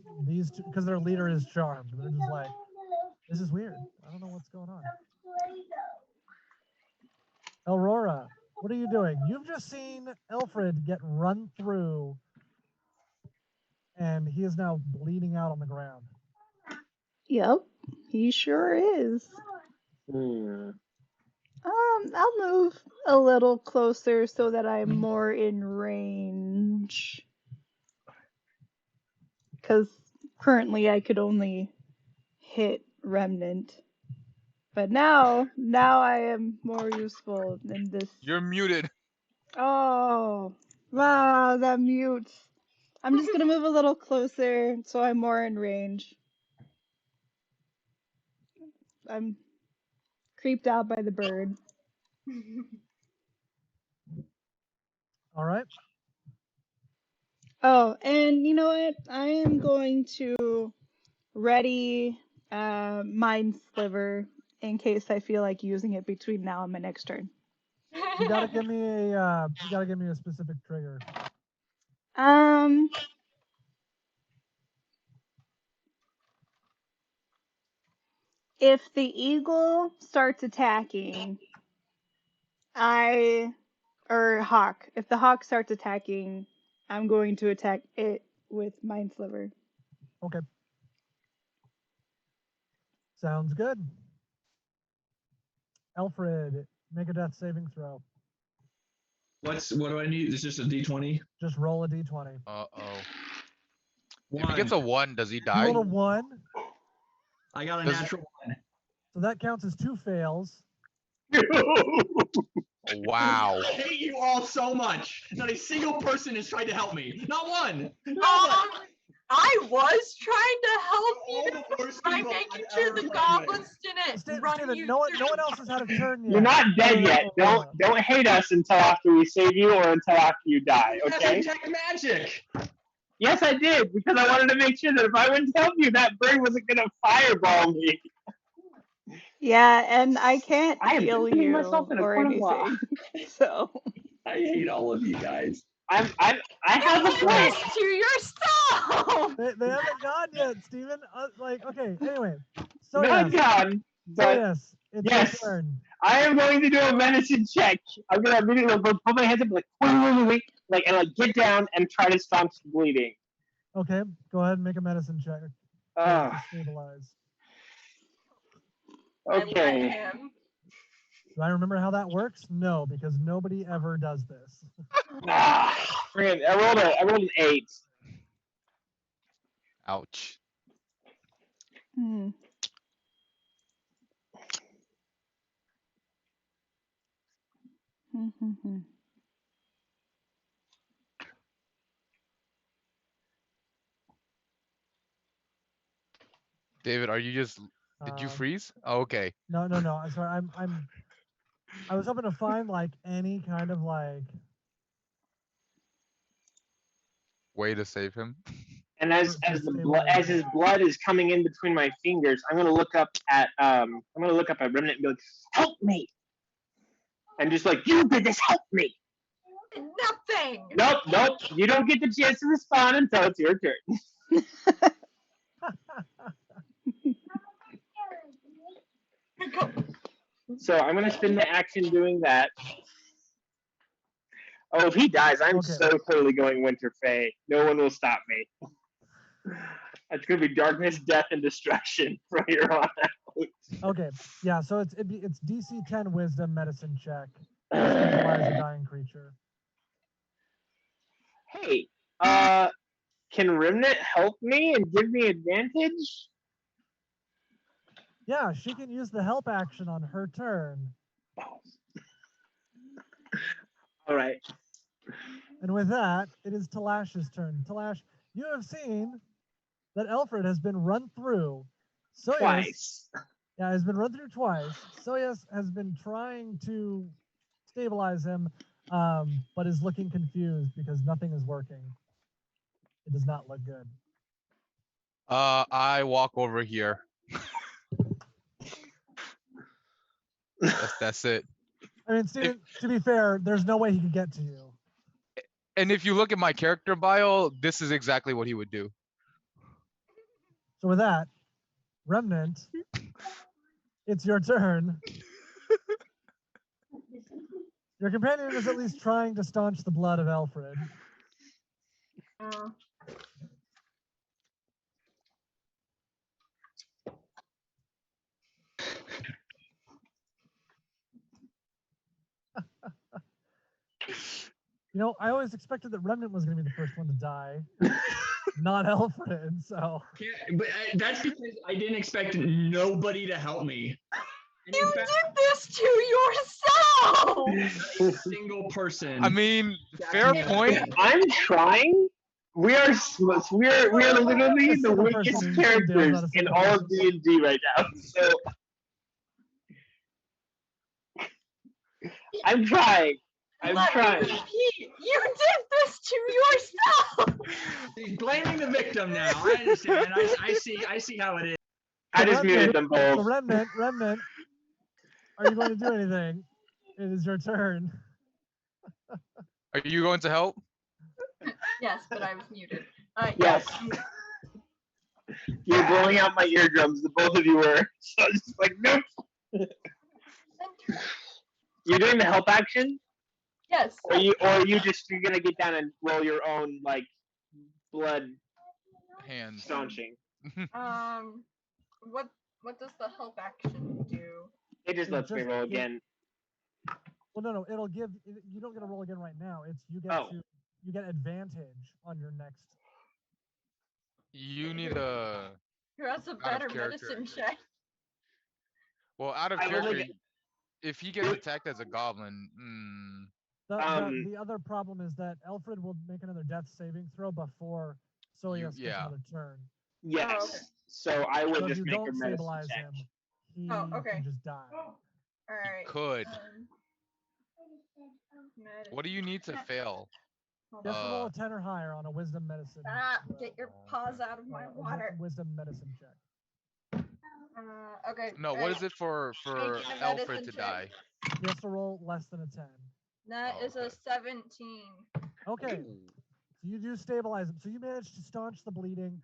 their leader is charmed. They're just like, this is weird. I don't know what's going on. Elrora, what are you doing? You've just seen Elfred get run through, and he is now bleeding out on the ground. Yep, he sure is. Hmm. I'll move a little closer so that I'm more in range. Because currently I could only hit Remnant. But now I am more useful in this. You're muted. Oh, wow, that mutes. I'm just gonna move a little closer so I'm more in range. I'm creeped out by the bird. All right. Oh, and you know what? I am going to ready Mind Sliver in case I feel like using it between now and my next turn. You gotta give me a specific trigger. If the eagle starts attacking, or hawk. If the hawk starts attacking, I'm going to attack it with Mind Sliver. Okay. Sounds good. Alfred, make a death saving throw. What do I need? It's just a D20. Just roll a d20. Uh-oh. If One. he gets a 1, does he You die? rolled a 1, I got a Does- natural 1. so that counts as 2 fails. Wow. I hate you all so much. Not a single person is trying to help me. Not one. Not one. I was trying to help All you the worst by people making I've sure ever the played goblins with. didn't run Steven, you no one through. else has had a turn yet. You're not dead other yet. than Aurora. Don't hate us until after we save you or until after you die, okay? That's detect magic. Yes, I did, because I wanted to make sure that if I went to help you, that bird wasn't going to fireball me. Yeah, and I can't I am heal defending you myself in a or court of law. anything. So I hate all of you guys. I have a You plan. this to yourself. They haven't gone yet, Steven. Okay, anyway. So Not yes. done, So but yes, it's yes. your turn. I am going to do a medicine check. I'm going to immediately put my hands up wait, and get down and try to stop some bleeding. Okay, go ahead and make a medicine check to Ah, stabilize. I let okay. him. Do I remember how that works? No, because nobody ever does this. Friggin', I rolled an 8. Ouch. hmm. David, are you just did you freeze? Oh, okay. No. I'm sorry. I was hoping to find like any kind of like. Way to save him. And as his blood is coming in between my fingers, I'm gonna look up at Remnant and be like, "Help me!" And just like, "You did this, help me!" Nothing. Nope. You don't get the chance to respond until it's your turn. So I'm gonna spend the action doing that. Oh, if he dies, I'm so clearly going Winter Fae. No one will stop me. It's gonna be darkness, death, and destruction from here on out. Okay, yeah. So it's DC 10 Wisdom medicine check. Stabilize a dying creature. Hey, can Remnant help me and give me advantage? Yeah, she can use the help action on her turn. All right. And with that, it is Talash's turn. Talash, you have seen that Elfred has been run through. Shoujas, Twice. Yeah, has been run through twice. Shoujas has been trying to stabilize him, but is looking confused because nothing is working. It does not look good. I walk over here. That's it. I mean, Steven, to be fair, there's no way he could get to you. And if you look at my character bio, this is exactly what he would do. So with that, Remnant, it's your turn. Your companion is at least trying to staunch the blood of Elfred. Uh, You know, I always expected that Remnant was going to be the first one to die, not Elfred. So Yeah, but that's because I didn't expect nobody to help me. And in you fact, did this to yourself. not a single person. I mean, fair point. I'm trying. We are literally A the single person weakest in Dale's characters not a in single all of person. D&D right now. So I'm trying. I'm Let trying. me repeat. You did this to yourself. He's blaming the victim now. I understand. I see how it is. I just muted them So both. Remnant, are you going to do anything? It is your turn. Are you going to help? Yes, but I was muted. Yes. You're blowing out my eardrums. The both of you were. So it's just like, nope. You're doing the help action, Yes. or you're gonna get down and roll your own like blood Hands. staunching. What does the help action do? It just lets me roll again. Well, no, it'll give. You don't get to roll again right now. It's you get advantage on your next. You need a. Who has a Out of better character. medicine check? Well, out of I would character, like- if he gets attacked as a goblin, The other problem is that Elfred will make another death saving throw before Soyas gets yeah. another turn. Yes. Oh, okay. So I would So if just you make a don't medicine stabilize check. him, he okay. can just die. All right. could. What do you need to fail? You have to roll a 10 or higher on a wisdom medicine. Get your paws out of my water. Wisdom medicine check. Okay. No, what is it for Making a Alfred medicine to check. die? You have to roll less than a 10. That Oh, is a okay. 17. Okay. So you do stabilize him. So you manage to staunch the bleeding.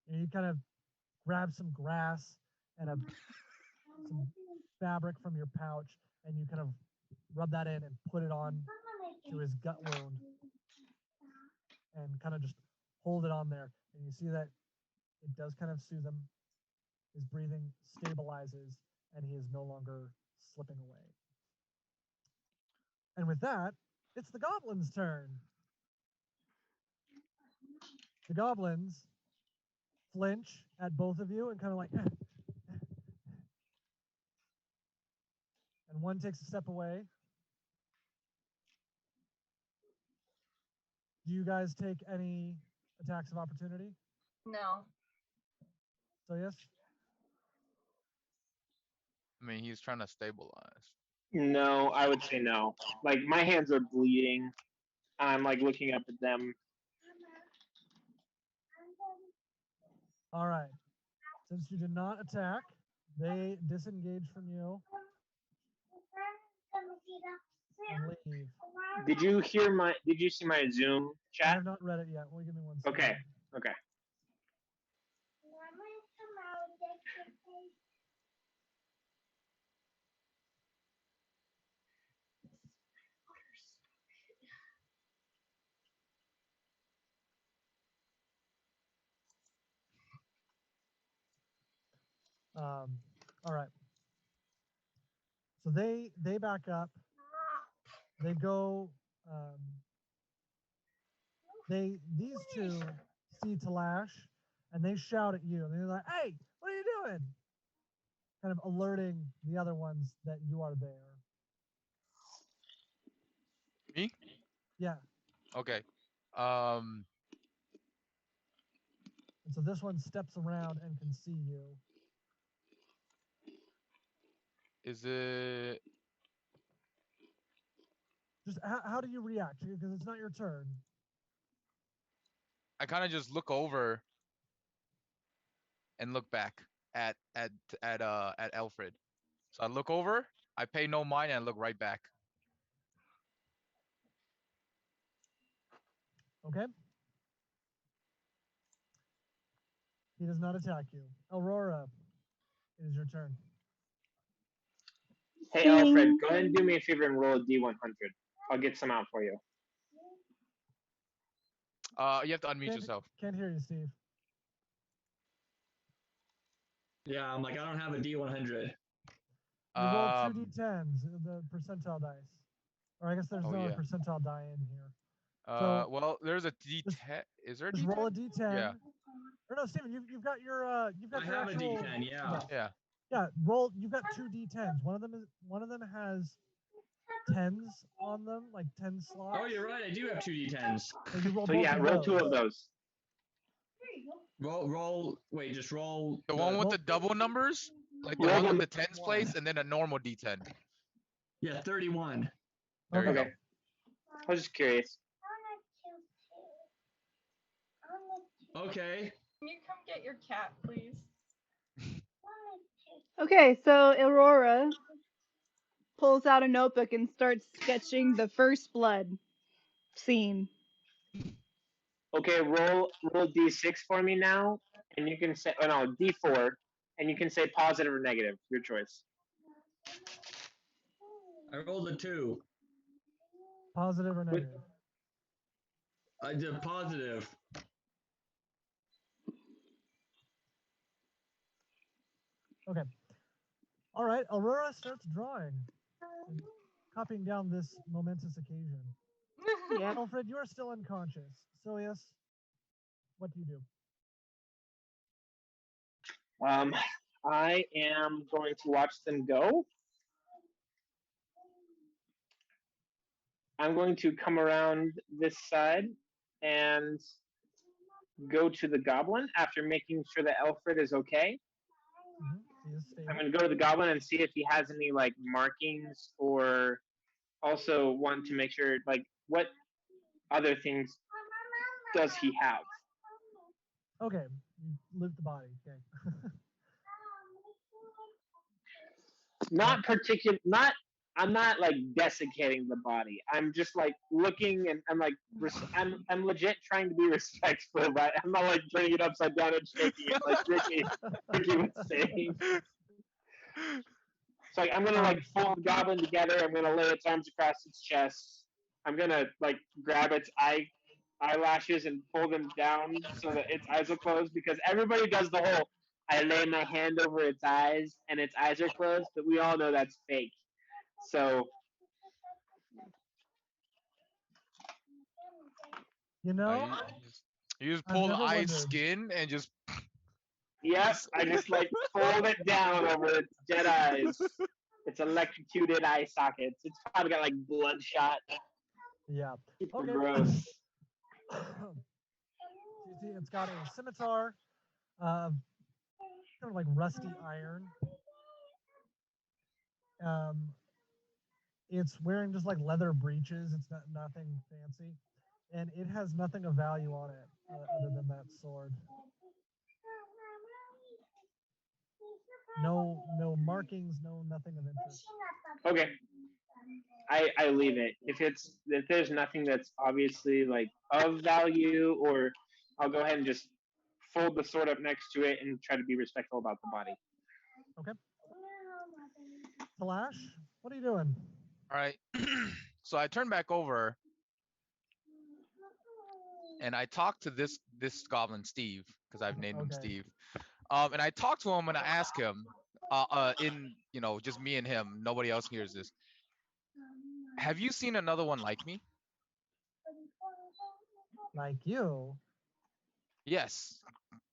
You kind of grab some grass and some fabric from your pouch, and you kind of rub that in and put it on to his gut wound, and kind of just hold it on there. And you see that it does kind of soothe him. His breathing stabilizes, and he is no longer slipping away. And with that, it's the goblins' turn. The goblins flinch at both of you and kind of like, and one takes a step away. Do you guys take any attacks of opportunity? No. So yes. I mean, he's trying to stabilize. No, I would say no. Like my hands are bleeding. I'm like looking up at them. All right. Since you did not attack, they disengage from you and leave. Did you see my Zoom I chat? have not read it yet. Will you give me one second? Okay. Okay. All right. So they back up. They go. These two see Talash, and they shout at you. And they're like, "Hey, what are you doing?" Kind of alerting the other ones that you are there. Me? Yeah. Okay. And so this one steps around and can see you. Is it? Just how do you react? Because it's not your turn. I kind of just look over and look back at Alfred. So I look over, I pay no mind, and I look right back. Okay. He does not attack you. Eilrora, it is your turn. Hey, Alfred, Seeing go ahead and do me a favor and roll a D100. I'll get some out for you. You have to unmute Can't, yourself. can't hear you, Steve. Yeah, I'm like, I don't have a D100. You rolled 2d10s, the percentile dice. Or I guess there's Oh, no yeah. percentile die in here. Well, there's a D10. Is there a Just D10? roll a d10. Yeah. Or no, Steven, you've got your I your have a actual D10, yeah. dice. Yeah. Yeah, roll. You've got 2d10s. One of them has 10s on them, like 10 slots. Oh, you're right. I do have 2D10s. So you roll So both yeah, of roll those. 2 of those. Wait, just roll. The one with the double numbers? Like the Roll one with them. the tens place and then a normal D10. Yeah, 31. There you Okay. Okay. I was just curious. Okay. Can you come get your cat, please? Okay, so Eilrora pulls out a notebook and starts sketching the first blood scene. Okay, roll D6 for me now, and you can say, oh no, D4, and you can say positive or negative, your choice. I rolled a 2. Positive or negative? I did positive. Okay. All right. Aurora starts drawing, and copying down this momentous occasion. Yep. Alfred, you are still unconscious. So yes, what do you do? I am going to watch them go. I'm going to come around this side and go to the goblin after making sure that Elfred is okay. He is stable. I'm going to go to the goblin and see if he has any like markings, or also want to make sure like what other things does he have. Okay, you loot the body. Okay. Not particular, not I'm not like desiccating the body. I'm just like looking, and I'm like I'm legit trying to be respectful, but I'm not like turning it upside down and shaking it like Ricky was saying. So like, I'm gonna like fold the goblin together. I'm gonna lay its arms across its chest. I'm gonna like grab its eyelashes and pull them down so that its eyes will close, because everybody does the whole I lay my hand over its eyes and its eyes are closed, but we all know that's fake. So You Uh, know, you just I've pull the never eye's wondered. skin and just. yep, I just like fold it down over its dead eyes. It's electrocuted eye sockets. It's probably got like bloodshot. Yeah. Super Okay. gross. You see, it's got a scimitar, kind of like rusty iron. It's wearing just like leather breeches. It's nothing fancy, and it has nothing of value on it other than that sword. No markings, nothing of interest. Okay. I leave it. If there's nothing that's obviously like of value, or I'll go ahead and just fold the sword up next to it and try to be respectful about the body. Okay. Talash, what are you doing? All right. So I turn back over and I talk to this goblin Steve, because I've named him Okay. Steve. And I talk to him and I ask him, in just me and him, nobody else hears this. Have you seen another one like me? Like you? Yes.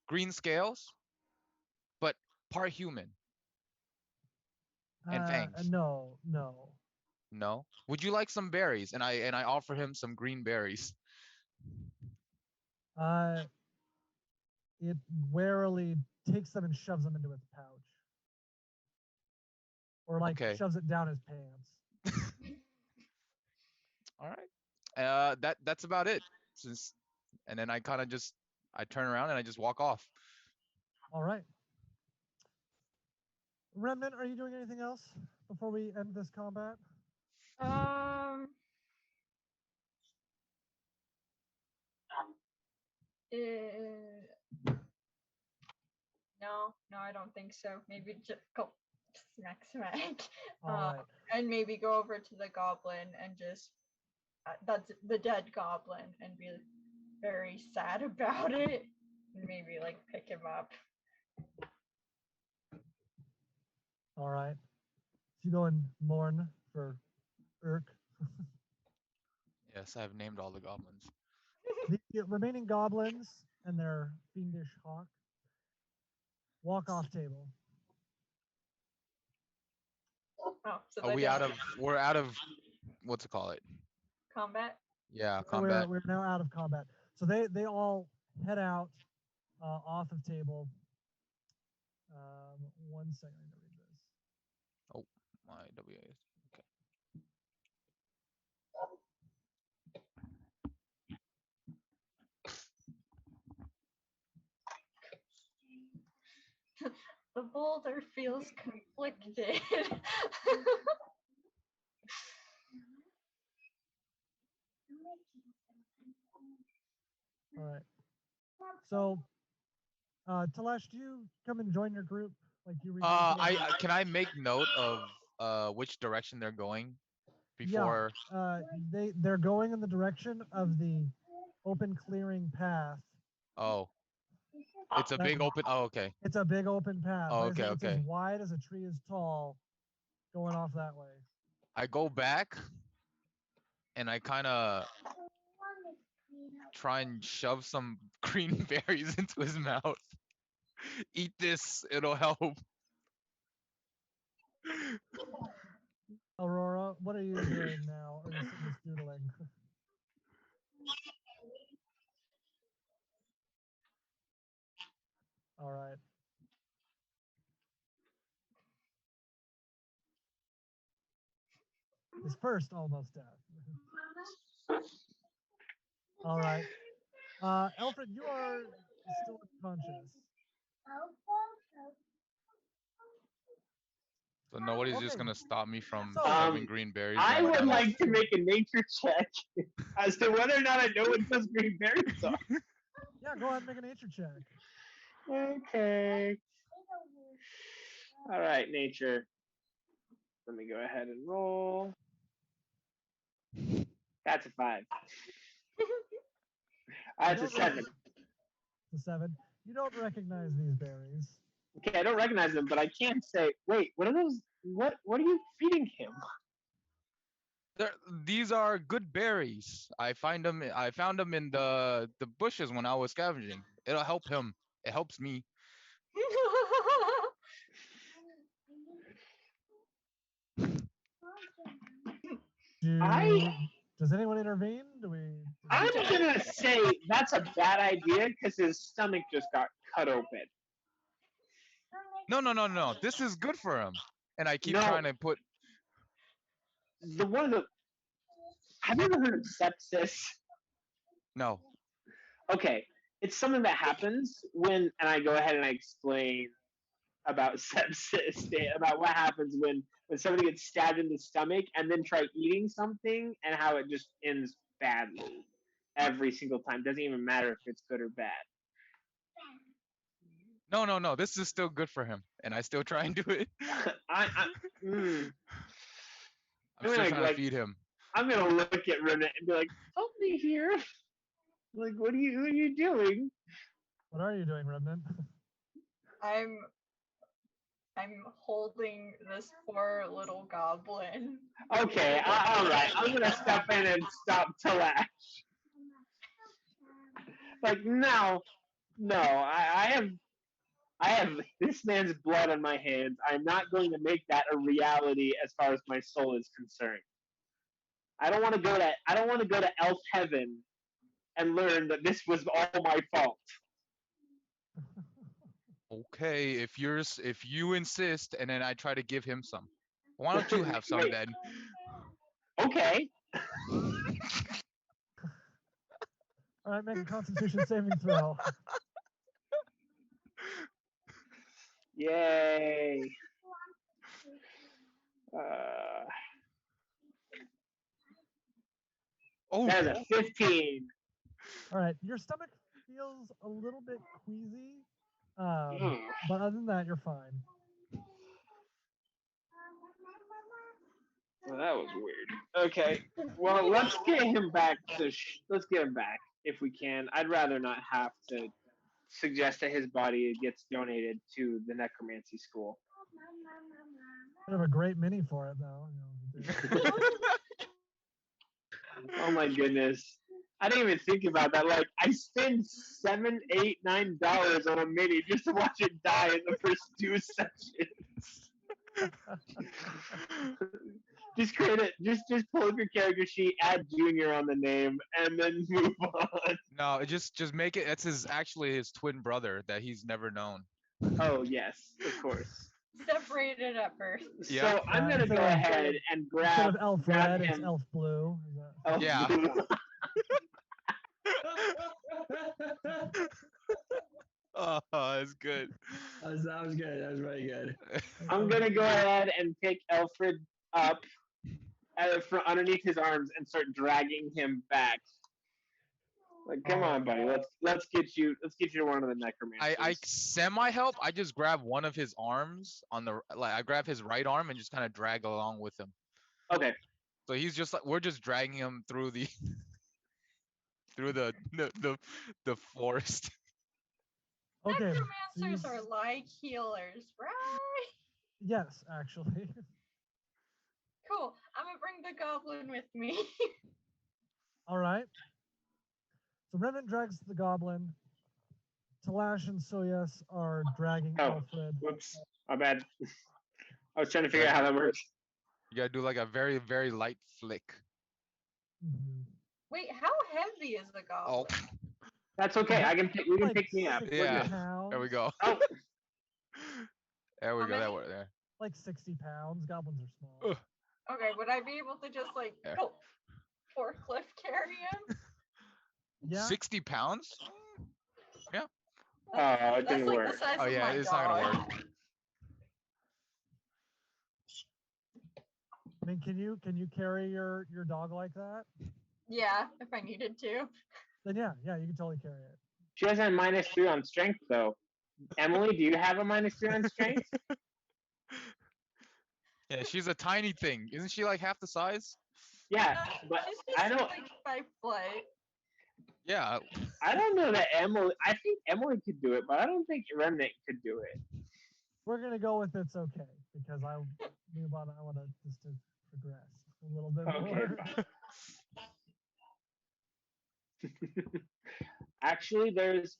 Green scales, but part human and fangs. No. No. Would you like some berries? And I offer him some green berries. It warily takes them and shoves them into its pouch, or like Okay. shoves it down his pants. All right. That's about it. And then I kind of just I turn around and I just walk off. All right. Remnant, are you doing anything else before we end this combat? No, I don't think so. Maybe just go smack. All right. And maybe go over to the goblin and just that's the dead goblin and be very sad about it. And maybe like pick him up. All right. So you go and mourn for Urk. Yes, I've named all the goblins. The remaining goblins and their fiendish hawk walk off table. Oh, so Are they we don't out of? We're out of. What's it called? combat. Yeah, So combat. we're now out of combat. So they all head out off of table. 1 second, I need to read this. Oh, my WAS. Okay. The boulder feels conflicted. All right. So, Talash, do you come and join your group? Like you read? Can I make note of which direction they're going before? Yeah. They're going in the direction of the open clearing path. Oh, it's a big open. Oh, okay. It's a big open path. Oh, Like I okay, said, It's okay. as wide as a tree is tall, going off that way. I go back, and I kind of try and shove some green berries into his mouth. Eat this; it'll help. Aurora, what are you doing now? Or just doodling? All right. His first almost death. All right. Elfred, you are still unconscious. So nobody's just Okay. gonna stop me from So- shoving green berries I down my would mouth. like to make a nature check as to whether or not I know what those green berries are. Yeah, go ahead and make a nature check. Okay. All right, nature. Let me go ahead and roll. That's a 5. That's a 7. The 7. You don't recognize these berries. Okay, I don't recognize them, but I can say, wait, what are those? What are you feeding him? These are good berries. I found them in the bushes when I was scavenging. It'll help him. It helps me. Does anyone intervene? I'm gonna say that's a bad idea because his stomach just got cut open. No. This is good for him. And I keep No. trying to put. Have you ever heard of sepsis? No. Okay, it's something that happens when, and I go ahead and I explain about sepsis, about what happens when somebody gets stabbed in the stomach and then try eating something and how it just ends badly every single time. Doesn't even matter if it's good or bad. No. This is still good for him, and I still try and do it. I'm still trying to feed him. I'm gonna look at Remnate and be like, "Help me here! Like, what are you doing?" What are you doing, Remnant? I'm holding this poor little goblin. Okay, all right. I'm gonna step in and stop Talash. Like, no, I have this man's blood on my hands. I'm not going to make that a reality as far as my soul is concerned. I don't want to go to elf heaven and learn that this was all my fault. Okay, if you insist, and then I try to give him some. Why don't you have some Wait. then? Okay. All right, make a Constitution saving throw. Yay. That is a 15. All right, your stomach feels a little bit queasy, but other than that, you're fine. Well, that was weird. Okay. Well, let's get him back let's get him back if we can. I'd rather not have to suggest that his body gets donated to the necromancy school. Kind of a great mini for it, though. Oh my goodness. I didn't even think about that. Like, I spend $7, $8, $9 on a mini just to watch it die in the first 2 sessions. Just create it. Just pull up your character sheet, add Junior on the name, and then move on. No, just make it. It's actually his twin brother that he's never known. Oh yes, of course. Separated at birth. Yeah. So I'm gonna go ahead and Instead grab of Elf grab Red, it's him. Elf Blue. Is that- Elf Yeah. Blue. Oh, that's good. That was good. That was very good. I'm gonna go ahead and pick Elfred up from underneath his arms and start dragging him back. Like, come on, buddy. Let's get you to one of the necromancers. I semi help. I just grab one of his arms on the I grab his right arm and just kind of drag along with him. Okay. So he's just like we're just dragging him through the the forest. Okay. so Necromancers you- are like healers, right? Yes, actually. Cool. I'm gonna bring the goblin with me. All right. So Remnant drags the goblin. Talash and Shoujas are dragging Oh. Elfred. Whoops. My bad. I was trying to figure out how that works. You gotta do like a very very light flick. Mhm. Wait, how heavy is the Oh, goblin? That's okay. You can Like pick me up. 60 We're Yeah. good. pounds, there we go. Oh, There we How go. That many? worked there. Like 60 pounds. Goblins are small. Ugh. Okay, would I be able to just like Yeah. forklift carry him? Yeah. 60 pounds? it That's didn't like work. the size Oh of yeah, my it's not gonna dog. work. I mean, can you carry your dog like that? Yeah, if I needed to. Then yeah, you can totally carry it. She has a -3 on strength, though. Emily, do you have a -3 on strength? Yeah, she's a tiny thing. Isn't she like half the size? Yeah, but She's just I don't. like 5 foot. Yeah. I don't know that Emily. I think Emily could do it, but I don't think Remnant could do it. We're gonna go with it's okay because I want to just to progress a little bit Okay. more. Actually, there's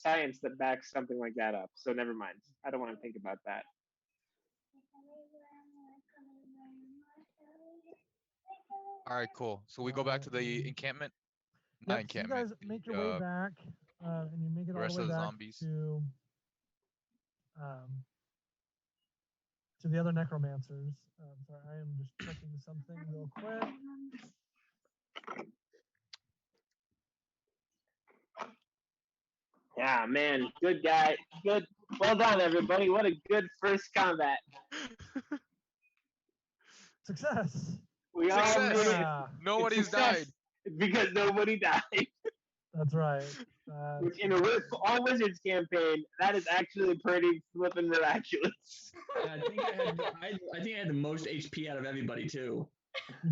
science that backs something like that up. So never mind. I don't want to think about that. All right, cool. So we go back to the encampment. Yep, Not so you encampment. guys make your way back, and you make it the all rest the way of the back zombies. to the other necromancers. Sorry, I am just checking something real quick. Yeah, man, good guy. Good. Well done, everybody. What a good first combat. Success. We all Success. made it. Yeah, Nobody's Success, died. because nobody died. that's right. Which in a all wizards campaign, that is actually pretty flippin' miraculous. Yeah, I think I had the most HP out of everybody too.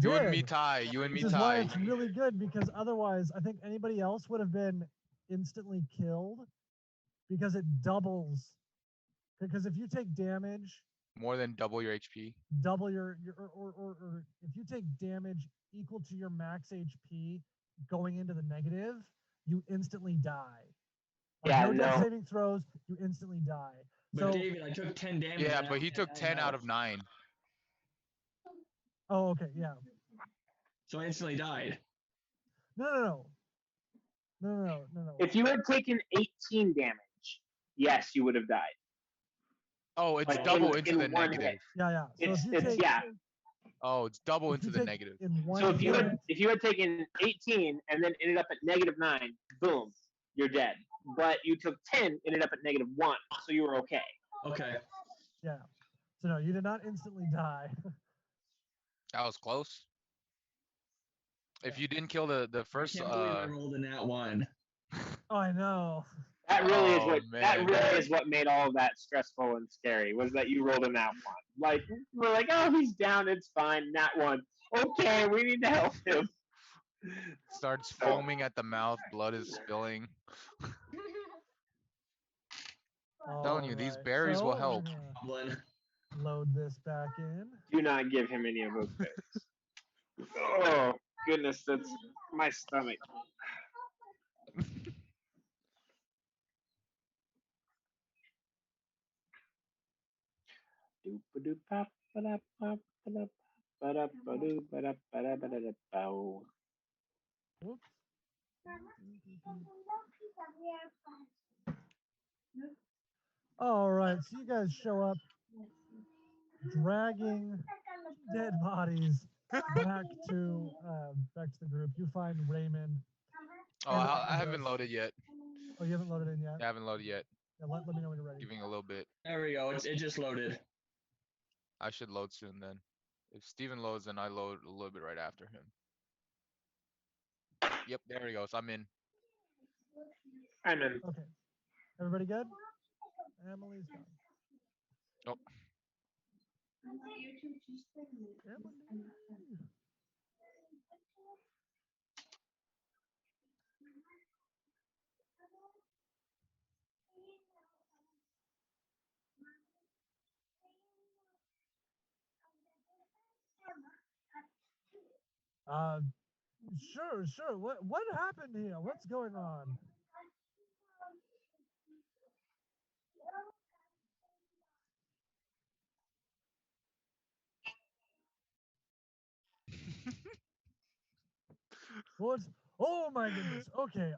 You and me did, tie. You and me which is why tie. it's really good because otherwise, I think anybody else would have been instantly killed because it doubles. Because if you take damage, More than double your HP. double your or if you take damage equal to your max HP going into the negative, you instantly die. Like, Yeah, no death no. saving throws, you instantly die. But So, David, I took 10 damage. Yeah, and but he I took had 10 out health. of 9. oh, okay, yeah. So I instantly died. No. If you had taken 18 damage, yes, you would have died. Oh, it's Like, double in into the one negative. hit. Yeah. So It's if you take, yeah. Oh, it's double if into you the take negative. in one So if you hit, had taken 18 and then ended up at -9, boom, you're dead. But you took 10, ended up at -1, so you were okay. Okay. yeah. So no, you did not instantly die. That was close. If you didn't kill the I first can't believe I rolled in that one. Oh, I know. That really is Oh what that man. really is what made all of that stressful and scary. Was that you rolled a nat one? Like we're like, oh, he's down, it's fine. Nat one. Okay, we need to help him. Starts So foaming at the mouth, blood is spilling. Telling you, these Alright, berries will so we're help. gonna Goblin. load this back in. do not give him any of those berries. Oh goodness, that's my stomach. Whoops. Alright, so you guys show up dragging dead bodies back to the group. You find Raymond. Oh, And I haven't Argos. loaded yet. Oh, you haven't loaded in yet? I haven't loaded yet. Yeah, let me know when you're ready. Giving a little bit. There we go. It just loaded. I should load soon then. If Steven loads, then I load a little bit right after him. Yep, there he goes. I'm in. I'm in. Okay. Everybody good? Emily's done. Oh, Emily. Uh, sure. What happened here? What's going on? What? Oh my goodness. Okay.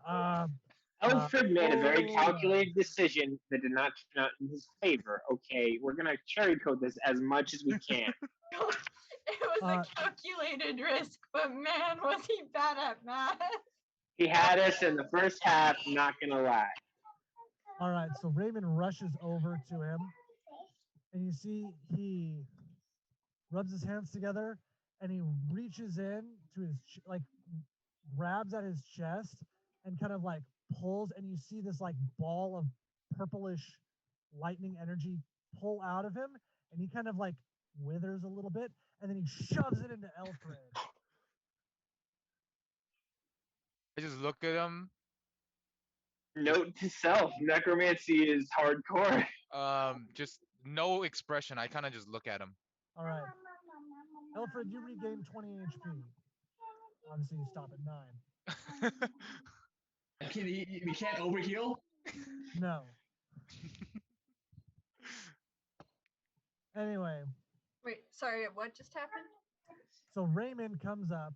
Elfred made a very Hold on. calculated decision that did not turn out in his favor. Okay, we're gonna cherry coat this as much as we can. It was a calculated risk, but man, was he bad at math. He had us in the first half. Not gonna lie. All right. So Raymond rushes over to him, and you see he rubs his hands together, and he reaches in to his like grabs at his chest and kind of like pulls, and you see this like ball of purplish lightning energy pull out of him, and he kind of like withers a little bit, and then he shoves it into Elfred. I just look at him. Note to self: necromancy is hardcore. Just no expression. I kind of just look at him. All right, Elfred, you regain 20 HP. Obviously, you stop at 9. We can't overheal? No. Anyway, Wait, sorry, what just happened? so Raymond comes up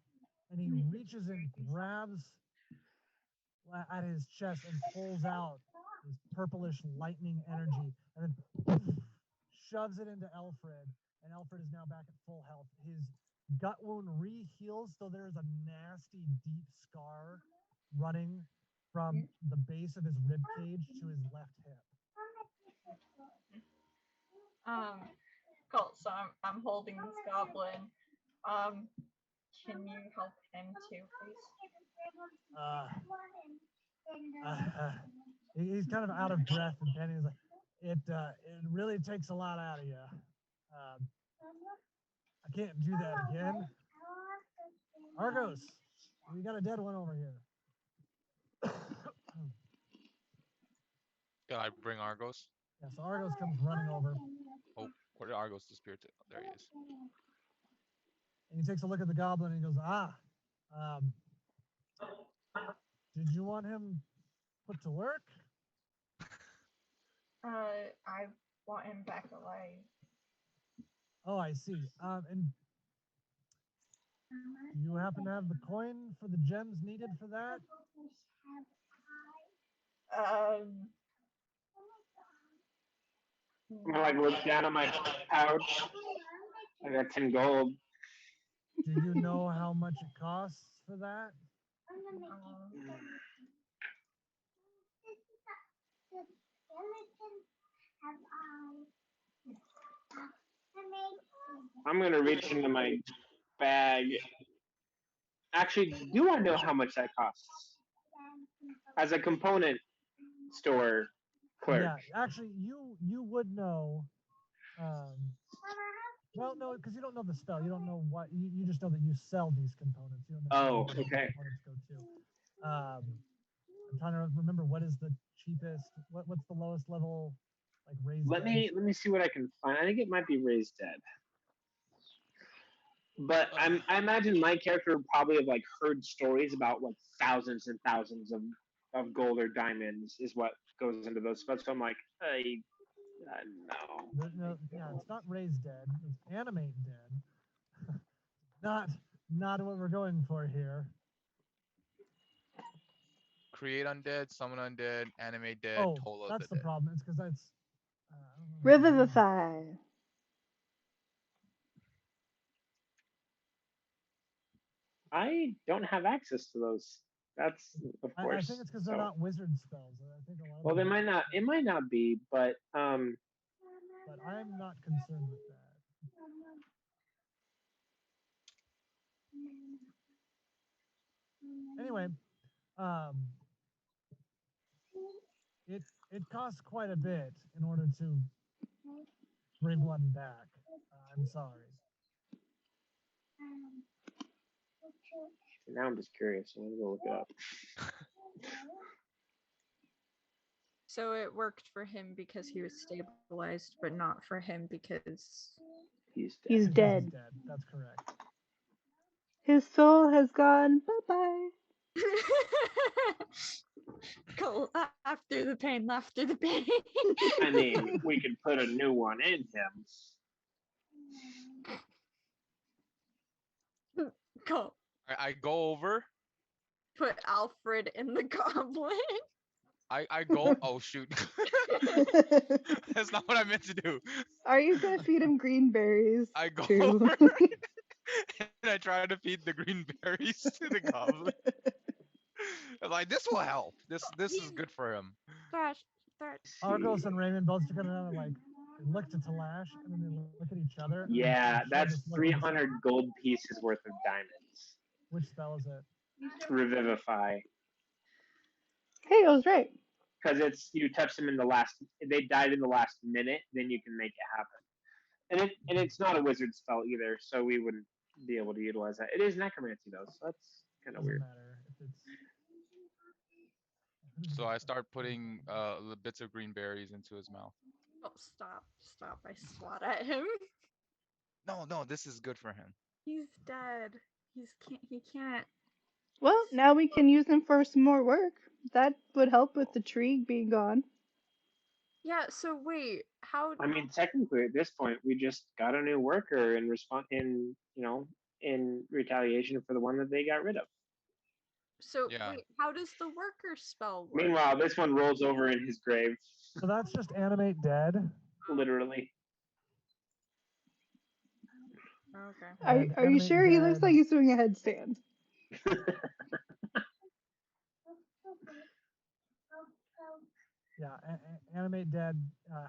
and he reaches and grabs at his chest and pulls out this purplish lightning energy and then shoves it into Elfred. And Elfred is now back at full health. His gut wound re-heals, so there's a nasty deep scar running from the base of his rib cage to his left hip. Cool. So I'm holding this goblin. Can you help him too, please? He's kind of out of breath, and Penny's like, it really takes a lot out of you. I can't do that again. Argos, we got a dead one over here. Can I bring Argos? Yeah, so Argos comes running over, Oh, where did Argos disappear to? There he is. and he takes a look at the goblin, and he goes, did you want him put to work? I want him back alive. Oh, I see. And do you happen to have the coin for the gems needed for that? I'm gonna like look down at my pouch. I got 10 gold. Do you know how much it costs for that? I'm gonna reach into my bag. Actually, do I know how much that costs? As a component store clerk. Yeah, actually, you would know. Well, no, because you don't know the spell. You don't know what. You just know that you sell these components. You don't necessarily Oh, know where the okay. components go to. I'm trying to remember what is the cheapest. What's the lowest level, like raised Let dead? me see what I can find. I think it might be raised dead. But I imagine my character would probably have like heard stories about like thousands and thousands of gold or diamonds is what goes into those spells. So I'm like, no. No, yeah, it's not raised dead. It's animate dead. not what we're going for here. Create undead, summon undead, animate dead, Oh, total that's the dead. problem. It's because that's. I don't know. Revivify. I don't have access to those. That's of course. I think it's because they're not wizard spells. I think a lot of Well, they them might not. It might not be, but but I'm not concerned with that. Anyway, um, it costs quite a bit in order to bring one back. I'm sorry. now I'm just curious. I'm gonna go look it up. So it worked for him because he was stabilized, but not for him because He's dead. He's Because dead. he's dead. That's correct. His soul has gone. Bye bye. go after the pain, after the pain. I mean, we could put a new one in him. Go I go over. put Alfred in the goblin. I go. Oh shoot. That's not what I meant to do. Are you gonna feed him green berries I go too? over and I try to feed the green berries to the goblin. I'm like, this will help. This is good for him. Thrash. Argos and Raymond both together and like they look to Talash and then they look at each other. And Yeah, share that's this look and say, 300 gold pieces worth of diamonds. Which spell is it? Revivify. Hey, I was right. Because it's you touch them in the last. They died in the last minute, then you can make it happen. And it's not a wizard spell either, so we wouldn't be able to utilize that. It is necromancy though, so that's kind of Doesn't weird. matter if it's. So I start putting the bits of green berries into his mouth. Oh, stop. I swat at him. No, this is good for him. He's dead. He can't. Well, now we can use him for some more work. That would help with the tree being gone. Yeah, so wait, how I mean, technically, at this point, we just got a new worker in response in retaliation for the one that they got rid of. so Yeah. wait, how does the worker spell work? Meanwhile, this one rolls over in his grave, So that's just animate dead. literally. Okay. Are And you animate sure? He looks dead. like he's doing a headstand. Yeah, animate dead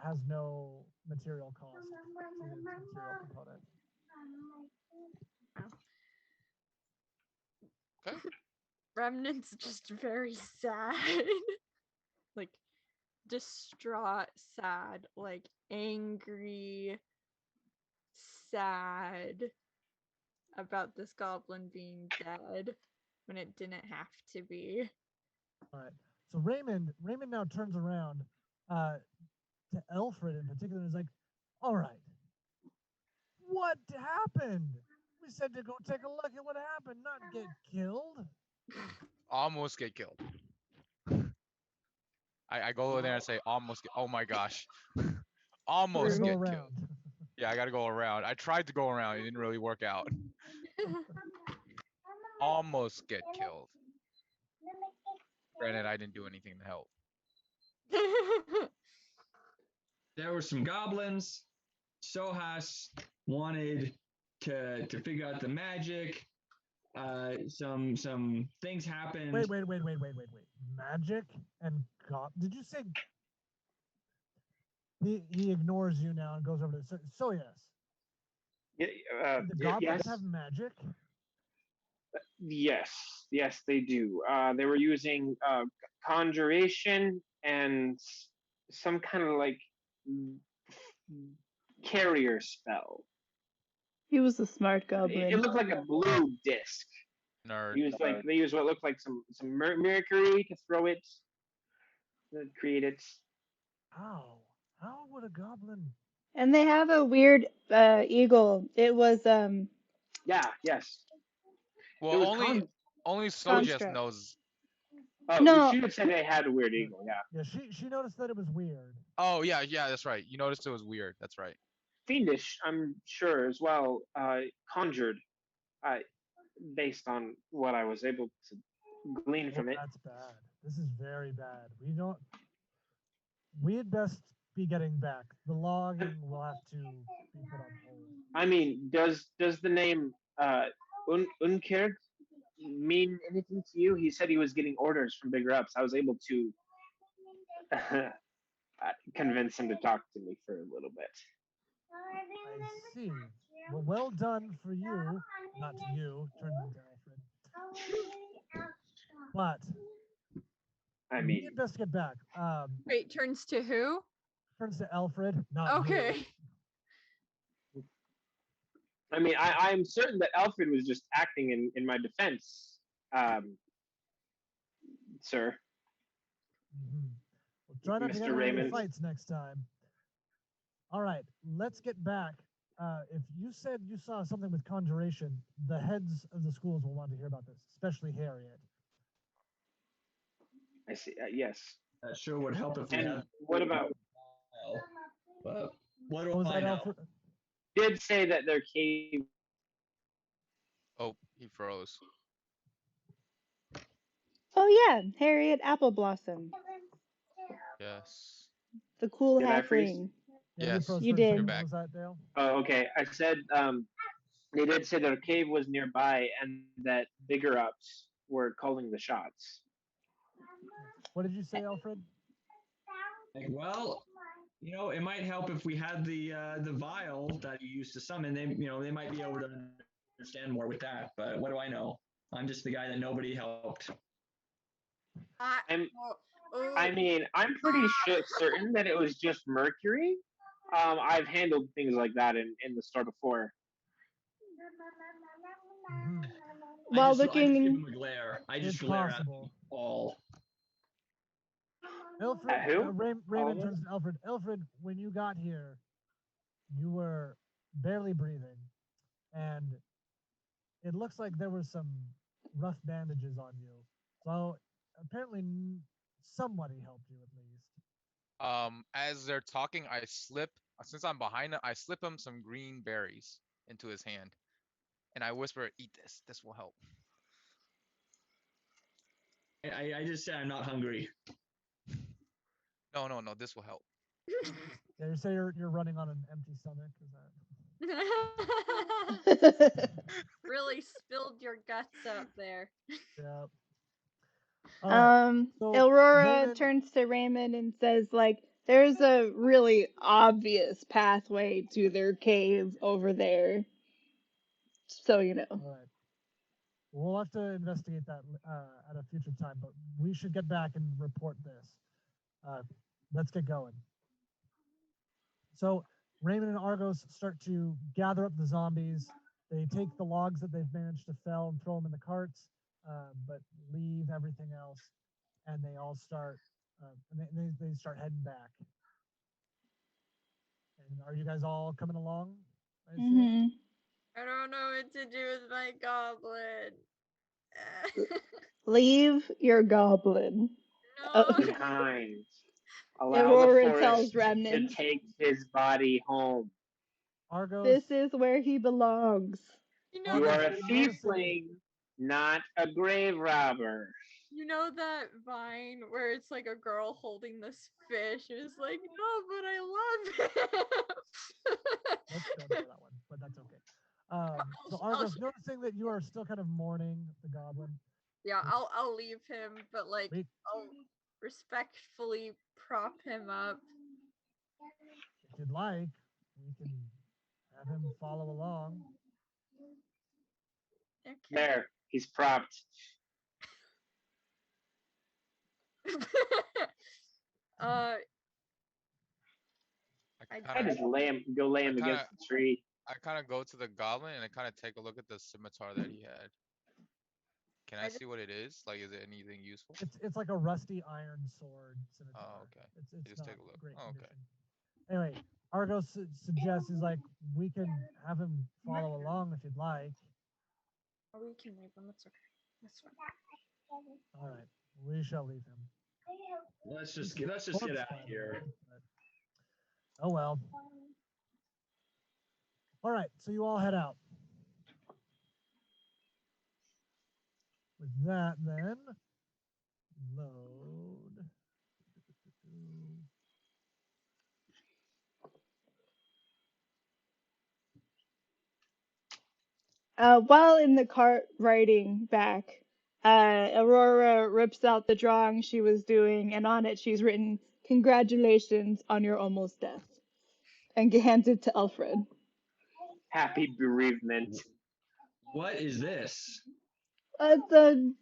has no material cost to its material component. Okay. Remnant's just very sad. Like distraught, sad, like angry, sad about this goblin being dead when it didn't have to be. All right. So Raymond now turns around to Elfred in particular and is like, all right, what happened? We said to go take a look at what happened, not get killed. Almost get killed. I go over there and say almost get. Oh my gosh. Almost Go get around. killed. Yeah, I gotta go around. I tried to go around. It didn't really work out. Almost get killed. Granted, I didn't do anything to help. There were some goblins. Shoujas wanted to figure out the magic. Some things happened. Wait. Magic and God. Did you say he ignores you now and goes over to so yes. The goblins yes. have magic. Yes, they do. They were using conjuration and some kind of like carrier spell. He was a smart It goblin. looked like a blue disc. Nerd. Used like they use what looked like some mercury to throw it, to create it. How would a goblin? And they have a weird eagle. It was Yeah, yes. It Well, was only Shoujas construct. knows. Oh, No, she would say they had a weird Yeah, eagle. Yeah, yeah. She noticed that it was weird. Oh yeah, that's right. You noticed it was weird. That's right. fiendish. I'm sure as well. Conjured. Uh, Based on what I was able to glean Oh, from it. that's bad. This is very bad. We don't. We had best be getting back. The logging will have to be put on hold. I mean, does the name Unkerd mean anything to you? He said he was getting orders from bigger ups. I was able to convince him to talk to me for a little bit. I see. Well done for you. Not to you. Turned into Alfred. But I we mean, had best get back. Wait, turns to who? Turns to Alfred. Not you. Okay. I'm certain that Elfred was just acting in my defense, um, sir, Mhm. Well, try not to get Mr. into any Raymond. fights next time. All right, let's get back. If you said you saw something with conjuration, the heads of the schools will want to hear about this, especially Harriet. I see. Yes. That sure would help if we And had. what about? But what What do was I that, know? Alfred? Did say that their cave. Oh, he froze. oh yeah, Harriet Appleblossom, Yes. the cool Did I freeze? halfling. Yeah, you Yes. froze You for a second. did. You're What back. was that, Dale? Oh, okay. I said they did say their cave was nearby and that bigger ups were calling the shots. What did you say, Alfred? Like, well, it might help if we had the vial that you used to summon. They might be able to understand more with that. But what do I know? I'm just the guy that nobody helped. I'm. Oh, I mean, I'm pretty certain that it was just mercury. I've handled things like that in the store before. Mhm. While I just give looking, him a glare. I just It's glare at them possible. all. Alfred, At who? All Raymond of them? turns to Alfred. Alfred, when you got here, you were barely breathing, and it looks like there were some rough bandages on you. So apparently, somebody helped you at least. As they're talking, I slip. Since I'm behind him, I slip him some green berries into his hand, and I whisper, "Eat this. This will help." I just say I'm not hungry. No. This will help. Yeah, you say you're running on an empty stomach. Is that? really spilled your guts out there. Yeah. All right. So Elrora Raymond, turns to Raymond and says, like, there's a really obvious pathway to their cave over there. So you know. all right. We'll have to investigate that at a future time, but we should get back and report this. Uh, let's get going. So Raymond and Argos start to gather up the zombies. They take the logs that they've managed to fell and throw them in the carts, but leave everything else, and they all start and they start heading back. And are you guys all coming along? I assume. Hmm. I don't know what to do with my goblin. Leave your goblin. No. Oh, Behind. Allow the Aurora tells forest to Remnant, take his body home. Argos, this is where he belongs. You know You Argos, are that a noticing thiefling, not a grave robber. you know that vine where it's like a girl holding this fish. It's like, no, but I love him. let's don't know that one, but that's okay. So I'll Argos, noticing that you are still kind of mourning the goblin, yeah, I'll leave him, but like we, I'll respectfully prop him up. if you'd like, we can have him follow along. Okay. There, he's propped. I I I kind just of go lay him I kind against of the tree. I kind of go to the goblin and I kind of take a look at the scimitar that he had. Can I I just- see what it is? Like, is it anything useful? It's like a rusty iron sword scimitar. Oh, okay. It's Just not take a look. great Oh, okay. condition. Anyway, Argo suggests is like we can have him follow along if you'd like. or we can leave him. It's okay. That's fine. All right, we shall leave him. Let's just get out of here. But, oh well. All right, so you all head out. With that, then load. While in the cart riding back, Aurora rips out the drawing she was doing, and on it she's written, "Congratulations on your almost death," and hands it to Elfred. Happy bereavement. What is this? The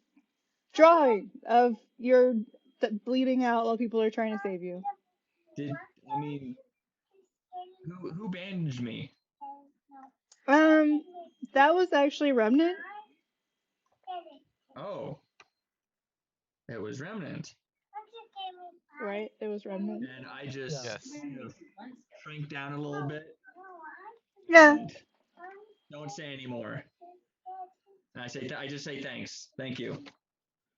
drawing of your bleeding out while people are trying to save you. Who bandaged me? That was actually Remnant. Oh, it was Remnant. Right, it was Remnant. And I just Yes. kind of shrink down a little bit. Yeah. And don't say anymore. And I just say thanks, thank you.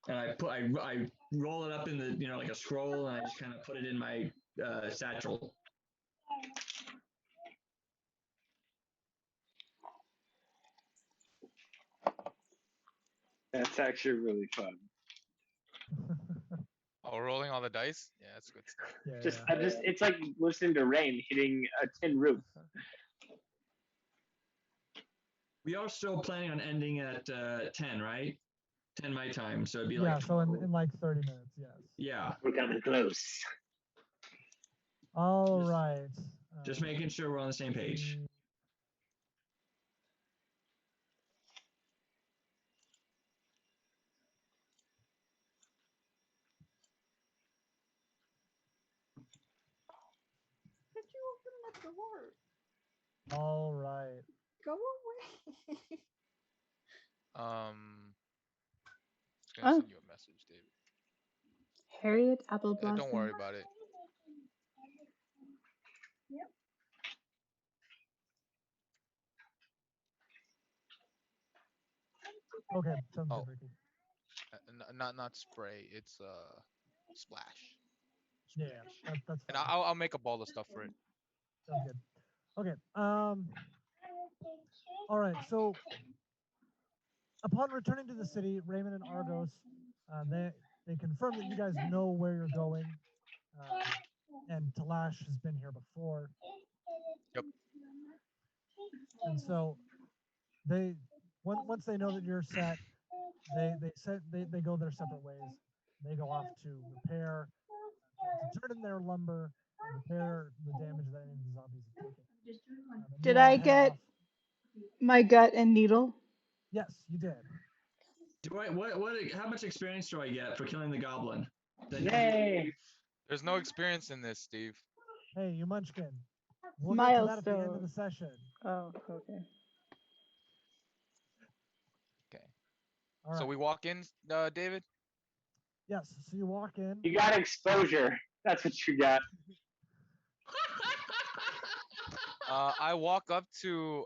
And I roll it up in the like a scroll, and I just kind of put it in my satchel. That's actually really fun. Oh, rolling all the dice? Yeah, that's good stuff. Yeah. It's like listening to rain hitting a tin roof. We are still planning on ending at 10, right? 10 my time, so it'd be Yeah, like so in like 30 minutes, yes. yeah. We're coming close. All right. Just making sure we're on the same page. Did you open the door? All right. Go away. Just gonna send you a message, David. Harriet Apple Blossom. Don't worry about it. Okay, sounds Oh. good, Ricky. Not spray. It's splash. Yeah, that's fine. And I'll make up all the stuff for it. Sounds good. Okay. All right. So, upon returning to the city, Raymond and Argos, they confirm that you guys know where you're going, and Talash has been here before. Yep. And so, once they know that you're set, they go their separate ways. They go off to repair, to turn in their lumber, and repair the damage that any of the zombies have taken. And Did you all I head get off. my gut and needle? Yes, you did. Do I how much experience do I get for killing the goblin? Yay! There's no experience in this, Steve. Hey, you munchkin. We'll get to that at the end of Milestone. the session. Oh, okay. Okay. All right. So we walk in, David? Yes, so you walk in. You got exposure. That's what you got. I walk up to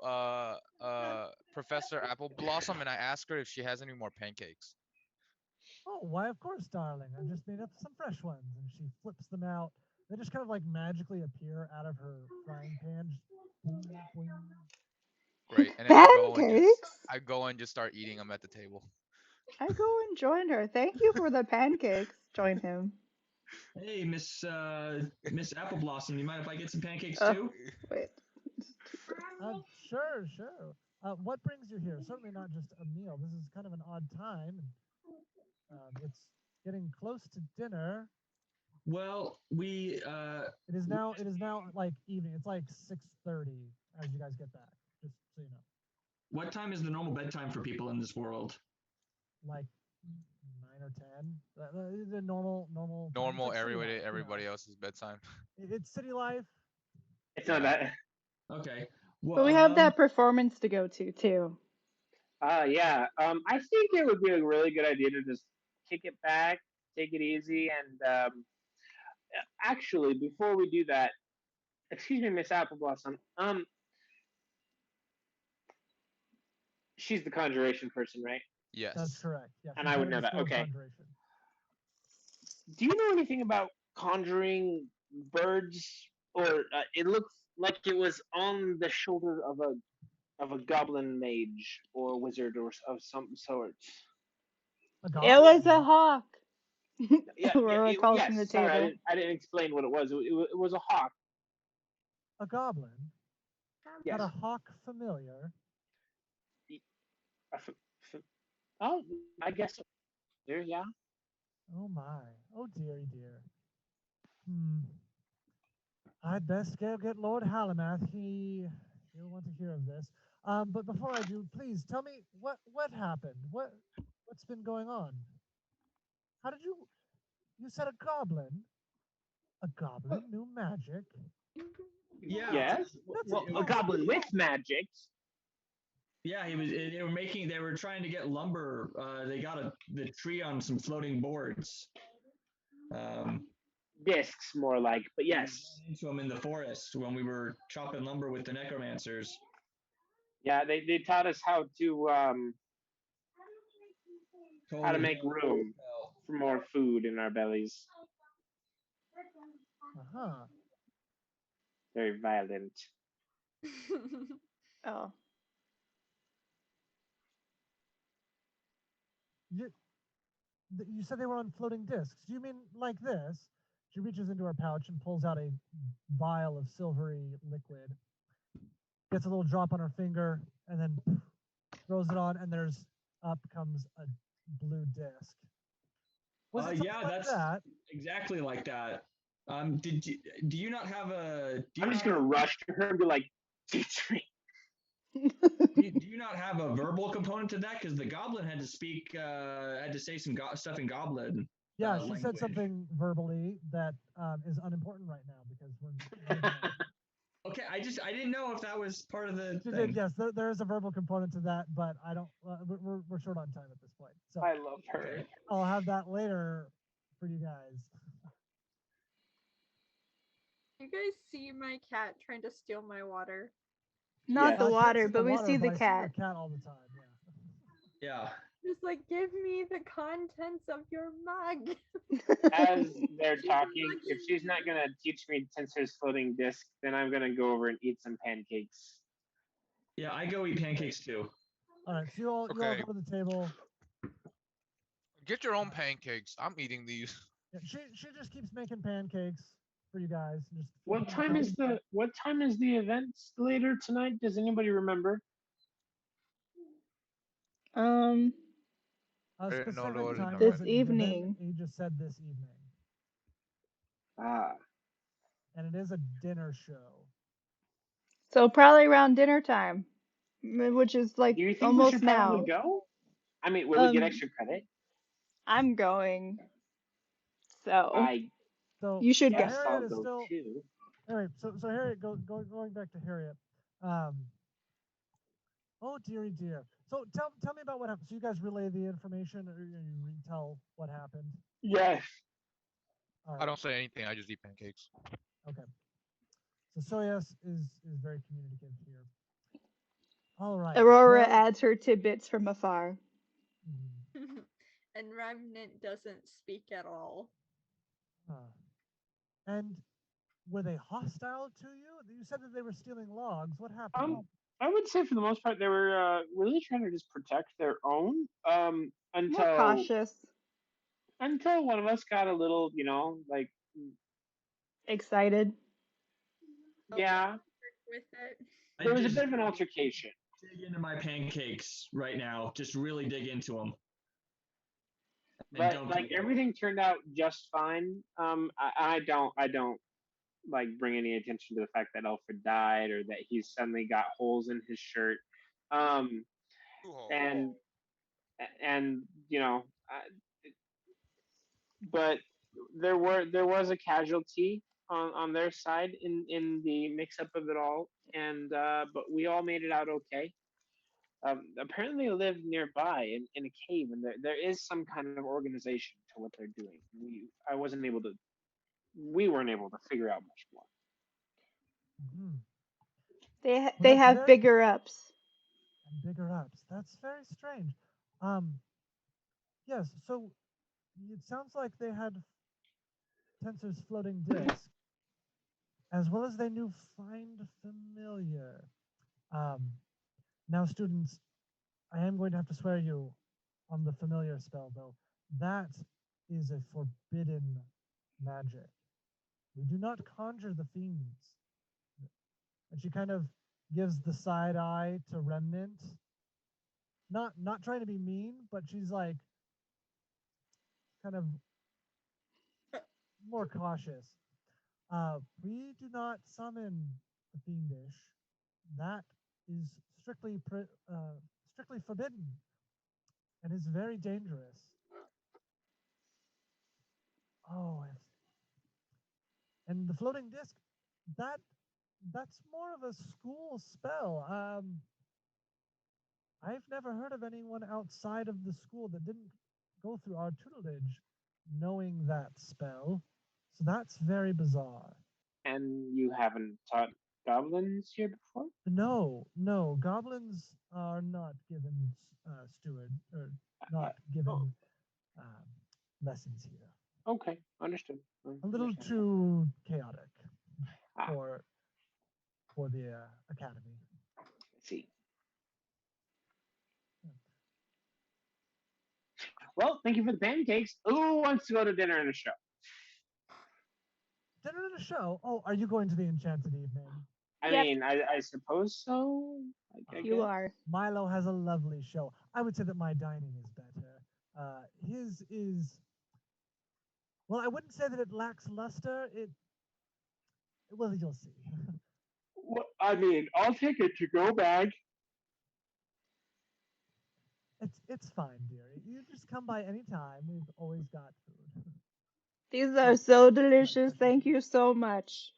Professor Apple Blossom and I ask her if she has any more pancakes. Oh, why, of course, darling. I just made up some fresh ones. And she flips them out. They just kind of like magically appear out of her frying pan. Boing, boing. Great. And then Pancakes? I go and just start eating them at the table. I go and join her. Thank you for the pancakes. Join him. Hey, Miss Apple Blossom, you mind if I get some pancakes Oh, too? wait. Sure. What brings you here? Certainly not just a meal. This is kind of an odd time. It's getting close to dinner. Well, It is now like evening. It's like 6:30 as you guys get back. Just so you know. What time is the normal bedtime for people in this world? Like 9 or 10. The normal. Normal, It's like city everybody, life, everybody else's bedtime. It's city life. It's not that. Okay. But we Well, have that performance to go to too. Yeah. I think it would be a really good idea to just kick it back, take it easy, and actually, before we do that, excuse me, Miss Appleblossom. She's the conjuration person, right? Yes. That's correct. Yeah, And she's I head would of know the that. school of Okay. conjuration. Do you know anything about conjuring birds? Or it looks like it was on the shoulder of a goblin mage or wizard or of some sort. A It goblin? was a hawk. Yeah, Aurora calls from the yes. Sorry, table. I didn't explain what it was. It was a hawk. A goblin? Yes. Not a hawk familiar? A oh, I guess so. There, yeah. Oh my. Oh dearie dear. I'd best go get Lord Hallamath. He'll want to hear of this. But before I do, please tell me what happened. What's been going on? How did you said a goblin? A goblin knew magic? yeah. Yes. That's Well, a impossible. goblin with magic. Yeah, he was. They were trying to get lumber. They got the tree on some floating boards. Discs, more like, but yes. Into them in the forest when we were chopping lumber with the necromancers. Yeah, they taught us how to make room for more food in our bellies. Uh-huh. Very violent. Oh. You said they were on floating discs. Do you mean like this? She reaches into her pouch and pulls out a vial of silvery liquid. Gets a little drop on her finger and then throws it on, and up comes a blue disc. Was it Yeah, like that's that? exactly like that. Do you not have a? I'm just gonna rush to her and be like, teach me. Do you not have a verbal component to that? Because the goblin had to speak, had to say some stuff in goblin. Yeah, she language. said something verbally that is unimportant right now because we're. Okay, I didn't know if that was part of the She thing. did, yes. There is a verbal component to that, but I don't. We're short on time at this point, so I love her. Okay. I'll have that later for you guys. You guys see my cat trying to steal my water? Not Yes. the I can't water, see but we water, see the I see cat. your cat all the time. Yeah. Yeah. Just like, give me the contents of your mug. As they're talking, if she's not gonna teach me Tensor's floating disc, then I'm gonna go over and eat some pancakes. Yeah, I go eat pancakes too. All right, so you all Okay. go to the table. Get your own pancakes. I'm eating these. Yeah, she just keeps making pancakes for you guys. Just What time is the event later tonight? Does anybody remember? Um, I didn't know there specific was an time event. wasn't This given. evening. He just said this evening, Ah, and it is a dinner show. so probably around dinner time, which is like do you think we almost should now. probably go? I mean, will we get Um, extra credit? I'm going, so I So you should guess go. I'll Harriet is go still. too. Anyway, so Harriet, going back to Harriet. Oh dearie dear. So tell me about what happened. So you guys relay the information, or you retell what happened. Yes. All right. I don't say anything. I just eat pancakes. Okay. So Soyas is very communicative here. All right. Aurora well, adds her tidbits from afar. mhm. And Remnant doesn't speak at all. And were they hostile to you? You said that they were stealing logs. What happened? I would say for the most part they were really trying to just protect their own. More Until cautious, one of us got a little, like excited. yeah, With it. there was a bit of an altercation. Dig into my pancakes right now. Just really dig into them. But like everything turned out just fine. I don't like bring any attention to the fact that Elfred died or that he suddenly got holes in his shirt. And but there was a casualty on their side in the mix up of it all, and but we all made it out okay. Apparently, they live nearby in a cave, and there is some kind of organization to what they're doing. I wasn't able to. We weren't able to figure out much more. Hmm. They Well, they that's have very bigger ups. and bigger ups. That's very strange. Um, yes. So it sounds like they had Tensor's floating disk, as well as they knew Find Familiar. Um, now, students, I am going to have to swear you on the familiar spell, though. That is a forbidden magic. We do not conjure the fiends. And she kind of gives the side eye to Remnant. Not trying to be mean, but she's like kind of more cautious. We do not summon the fiendish. That is strictly forbidden and is very dangerous. Oh, and the floating disc, that that's more of a school spell. I've never heard of anyone outside of the school that didn't go through our tutelage knowing that spell. So that's very bizarre. And you haven't taught goblins here before? No, goblins are not given steward or not Oh, given um, lessons here. okay, understood. A little Understand. too chaotic Ah, for the academy. I see. Well, thank you for the pancakes. Who wants to go to dinner and a show? Dinner and a show. Oh, are you going to the Enchanted Evening? I Yep, mean, I suppose so. I you guess. are. Milo has a lovely show. I would say that my dining is better. His is, well, I wouldn't say that it lacks luster. Well, you'll see. Well, I mean, I'll take a to-go bag. It's fine, dearie. You just come by anytime. We've always got food. These are so delicious. Thank you so much.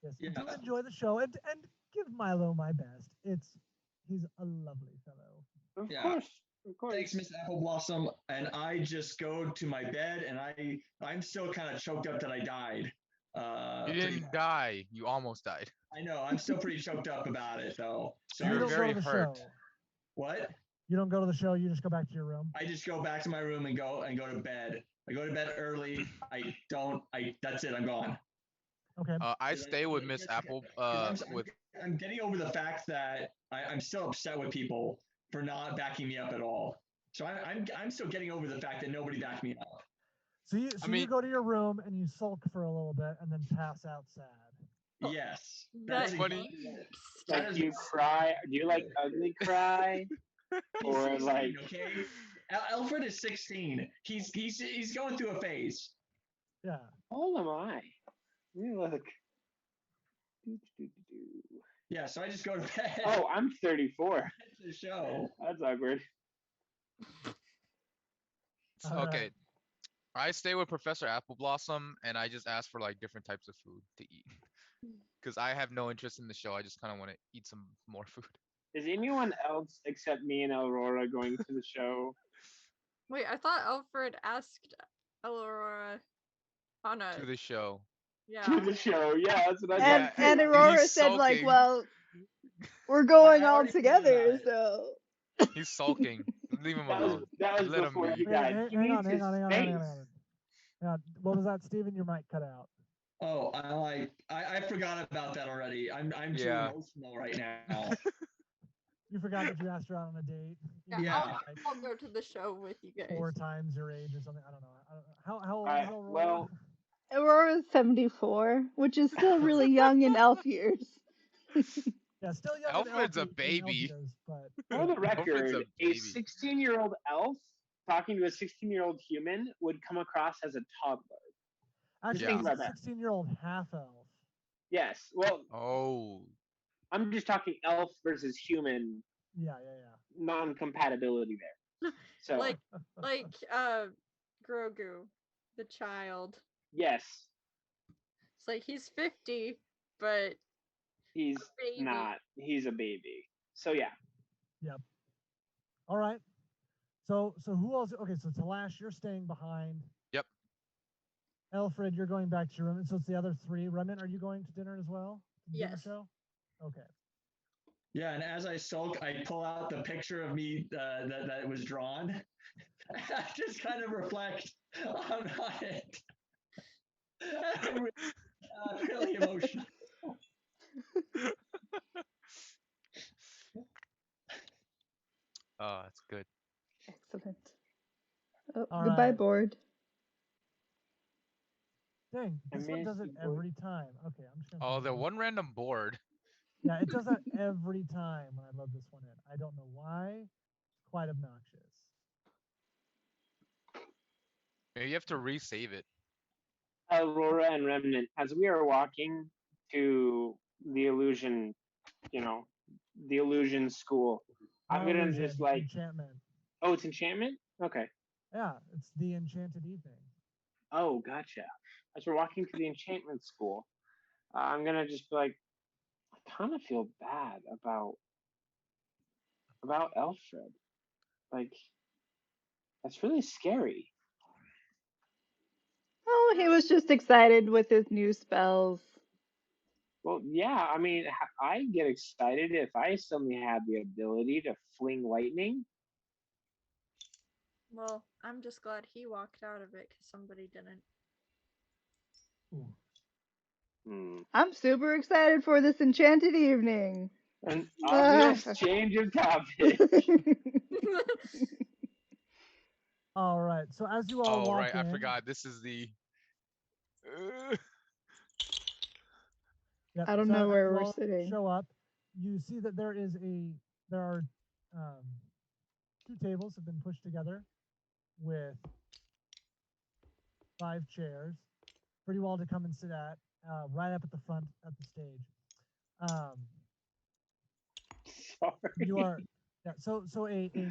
Yes, Yeah. do enjoy the show and give Milo my best. He's a lovely fellow. Of Yeah. course, of course. Thanks, Miss Apple Blossom. And I just go to my bed, and I'm still kind of choked up that I died. You Pretty didn't die. You almost died. I know. I'm still pretty choked up about it, though. So You You're don't go very to the hurt. show. what? You don't go to the show. You just go back to your room. I just go back to my room and go to bed. I go to bed early. I don't. I That's it. I'm gone. Okay. I stay with Miss Apple. With I'm getting over the fact that I'm still upset with people for not backing me up at all. So I'm still getting over the fact that nobody backed me up. So you I mean, go to your room and you sulk for a little bit and then pass out sad. Yes, That's funny. Like, do you cry? Do you like ugly cry, He's or 16, like? okay. Alfred is 16. He's going through a phase. Yeah. How old am I? Let me look. Do. Yeah, so I just go to bed. Oh, I'm 34. The show. That's awkward. All okay. right. I stay with Professor Apple Blossom, and I just ask for like different types of food to eat. Because I have no interest in the show. I just kind of want to eat some more food. Is anyone else except me and Elrora going to the show? Wait, I thought Alfred asked Eilrora on a To the show. To yeah. the show, yeah, that's what I And thought Yeah, and too. Aurora he's said like, sulking. well, we're going I all already forgot together, about it. so He's sulking. Leave him That was alone. that was Let him before be. he died. He Hang needs on, his space. hang on. Yeah, what was that, Steven? Your mic cut out. Oh, I forgot about that already. I'm too Yeah. emotional right now. You forgot that you asked her out on a date. Yeah, even though Yeah. she's I'll go to the show with you guys. 4 times your age or something. I don't know. How old is Aurora? Well, Aurora's 74, which is still really young in elf years. Yeah, still young Alfred's a in elf baby. years, but for the Alfred's record, a a baby. 16-year-old elf talking to a 16-year-old human would come across as a toddler. Just actually think he's about a that. 16-year-old half elf. Yes. Well, Oh. I'm just talking elf versus human Yeah. non-compatibility there. So Like Like Grogu, the child. Yes, It's like he's 50, but he's baby. not. He's a baby. So yeah. Yep. All right. So who else? Okay, so Talash, you're staying behind. Yep. Elfred, you're going back to your room. So it's the other three. Remnant, are you going to dinner as well? To the dinner Yes. show? Okay. Yeah, and as I sulk, I pull out the picture of me that was drawn. I just kind of reflect on it. I'm really emotional. Oh, that's good. Excellent. Oh, All goodbye, right. board. Dang, I this one miss does it you, boy. every time. Okay, I'm just gonna. Oh, put the it one random board. Yeah, it does that every time when I load this one in. I don't know why. It's quite obnoxious. Maybe you have to resave it. Eilrora and Remnant, as we are walking to the illusion, the illusion school, Not I'm gonna illusion, just like, enchantment. oh, it's enchantment? Okay. Yeah, it's the enchanted evening. Oh, gotcha. As we're walking to the enchantment school, I'm gonna just be like, I kind of feel bad about Elfred. Like, that's really scary. Oh, he was just excited with his new spells. Well, yeah, I mean, I get excited if I suddenly have the ability to fling lightning. Well, I'm just glad he walked out of it because somebody didn't. Ooh. Hmm. I'm super excited for this enchanted evening. An obvious change of topic. All right. So as you all Oh, walk right. I in, forgot. This is the. yep, I don't so know as where you we're all sitting. show up, you see that there are two tables have been pushed together with 5 chairs for you all to come and sit at, right up at the front at the stage. Sorry. You are, yeah. So a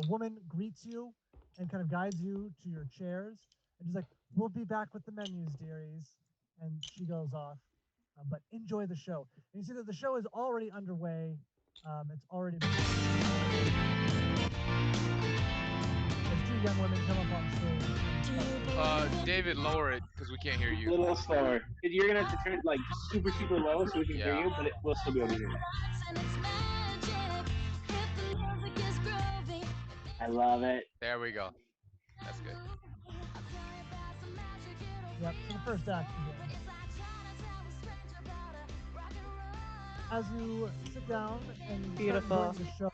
woman greets you and kind of guides you to your chairs, and she's like, "We'll be back with the menus, dearies," and she goes off. But enjoy the show. And you see that the show is already underway. It's already. There's 2 young women come up on stage. David, lower it because we can't hear A you. little slower. You're gonna have to turn it like super, super low so we can hear Yeah. you, but we'll still be able to hear you. I love it. There we go. That's good. Yep. So the first act begins. As you sit down and you Beautiful. start enjoying the show,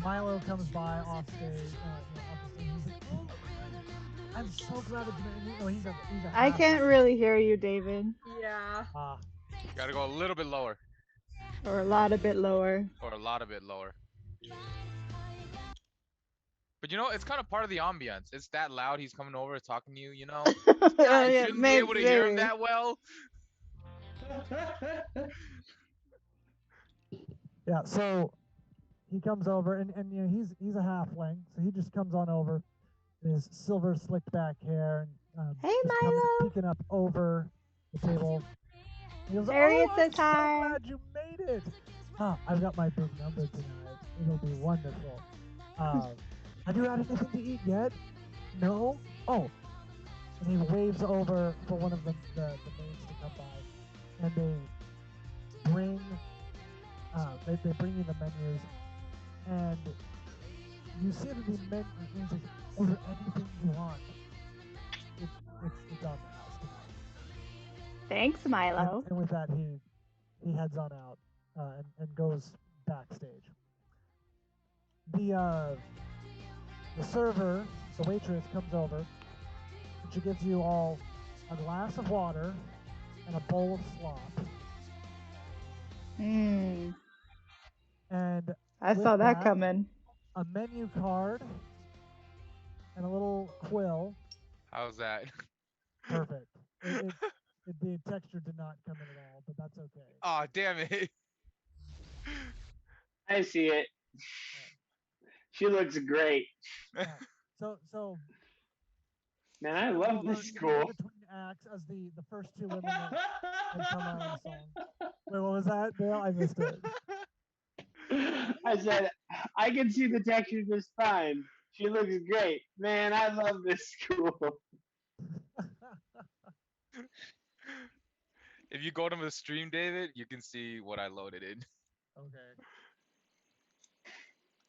Milo comes by off stage. Off the stage. He's like, "I'm so glad that he's a I half- can't really hear you, David. Yeah. Gotta go a little bit lower. Or a lot a bit lower. Or a lot of it lower. But it's kind of part of the ambience. It's that loud. He's coming over, talking to you. Oh, I yeah, shouldn't be able to hear him maybe. that well. Yeah. So he comes over, and he's a halfling, so he just comes on over, his silver slicked back hair, and Hey, just comes Milo. peeking up over the table. He goes, Harriet "Oh, says I'm so hi. glad you made it. I've got my big number tonight. It'll be wonderful. Have you had anything to eat yet? No? Oh." And he waves over for one of the maids to come by, and they bring they bring you the menus, and you see that the menu says, "Order anything you want. It's on the house tonight." Thanks, Milo. And with that, he heads on out and goes backstage. The server, the waitress, comes over, and she gives you all a glass of water and a bowl of slop. Hmm. And I with saw that coming. a menu card and a little quill. How's that? Perfect. The texture did not come in at all, but that's okay. Oh, damn it. I see it. She looks great. Yeah. So Man, she I comes love over this in school. between acts as the first two women that come out of the song. Wait, what was that, Dale? I missed it. I said, I can see the texture just fine. She looks great. Man, I love this school. If you go to the stream, David, you can see what I loaded in. Okay.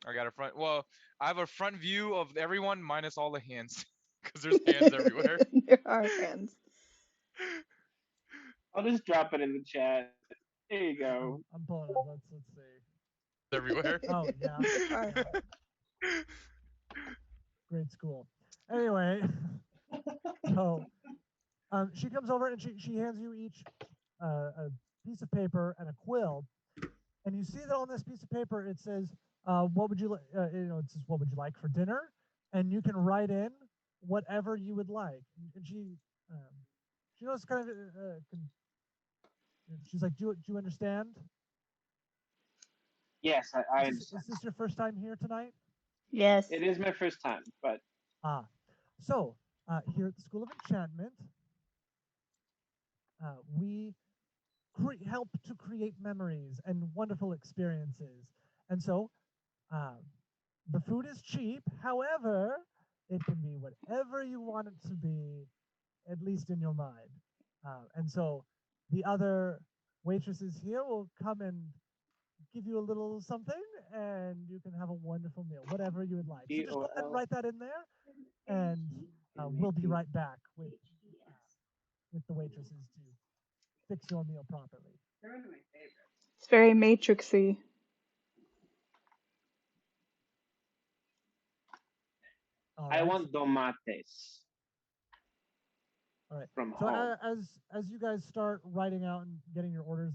I got a front. Well, I have a front view of everyone minus all the hands, because there's hands everywhere. There are hands. I'll just drop it in the chat. There you go. I'm pulling it. Let's see. Hands everywhere. Oh yeah, There are. yeah. Great school. Anyway, so she comes over and she hands you each a piece of paper and a quill, and you see that on this piece of paper it says, "What would you like?" It says, "What would you like for dinner?" And you can write in whatever you would like. And she knows kind of. She's like, do you understand? Yes, I Is understand. this your first time here tonight? Yes. It is my first time, but Ah, so here at the School of Enchantment, we help to create memories and wonderful experiences. And so um, the food is cheap. However, it can be whatever you want it to be, at least in your mind. And so the other waitresses here will come and give you a little something, and you can have a wonderful meal, whatever you would like. So just go ahead and GOL. write that in there, and we'll be right back with the waitresses to fix your meal properly. They're one of my favorites. It's very matrixy. All I right. want tomates All right. from So home. as you guys start writing out and getting your orders,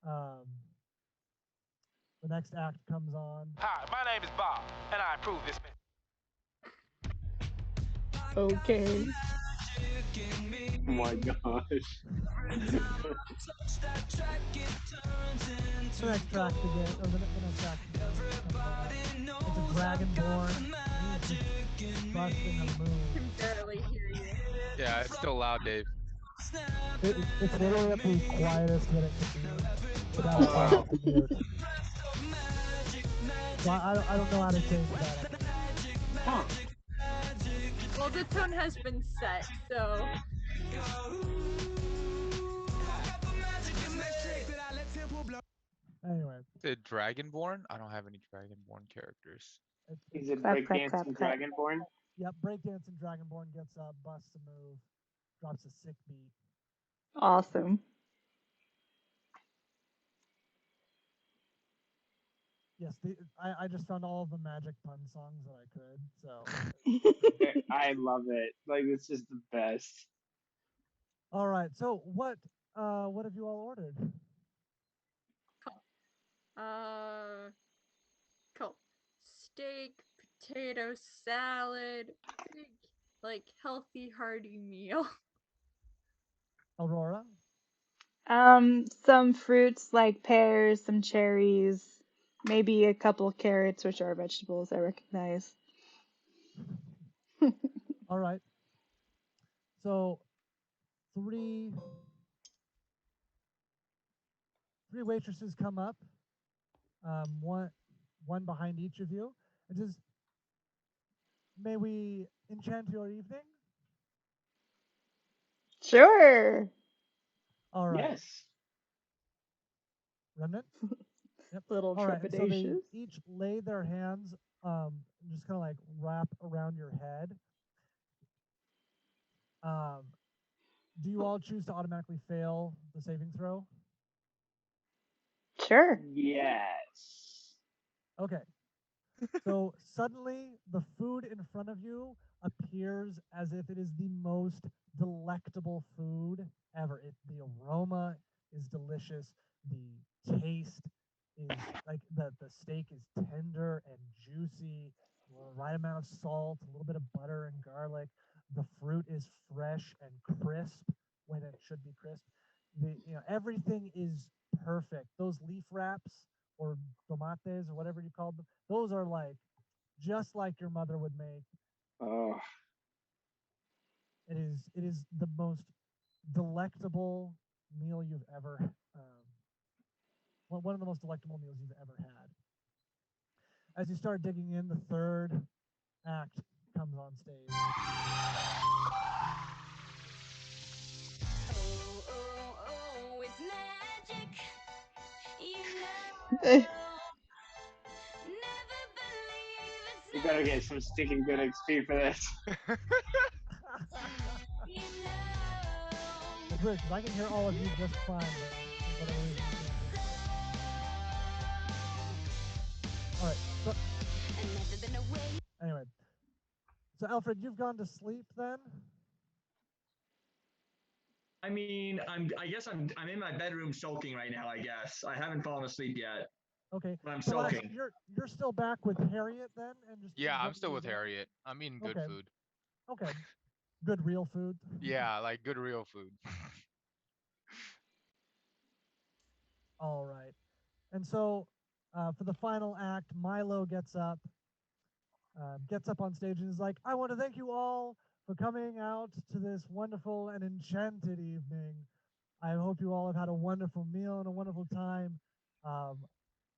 um, the next act comes on. Hi, my name is Bob, and I approve this. Okay. Oh my gosh. The next track begins, or the next act comes on. It's a dragonborn. He's busting a move. I can barely hear you. Yeah, it's still loud, Dave. It's literally at the quietest that it can be without Oh wow. having to mute. So I don't know how to change that. Huh. Well, the tone has been set, so Anyway, The Dragonborn? I don't have any Dragonborn characters. Is it Clap, clap, clap, breakdancing clap. dragonborn? yep, breakdancing dragonborn gets up, busts a move, drops a sick beat. Awesome. Yes, I just found all of the magic pun songs that I could. So I love it. Like it's just the best. all right. So what have you all ordered? uh, cool. Steak, potato salad, big, like healthy, hearty meal. Aurora? Some fruits like pears, some cherries, maybe a couple carrots, which are vegetables I recognize. All right. So three waitresses come up, one behind each of you, and says, "May we enchant your evening?" Sure. All right, Yes. Remnant. Yep. Little All right, and so they trepidatious. each lay their hands, just kind of like wrap around your head. Um, do you all choose to automatically fail the saving throw? Sure. Yes. Okay. So suddenly, the food in front of you appears as if it is the most delectable food ever. The aroma is delicious. The taste is like the steak is tender and juicy. The right amount of salt, a little bit of butter and garlic. The fruit is fresh and crisp when it should be crisp. Everything is perfect. Those leaf wraps or tomates or whatever you call them. Those are like just like your mother would make. Oh, It is the most delectable meal you've ever one of the most delectable meals you've ever had. As you start digging in, the third act comes on stage. Oh, it's magic. You Eh, know, never believe it's you better get some stinking good XP for this. you know. It's weird because I can hear all of you just fine, but for whatever reason you can't hear me. All right. So Never been away. anyway, so Alfred, you've gone to sleep then? I mean, I guess I'm in my bedroom sulking right now. I guess I haven't fallen asleep yet, Okay. but I'm Talash, sulking. you're still back with Harriet then, and just Yeah, I'm enjoying still your with meal? Harriet. I'm eating good Okay. food. Okay. Good real food. Yeah, like good real food. All right. And so, for the final act, Milo gets up on stage and is like, "I want to thank you all for coming out to this wonderful and enchanted evening. I hope you all have had a wonderful meal and a wonderful time. Um,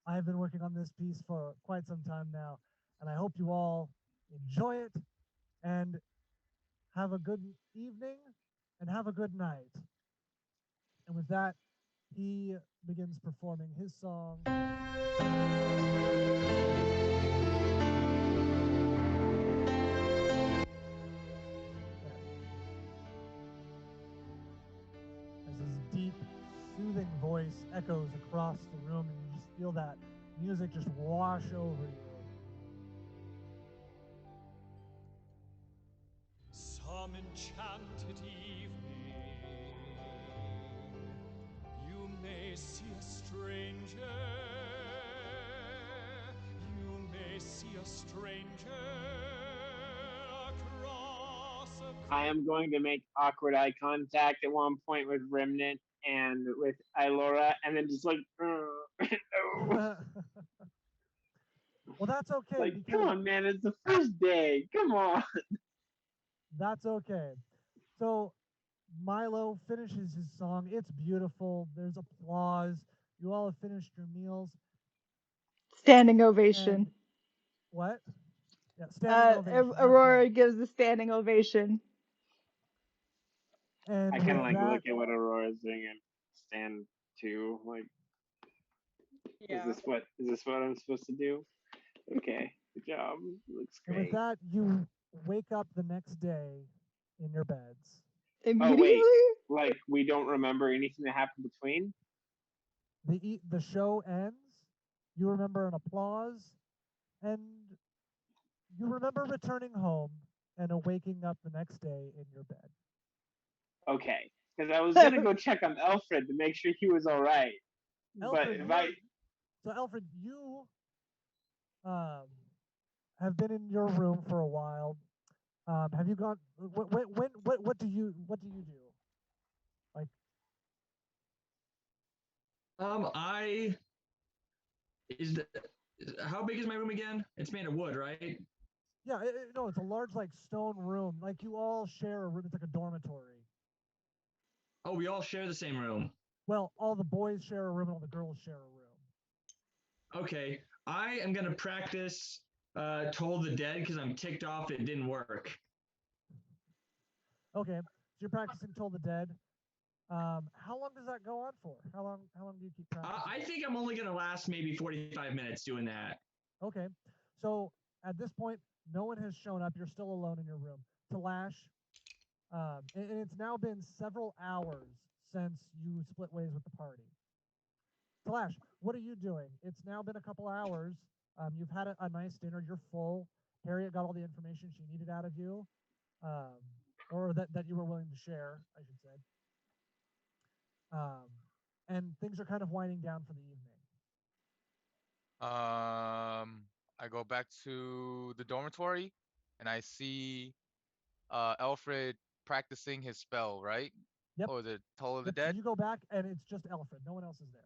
I've been working on this piece for quite some time now, and I hope you all enjoy it and have a good evening and have a good night." And with that, he begins performing his song. As his deep, soothing voice echoes across the room, and you just feel that music just wash over you. Some enchanted evening, you may see a stranger. You may see a stranger across a I am going to make awkward eye contact at one point with Remnant and with Eilrora, and then just like, no. Well, that's okay Like, come because on, man, it's the first day. Come on. that's okay. So Milo finishes his song. It's beautiful. There's applause. You all have finished your meals. Standing And ovation. what? Yeah, standing ovation. That's Aurora right. gives a standing ovation. And I with kind of like that, look at what Aurora's doing and stand too. Like, Yeah. is this what I'm supposed to do? Okay, good job. Looks and with great. that, you wake up the next day in your beds. Oh Immediately? wait, like we don't remember anything that happened between. The show ends. You remember an applause, and you remember returning home and waking up the next day in your bed. Okay, because I was gonna go check on Elfred to make sure he was all right. But Alfred, if I, Alfred, you um, have been in your room for a while. Have you gone? What do you do? Like, I is the how big is my room again? It's made of wood, right? yeah, no, it's a large like stone room. Like you all share a room. It's like a dormitory. Oh, we all share the same room. Well, all the boys share a room and all the girls share a room. Okay, I am gonna practice Toll the Dead because I'm ticked off it didn't work. Okay, so you're practicing Toll the Dead. How long does that go on for? How long do you keep practicing? I think I'm only gonna last maybe 45 minutes doing that. Okay, so at this point, no one has shown up. You're still alone in your room. Talash, and it's now been several hours since you split ways with the party. Talash, what are you doing? It's now been a couple hours. You've had a nice dinner. You're full. Harriet got all the information she needed out of you, um, or that you were willing to share, I should say. Um, and things are kind of winding down for the evening. I go back to the dormitory and I see Alfred practicing his spell, right? Yep. Or the Toll of the Yep. So Dead. you go back, and it's just Elfred. No one else is there.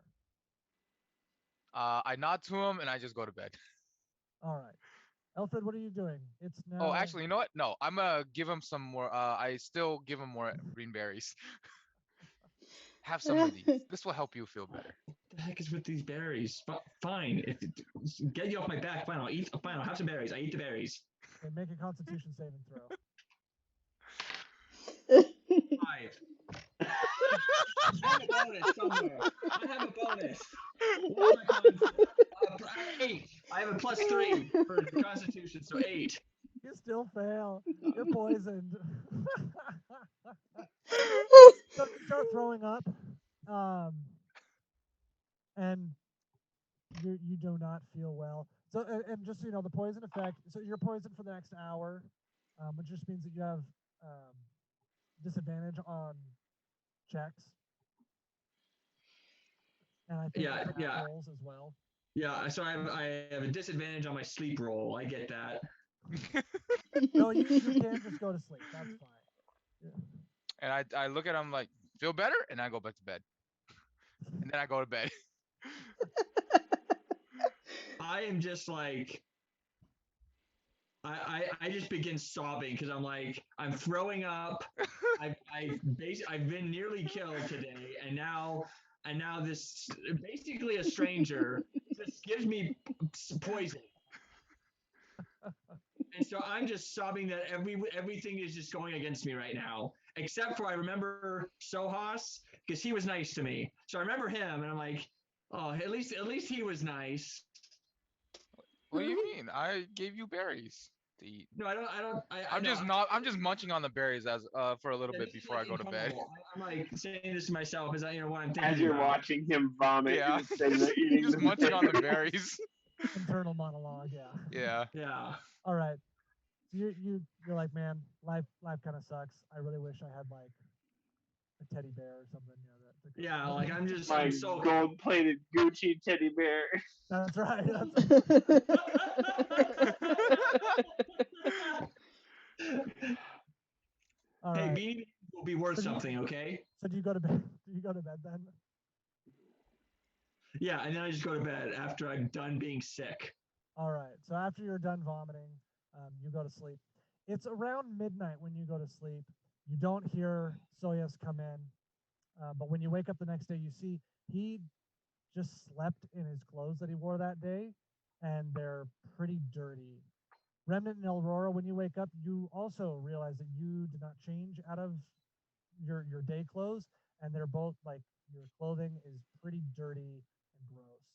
I nod to him and I just go to bed. All right. Alfred, what are you doing? It's Oh, now. actually, you know what? No, I'm gonna give him some more. I still give him more green berries. Have some of these. This will help you feel better. What the heck is with these berries? Fine. Get you off my back. Fine. I'll eat. Fine. I'll have some berries. I eat the berries. Okay, make a Constitution saving throw. 5. I have a bonus somewhere. I have a bonus. What's my con? 8. I have a +3 for the Constitution, so 8. You still fail. You're poisoned. So you start throwing up, and you do not feel well. So and just so you know, the poison effect. So you're poisoned for the next hour, which just means that you have disadvantage on checks, and I think Yeah. rolls as well. Yeah. So I have a disadvantage on my sleep roll. I get that. No, you can just go to sleep. That's fine. Yeah. And I look at him like, feel better, and I go back to bed. And then I go to bed. I am just like I just begin sobbing because I'm throwing up. I've been nearly killed today, and now this basically a stranger just gives me poison, and so I'm just sobbing that everything is just going against me right now. Except for I remember Shoujas because he was nice to me, so I remember him, and I'm like, oh, at least he was nice. What do you mean? I gave you berries to eat. No, I don't. I'm just not. I'm just munching on the berries as for a little Yeah, bit this is before like I go to bed. incredible. I'm like saying this to myself as what I'm thinking As you're about. watching him vomit, Yeah, you're just sitting there eating just the munching on the berries. berries. Internal monologue. Yeah. Yeah. Yeah. All right. So you're like, man, life kind of sucks. I really wish I had like a teddy bear or something. Yeah, like I'm My so gold-plated Gucci teddy bear. That's right. All Hey, right. beanie will be worth So something, okay? So do you go to bed? Do you go to bed then? Yeah, and then I just go to bed after I'm done being sick. All right. So after you're done vomiting, you go to sleep. It's around midnight when you go to sleep. You don't hear Soyas come in, but when you wake up the next day, you see he just slept in his clothes that he wore that day, and they're pretty dirty. Remnant and Eilrora, when you wake up, you also realize that you did not change out of your day clothes, and they're both like your clothing is pretty dirty and gross.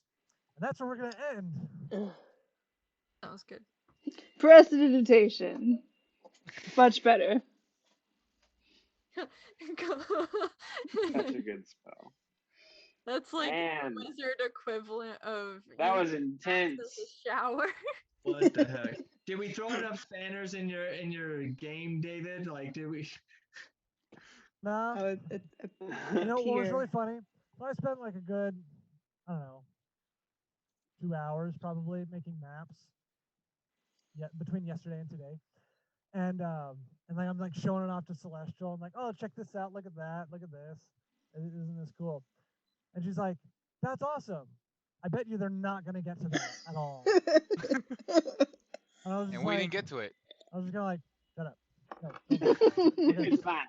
And that's where we're gonna end. That was good. Prestidigitation. Much better. Such a good spell. That's like Man, the wizard equivalent of that using was intense. as a shower. What the heck? Did we throw enough spanners in your game, David? Like, did we? Nah, Oh, you know what was Here. really funny? So I spent like a good, I don't know, 2 hours probably making maps. Yeah, between yesterday and today, and like I'm like showing it off to Celestial. I'm like, oh, check this out. Look at that. Look at this. Isn't this cool? And she's like, that's awesome. I bet you they're not gonna get to that at all. And I was just And we like, didn't get to it. I was just gonna like, shut up. No, okay, It's fine.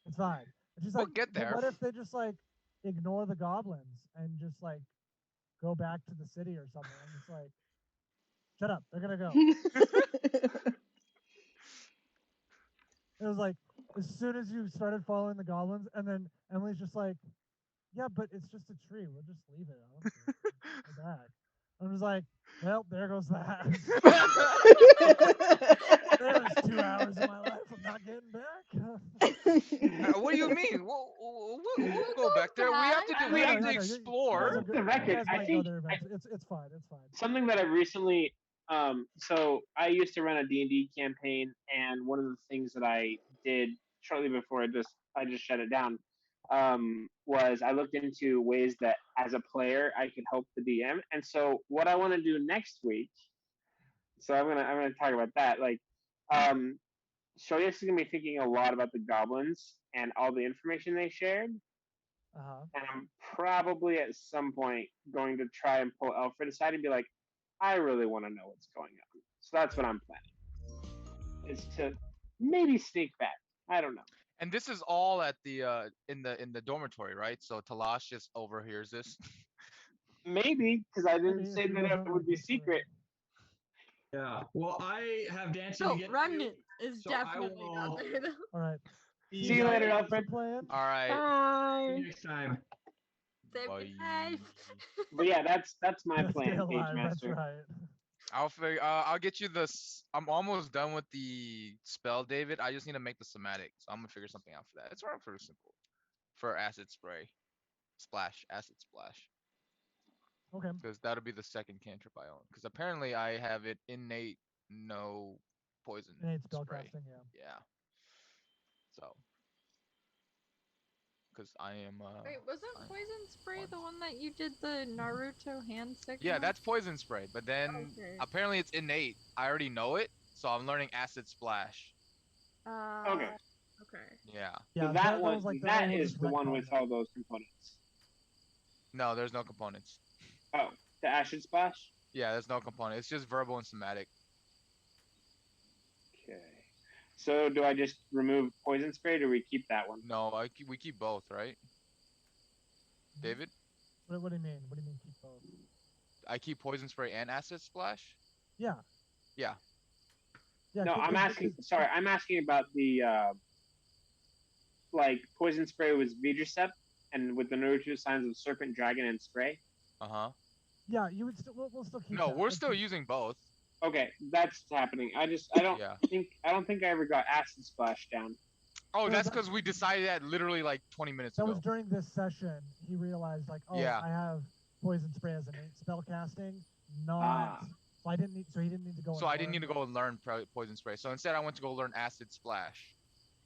it's fine. And she's We'll like, get but there. what if they just like ignore the goblins and just like go back to the city or something? I'm just like, shut up. They're gonna go. It was like as soon as you started following the goblins, and then Emily's just like, yeah, but it's just a tree. We'll just leave it. I don't care. Go back. I was like, well, there goes that. There's 2 hours of my life I'm not getting back. What do you mean? We'll go back there. We have to do. We I have mean, to You explore. guys, for the record, you guys I might think go there eventually. It's fine. It's fine. something that I recently so I used to run a D&D campaign, and one of the things that I did shortly before I just shut it down was I looked into ways that as a player I could help the DM. And so what I want to do next week, so I'm gonna talk about that. Like um Shoyas is gonna be thinking a lot about the goblins and all the information they shared. Uh-huh. and I'm probably at some point going to try and pull Elfred aside and be like, I really want to know what's going on. So that's what I'm planning. Is to maybe sneak back. I don't know. And this is all at the in the dormitory, right? So Talash just overhears this. Maybe because I didn't Maybe if say he that it wasn't would like be whispering. secret. Yeah. Well, I have dancing to So get Remnant to, is so I definitely not will there though. All right. see See you you guys. later, What's Alfred. the plan? All right. See you Bye. next time. Save Bye. your life. But yeah, that's my Gotta stay plan, Page alive. That's Master. right. I'll get you this. I'm almost done with the spell, David. I just need to make the somatic, so I'm gonna figure something out for that. It's pretty simple. For acid spray, splash, acid splash, Okay. because that'll be the second cantrip I own. Because apparently I have it innate, no poison Innate spray. spellcasting, yeah. Yeah. So, because I am Wait, wasn't I'm poison spray one. the one that you did the Naruto hand signal? Yeah, that's poison spray. But then Okay. apparently it's innate. I already know it, so I'm learning acid splash. Okay. Okay. Yeah. So Yeah, that that one, was like the that oh, we'll is just the one retcon with that. all those components. No, there's no components. Oh, the acid splash. Yeah, there's no component. It's just verbal and somatic. Okay. So do I just remove poison spray, or do we keep that one? No, we keep both, right? David? What do you mean? What do you mean keep both? I keep poison spray and acid splash? Yeah. Yeah. Yeah. No, I'm asking. Sorry, I'm asking about the like poison spray was Vidricept, and with the Naruto signs of serpent, dragon, and spray. Uh-huh. Yeah, you would still we'll still keep No, that. we're Let's still keep- using both. Okay, that's happening. I Yeah. don't think I ever got acid splash down. Oh, No, that's that- because we decided that literally like 20 minutes That ago. was during this session. He realized like, oh, Yeah. I have poison spray as innate spell casting, not. Ah. So I didn't need. So he didn't need to go. So and I didn't need to learn go and learn poison spray. So instead I went to go learn acid splash.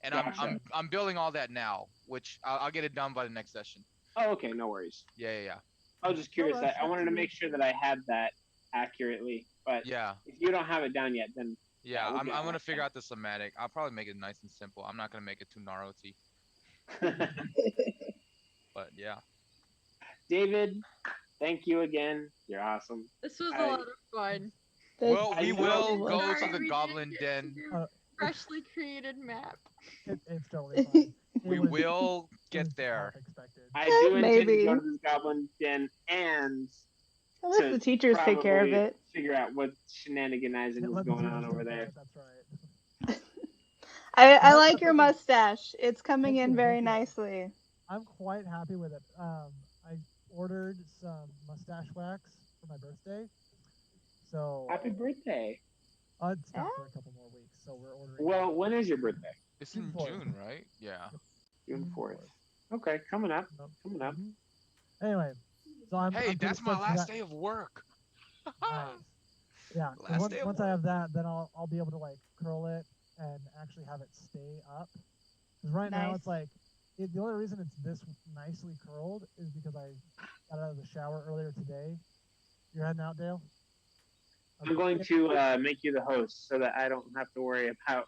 And Gotcha. I'm building all that now, which I'll get it done by the next session. Oh, okay, no worries. Yeah. I was just curious. that's- I wanted to that's make sure that I had that accurately. But Yeah. if you don't have it down yet, then Yeah, we'll I'm get on gonna that figure then. out the somatic. I'll probably make it nice and simple. I'm not gonna make it too Naruto. But yeah. David, thank you again. You're awesome. This was a I- lot of fun. Well, I we know will it go was. to the we Goblin didn't get to Den. do Uh, freshly created map. It's totally fine. We will get was there. half expected. I do intend to Maybe. go to this goblin den and I'll let to the teachers take care of probably it. figure out what shenaniganizing Yeah, is let the going on teachers over take care there. of it, That's right. I Well, like that's your okay. mustache. It's coming Thank in you, very thank you. nicely. I'm quite happy with it. I ordered some mustache wax for my birthday. So Happy birthday. it's not for a couple more weeks, so we're ordering. Well, when is your birthday? It's June in 4th. June, right? Yeah. June 4th. Okay, coming up. Coming up. Mhm. Anyway, so I'm. Hey, I'm pretty that's my stoked for last that. day of work. Nice. Yeah. 'cause Last once day of once I have that, then I'll be able to like curl it and actually have it stay up. Because right now Nice. it's like the only reason it's this nicely curled is because I got out of the shower earlier today. You're heading out, Dale? I'm going to make you the host so that I don't have to worry about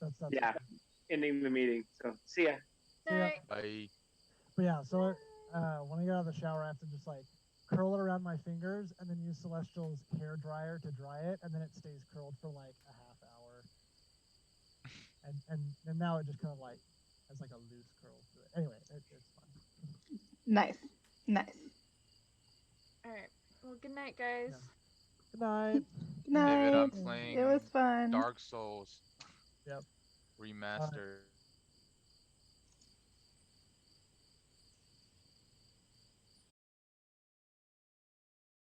That's yeah ending the meeting. So see ya. Yeah. Bye. But yeah, so when I get out of the shower, I have to just like curl it around my fingers and then use Celestial's hair dryer to dry it, and then it stays curled for like a half hour. And now it just kind of like has like a loose curl to it. Anyway, it's fun. Nice. Nice. Alright. Well, good night, guys. Yeah. Good night. Good night. David, I'm playing It was fun. Dark Souls Yep. remastered.